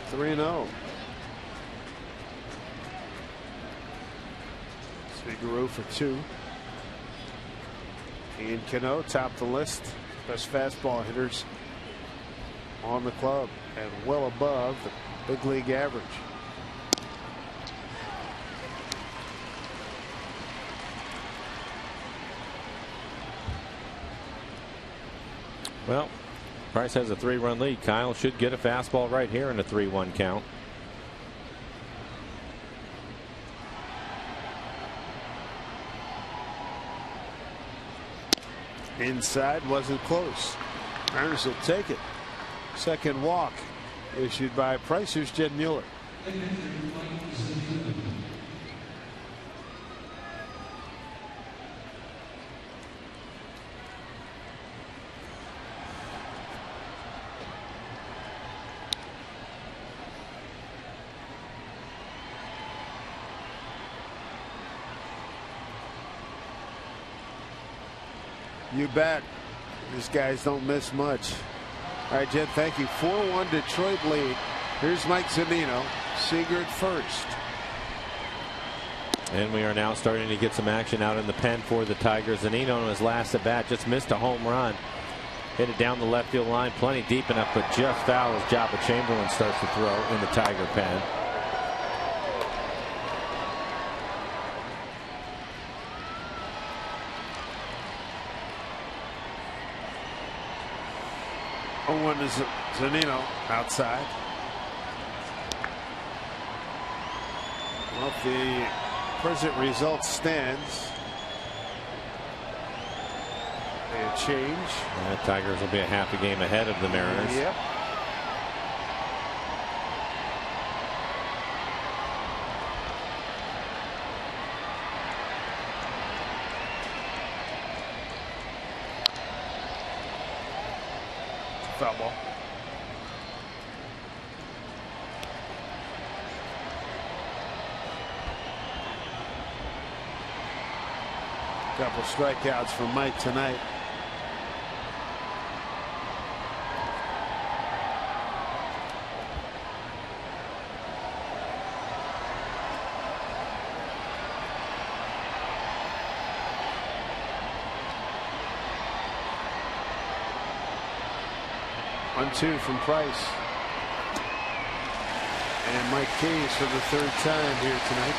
Three-0. Figaro for 2. Ian Cano topped the list. Best fastball hitters on the club and well above the big league average. Well, Price has a 3-run lead. Kyle should get a fastball right here in a 3-1 count. Inside, wasn't close. Mariners will take it. Second walk issued by Price. Here's Jed Mueller. You bet. These guys don't miss much. All right, Jed, thank you. 4-1 Detroit lead. Here's Mike Zunino. Seager at first. And we are now starting to get some action out in the pen for the Tigers. Zunino in his last at bat just missed a home run. Hit it down the left field line, plenty deep enough, but just foul as Jabba Chamberlain starts to throw in the Tiger pen. One is Zunino outside. Well, if the present result stands, a change. The Tigers will be a half a game ahead of the Mariners. Yep. Foul ball. Couple strikeouts from Mike tonight. One-two from Price. And Mike Case for the third time here tonight.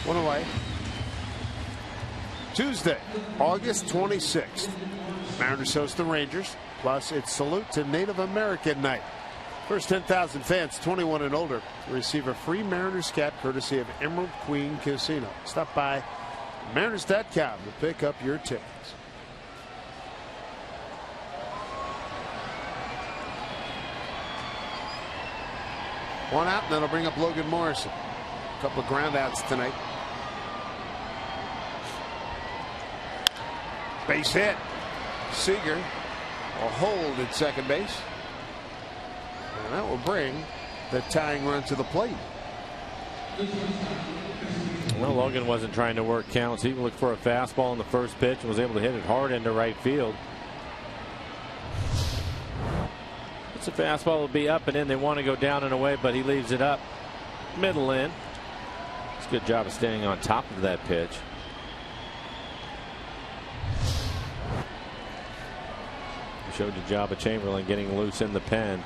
One away. Tuesday, August 26th. Mariners host the Rangers. Plus, it's Salute to Native American Night. First 10,000 fans 21 and older receive a free Mariners cap courtesy of Emerald Queen Casino. Stop by Mariners.com to pick up your tickets. One out, and that'll bring up Logan Morrison. A couple of ground outs tonight. Base hit. Seager will hold at second base. And that will bring the tying run to the plate. Well, Logan wasn't trying to work counts. He looked for a fastball in the first pitch and was able to hit it hard into right field. It's a fastball will be up and in. They want to go down and away, but he leaves it up middle in. It's a good job of staying on top of that pitch. Showed the job of Chamberlain getting loose in the pen.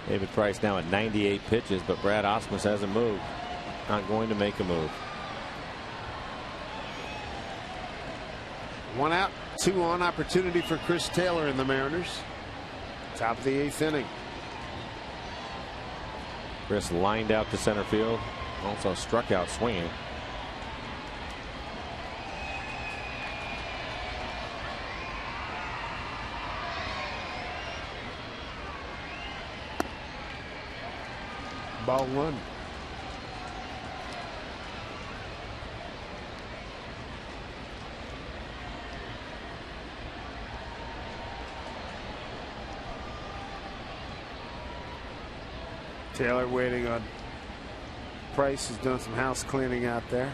David Price now at 98 pitches, but Brad Ausmus hasn't moved. Not going to make a move. One out, two on. Opportunity for Chris Taylor and the Mariners. Top of the 8th inning. Chris lined out to center field. Also struck out swinging. Ball one. Taylor waiting on Price. Is doing some house cleaning out there.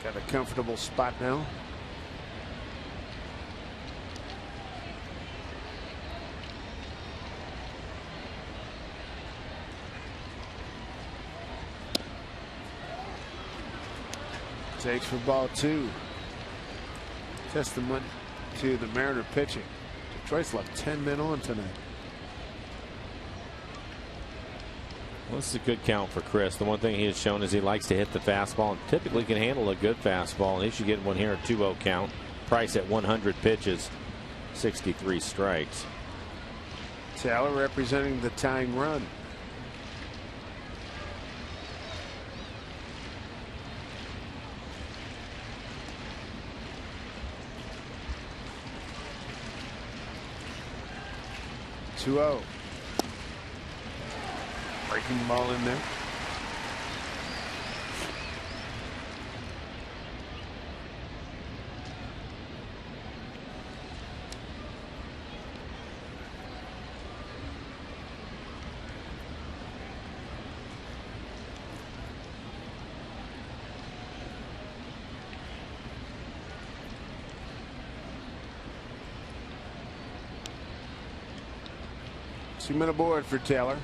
Got a comfortable spot now. Takes for ball two. Testament to the Mariner pitching. Detroit's left 10 men on tonight. Well, this is a good count for Chris. The one thing he has shown is he likes to hit the fastball and typically can handle a good fastball. And he should get one here, a 2-0 count. Price at 100 pitches, 63 strikes. Taylor representing the tying run. Two-0. Breaking ball in there. Two-minute aboard for Taylor.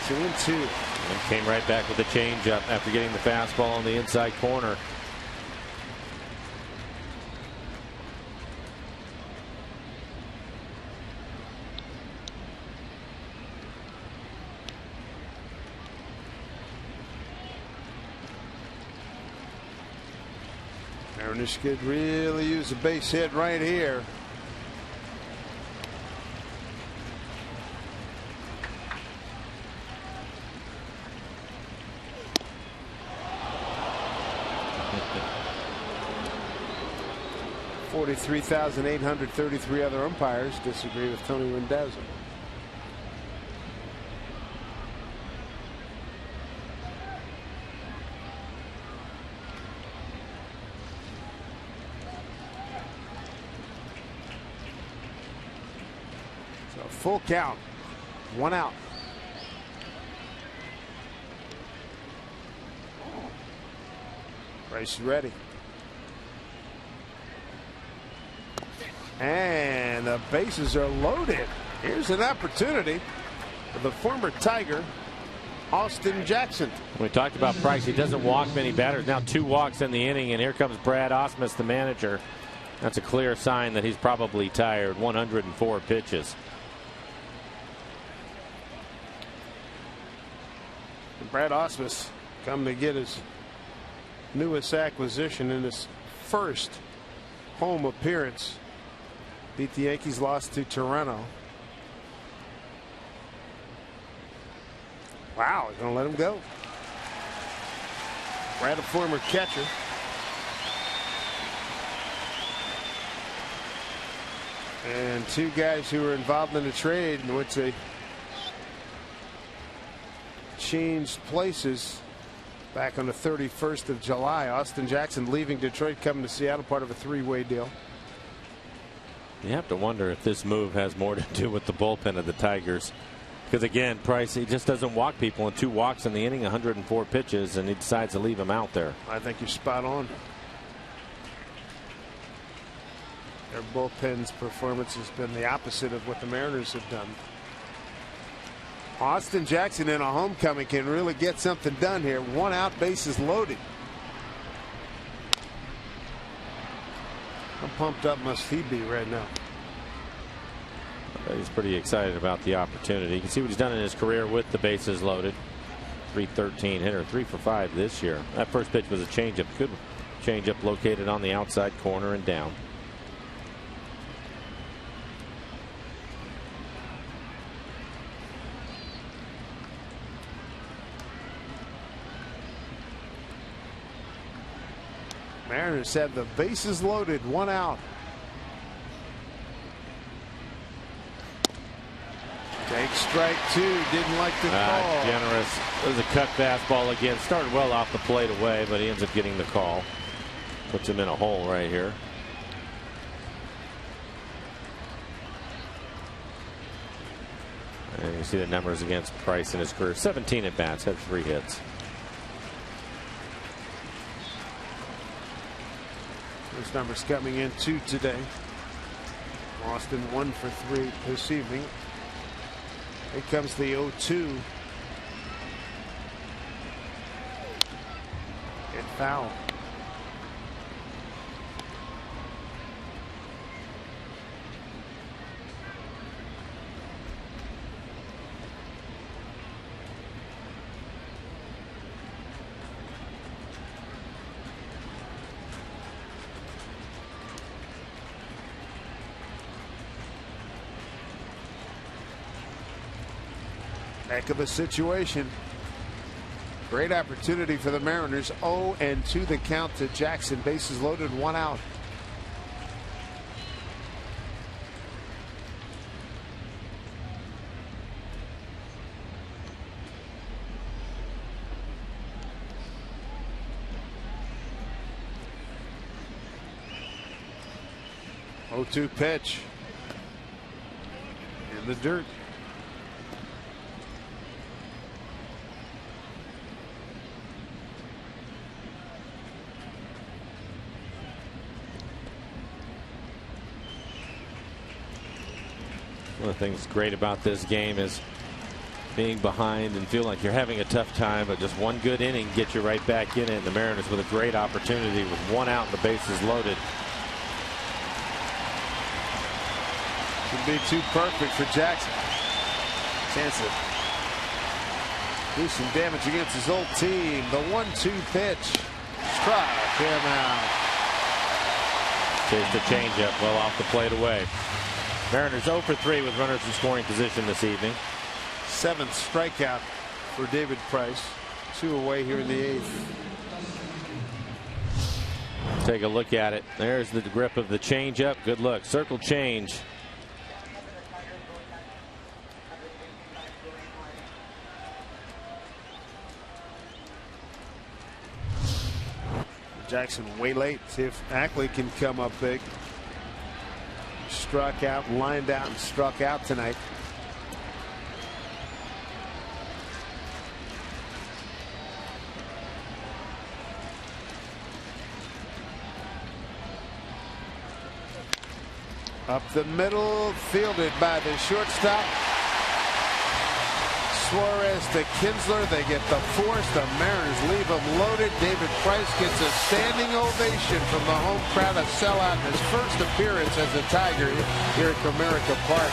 2-2. And came right back with a changeup after getting the fastball on the inside corner. Mariners could really use a base hit right here. $43,833 other umpires disagree with Tony Rendazzo. So full count, one out. Price ready. And the bases are loaded. Here's an opportunity for the former Tiger, Austin Jackson. We talked about Price. He doesn't walk many batters. Now 2 walks in the inning, and here comes Brad Ausmus, the manager. That's a clear sign that he's probably tired. 104 pitches. Brad Ausmus come to get his newest acquisition in his first home appearance. Beat the Yankees, lost to Toronto. Wow, he's going to let him go. Brad, a former catcher. And 2 guys who were involved in the trade in which they changed places back on the 31st of July. Austin Jackson leaving Detroit, coming to Seattle, part of a 3-way deal. You have to wonder if this move has more to do with the bullpen of the Tigers. Because again, Price, he just doesn't walk people. And 2 walks in the inning, 104 pitches, and he decides to leave him out there. I think you're spot on. Their bullpen's performance has been the opposite of what the Mariners have done. Austin Jackson in a homecoming can really get something done here. 1 out, bases loaded. How pumped up must he be right now? He's pretty excited about the opportunity. You can see what he's done in his career with the bases loaded. .313 hitter, 3 for 5 this year. That first pitch was a changeup. Good changeup located on the outside corner and down. Mariners have the bases loaded, 1 out. Take strike 2. Didn't like the call. Generous. It was a cut fastball again. Started well off the plate away, but he ends up getting the call. Puts him in a hole right here. And you see the numbers against Price in his career. 17 at bats, had 3 hits. Those numbers coming in 2 today. Austin 1 for 3 this evening. Here comes the 0-2. And foul. Heck of a situation. Great opportunity for the Mariners. 0-2 the count to Jackson. Bases loaded, 1 out. Oh, 2 pitch. In the dirt. One of the things great about this game is being behind and feel like you're having a tough time, but just one good inning gets you right back in it. And the Mariners with a great opportunity with 1 out and the bases loaded. Could be too perfect for Jackson. Chance to do some damage against his old team. The 1-2 pitch. Strike him out. Chased the changeup well off the plate away. Mariners 0 for 3 with runners in scoring position this evening. 7th strikeout for David Price. 2 away here in the 8th. Take a look at it. There's the grip of the changeup. Good look. Circle change. Jackson way late. See if Ackley can come up big. Struck out, lined out, and struck out tonight. Up the middle, fielded by the shortstop. Suarez to Kinsler. They get the force. The Mariners leave them loaded. David Price gets a standing ovation from the home crowd. A sellout in his first appearance as a Tiger here at Comerica Park.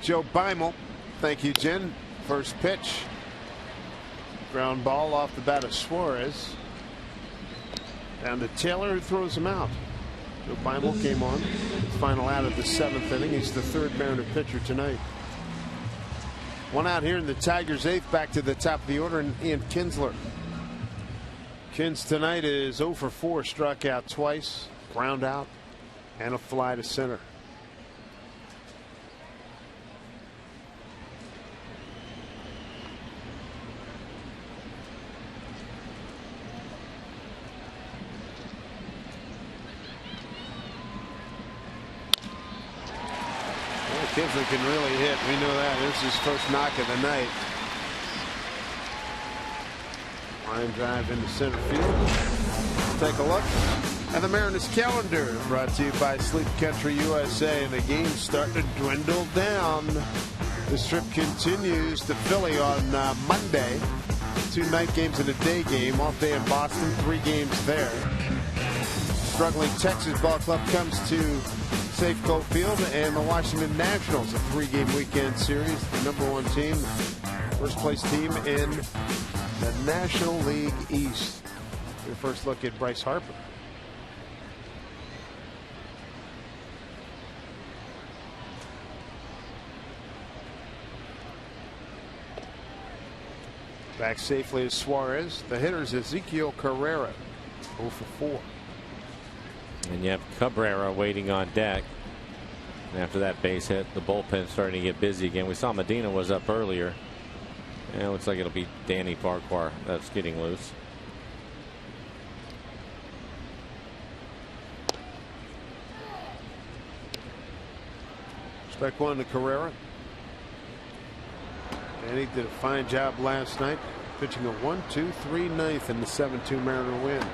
Joe Beimel. Thank you, Jen. First pitch. Ground ball off the bat of Suarez. Down to Taylor, who throws him out. Joe Beimel came on. Final out of the 7th inning. He's the 3rd Mariner pitcher tonight. One out here in the Tigers' 8th. Back to the top of the order, and Ian Kinsler. Kins tonight is 0 for 4. Struck out twice. Ground out. And a fly to center. Kinsler can really hit. We know that. This is his first knock of the night. Line drive into center field. Let's take a look at the Mariners calendar, brought to you by Sleep Country USA. And the game's starting to dwindle down. This trip continues to Philly on Monday. 2 night games and a day game. Off day in Boston. 3 games there. Struggling Texas ball club comes to Safeco Field, and the Washington Nationals, a 3-game weekend series. The #1 team, first place team in the National League East. Your first look at Bryce Harper. Back safely is Suarez. The hitters Ezequiel Carrera, 0 for 4. And you have Cabrera waiting on deck. And after that base hit, the bullpen's starting to get busy again. We saw Medina was up earlier. And it looks like it'll be Danny Farquhar that's getting loose. Strike 1 to Carrera. And he did a fine job last night, pitching a 1-2-3 ninth in the 7-2 Mariner win.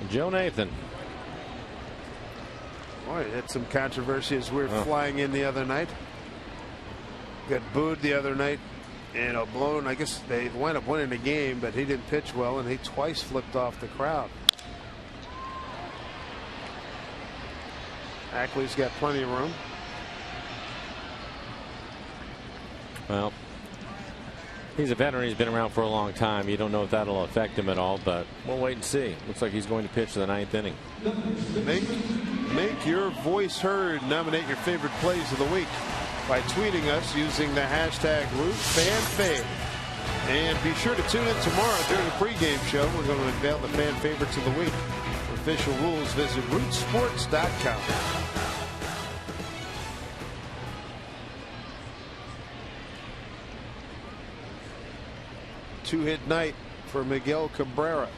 Joe Nathan. Boy, it had some controversy as we were flying in the other night. Got booed the other night and blown. I guess they wound up winning the game, but he didn't pitch well, and he twice flipped off the crowd. Ackley's got plenty of room. Well, he's a veteran. He's been around for a long time. You don't know if that'll affect him at all, but we'll wait and see. Looks like he's going to pitch the 9th inning. Make your voice heard. Nominate your favorite plays of the week by tweeting us using the hashtag #RootFanFave. And be sure to tune in tomorrow during the pregame show. We're going to unveil the fan favorites of the week. For official rules, visit rootsports.com. Two-hit night for Miguel Cabrera.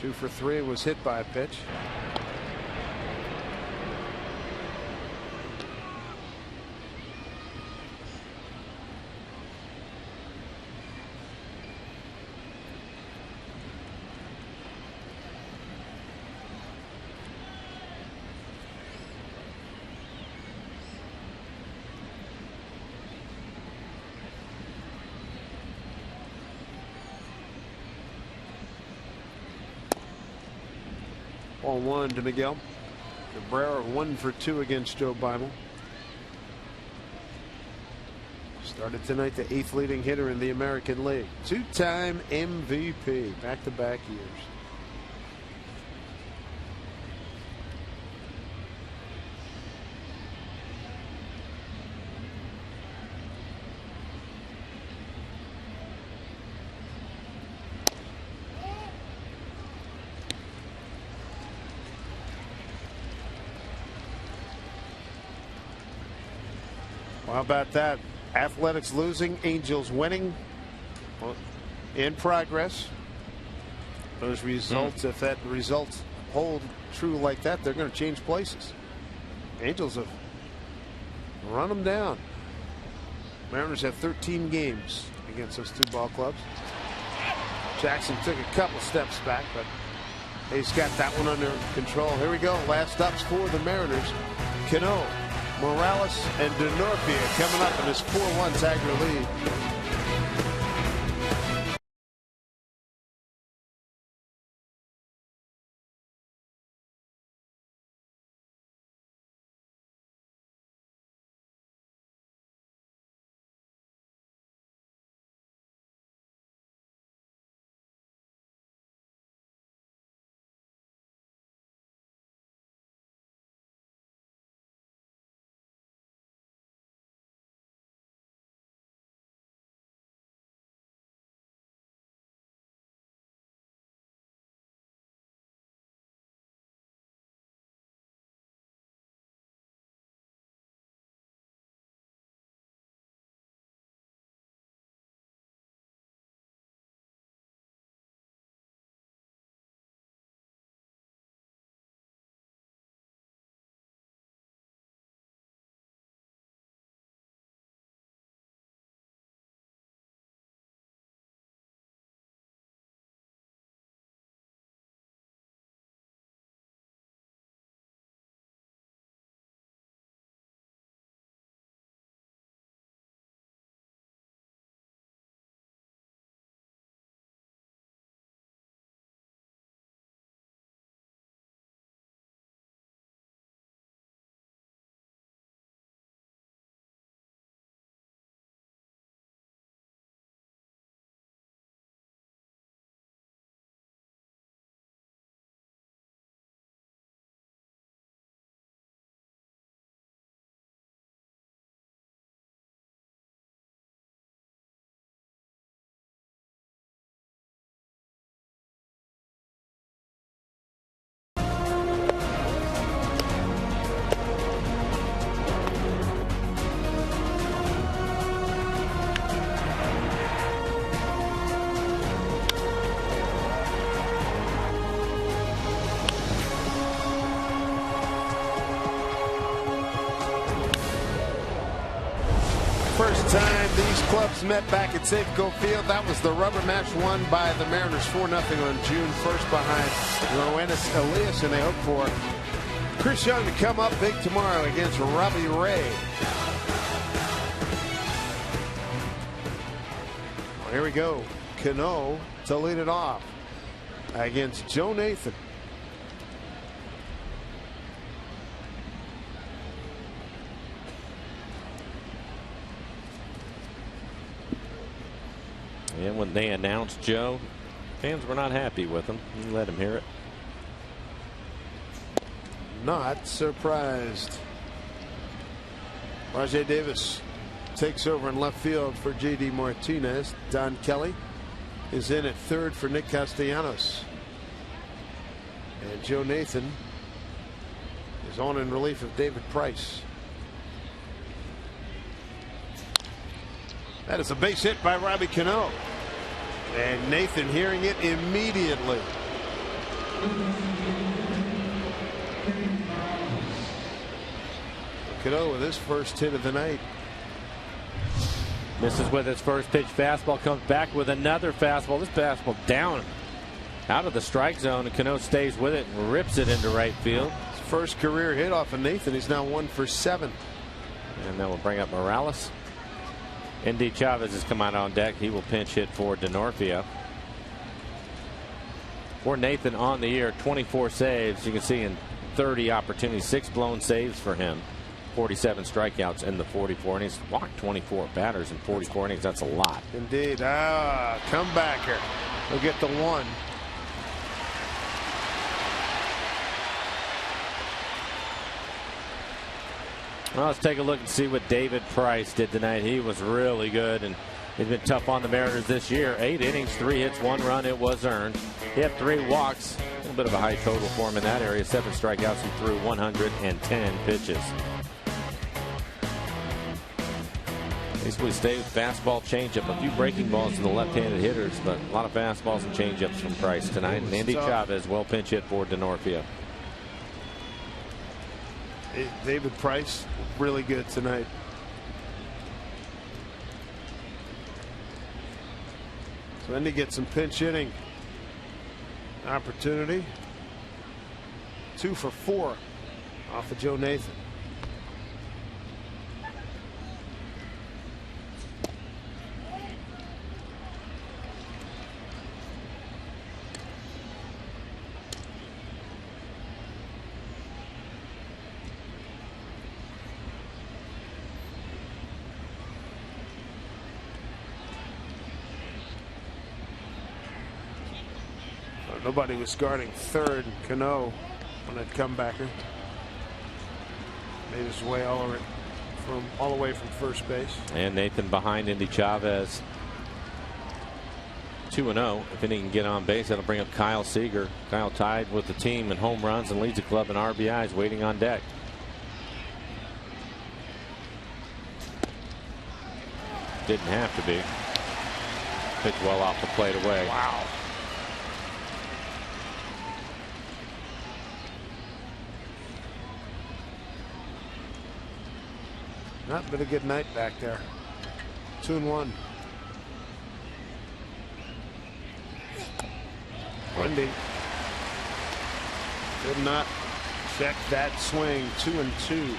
2 for 3, was hit by a pitch. Ball 1 to Miguel. Cabrera 1 for 2 against Joe Beimel. Started tonight the 8th leading hitter in the American League. 2-time MVP, back-to-back years. How about that? Athletics losing, Angels winning. In progress. Those results, if that results hold true like that, they're going to change places. Angels have run them down. Mariners have 13 games against those 2 ball clubs. Jackson took a couple steps back, but He's got that one under control. Here we go. Last ups for the Mariners. Cano, Morales, and DeNorfia coming up in this 4-1 Tiger lead. First time these clubs met back at Safeco Field. That was the rubber match won by the Mariners 4-0 on June 1st behind Roenis Elias, and they hope for Chris Young to come up big tomorrow against Robbie Ray. Well, here we go. Cano to lead it off against Joe Nathan. And when they announced Joe, fans were not happy with him. You let him hear it. Not surprised. Rajay Davis takes over in left field for J.D. Martinez. Don Kelly is in at third for Nick Castellanos. And Joe Nathan is on in relief of David Price. That is a base hit by Robbie Cano. And Nathan hearing it immediately. Cano with his first hit of the night. Misses with his first pitch fastball, comes back with another fastball. This fastball down out of the strike zone, and Cano stays with it and rips it into right field. His first career hit off of Nathan. He's now 1 for 7. And that will bring up Morales. Indy Chavez has come out on deck. He will pinch hit for DeNorfia. For Nathan on the year, 24 saves. You can see in 30 opportunities, 6 blown saves for him. 47 strikeouts in the 44 innings. Walked 24 batters in 44 innings. That's a lot. Indeed. Comebacker. He'll get the 1. Well, let's take a look and see what David Price did tonight. He was really good, and he's been tough on the Mariners this year. 8 innings, 3 hits, 1 run. It was earned. He had 3 walks. A little bit of a high total for him in that area. 7 strikeouts. He threw 110 pitches. Basically stayed with fastball, changeup, a few breaking balls to the left-handed hitters, but a lot of fastballs and changeups from Price tonight. And Andy Chavez will pinch hit for DeNorfia. David Price really good tonight. So Andy gets some pinch hitting opportunity. 2 for 4 off of Joe Nathan. Nobody was guarding third. Cano on that comebacker made his way all the way from first base. And Nathan behind Indy Chavez. 2-0. If he can get on base, that'll bring up Kyle Seager. Kyle tied with the team in home runs and leads the club in RBIs, waiting on deck. Didn't have to be. Pitch well off the plate away. Wow. Not been a good night back there. 2-1. Wendy did not check that swing. 2-2.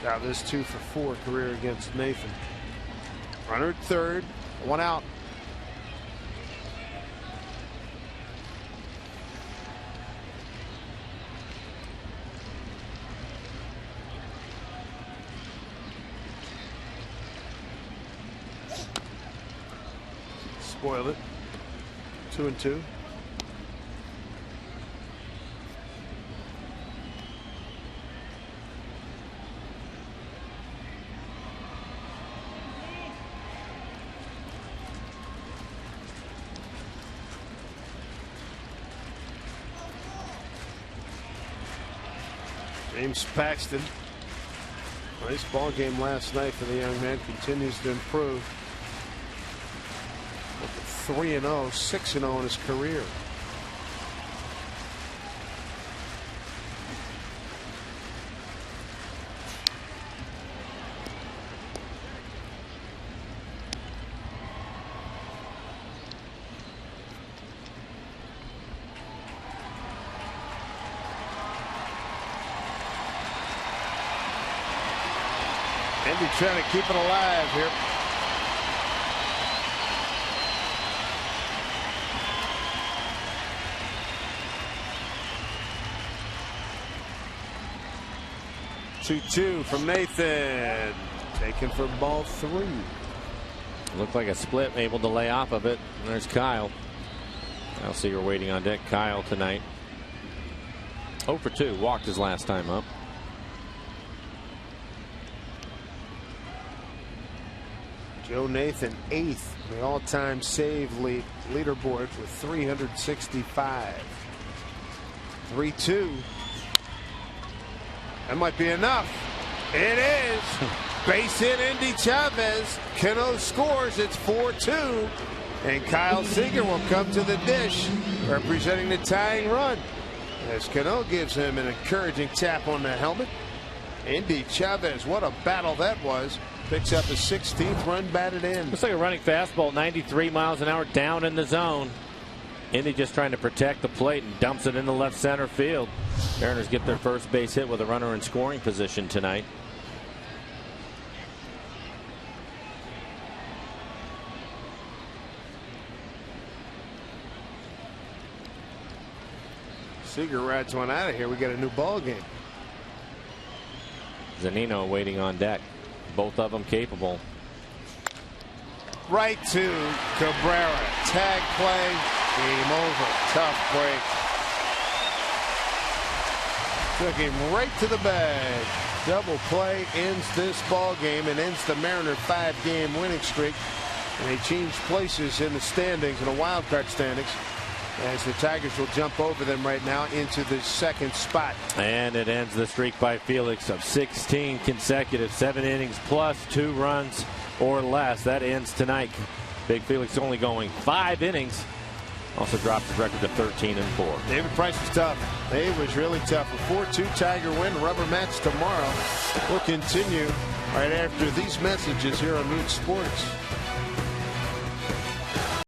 Chavez 2 for 4 career against Nathan. Runner at third, 1 out. Spoiled it. 2-2. James Paxton. Nice ball game last night for the young man. Continues to improve. 3-0, 6-0 in his career. Andy trying to keep it alive here. Two from Nathan, taken for ball 3. Looked like a split, able to lay off of it. And there's Kyle. I'll see you're waiting on deck. Kyle tonight. 0 for 2, walked his last time up. Joe Nathan 8th on the all-time save leaderboard with 365. 3-2. That might be enough. It is. Base hit Indy Chavez. Cano scores. It's 4-2. And Kyle Seager will come to the dish, representing the tying run, as Cano gives him an encouraging tap on the helmet. Indy Chavez, what a battle that was. Picks up his 16th run batted in. Looks like a running fastball, 93 miles an hour down in the zone. Indy just trying to protect the plate and dumps it into left center field. Mariners get their first base hit with a runner in scoring position tonight. Seager rides one out of here. We got a new ball game. Zunino waiting on deck. Both of them capable. Right to Cabrera. Tag play. Game over. Tough break. Took him right to the bag. Double play ends this ball game and ends the Mariner 5-game winning streak. And they change places in the standings, in the wild card standings, as the Tigers will jump over them right now into the second spot. And it ends the streak by Felix of 16 consecutive, 7 innings plus 2 runs or less. That ends tonight. Big Felix only going 5 innings. Also dropped his record to 13-4. David Price was tough. It was really tough. A 4-2 Tiger win. Rubber match tomorrow. We'll continue right after these messages here on Root Sports.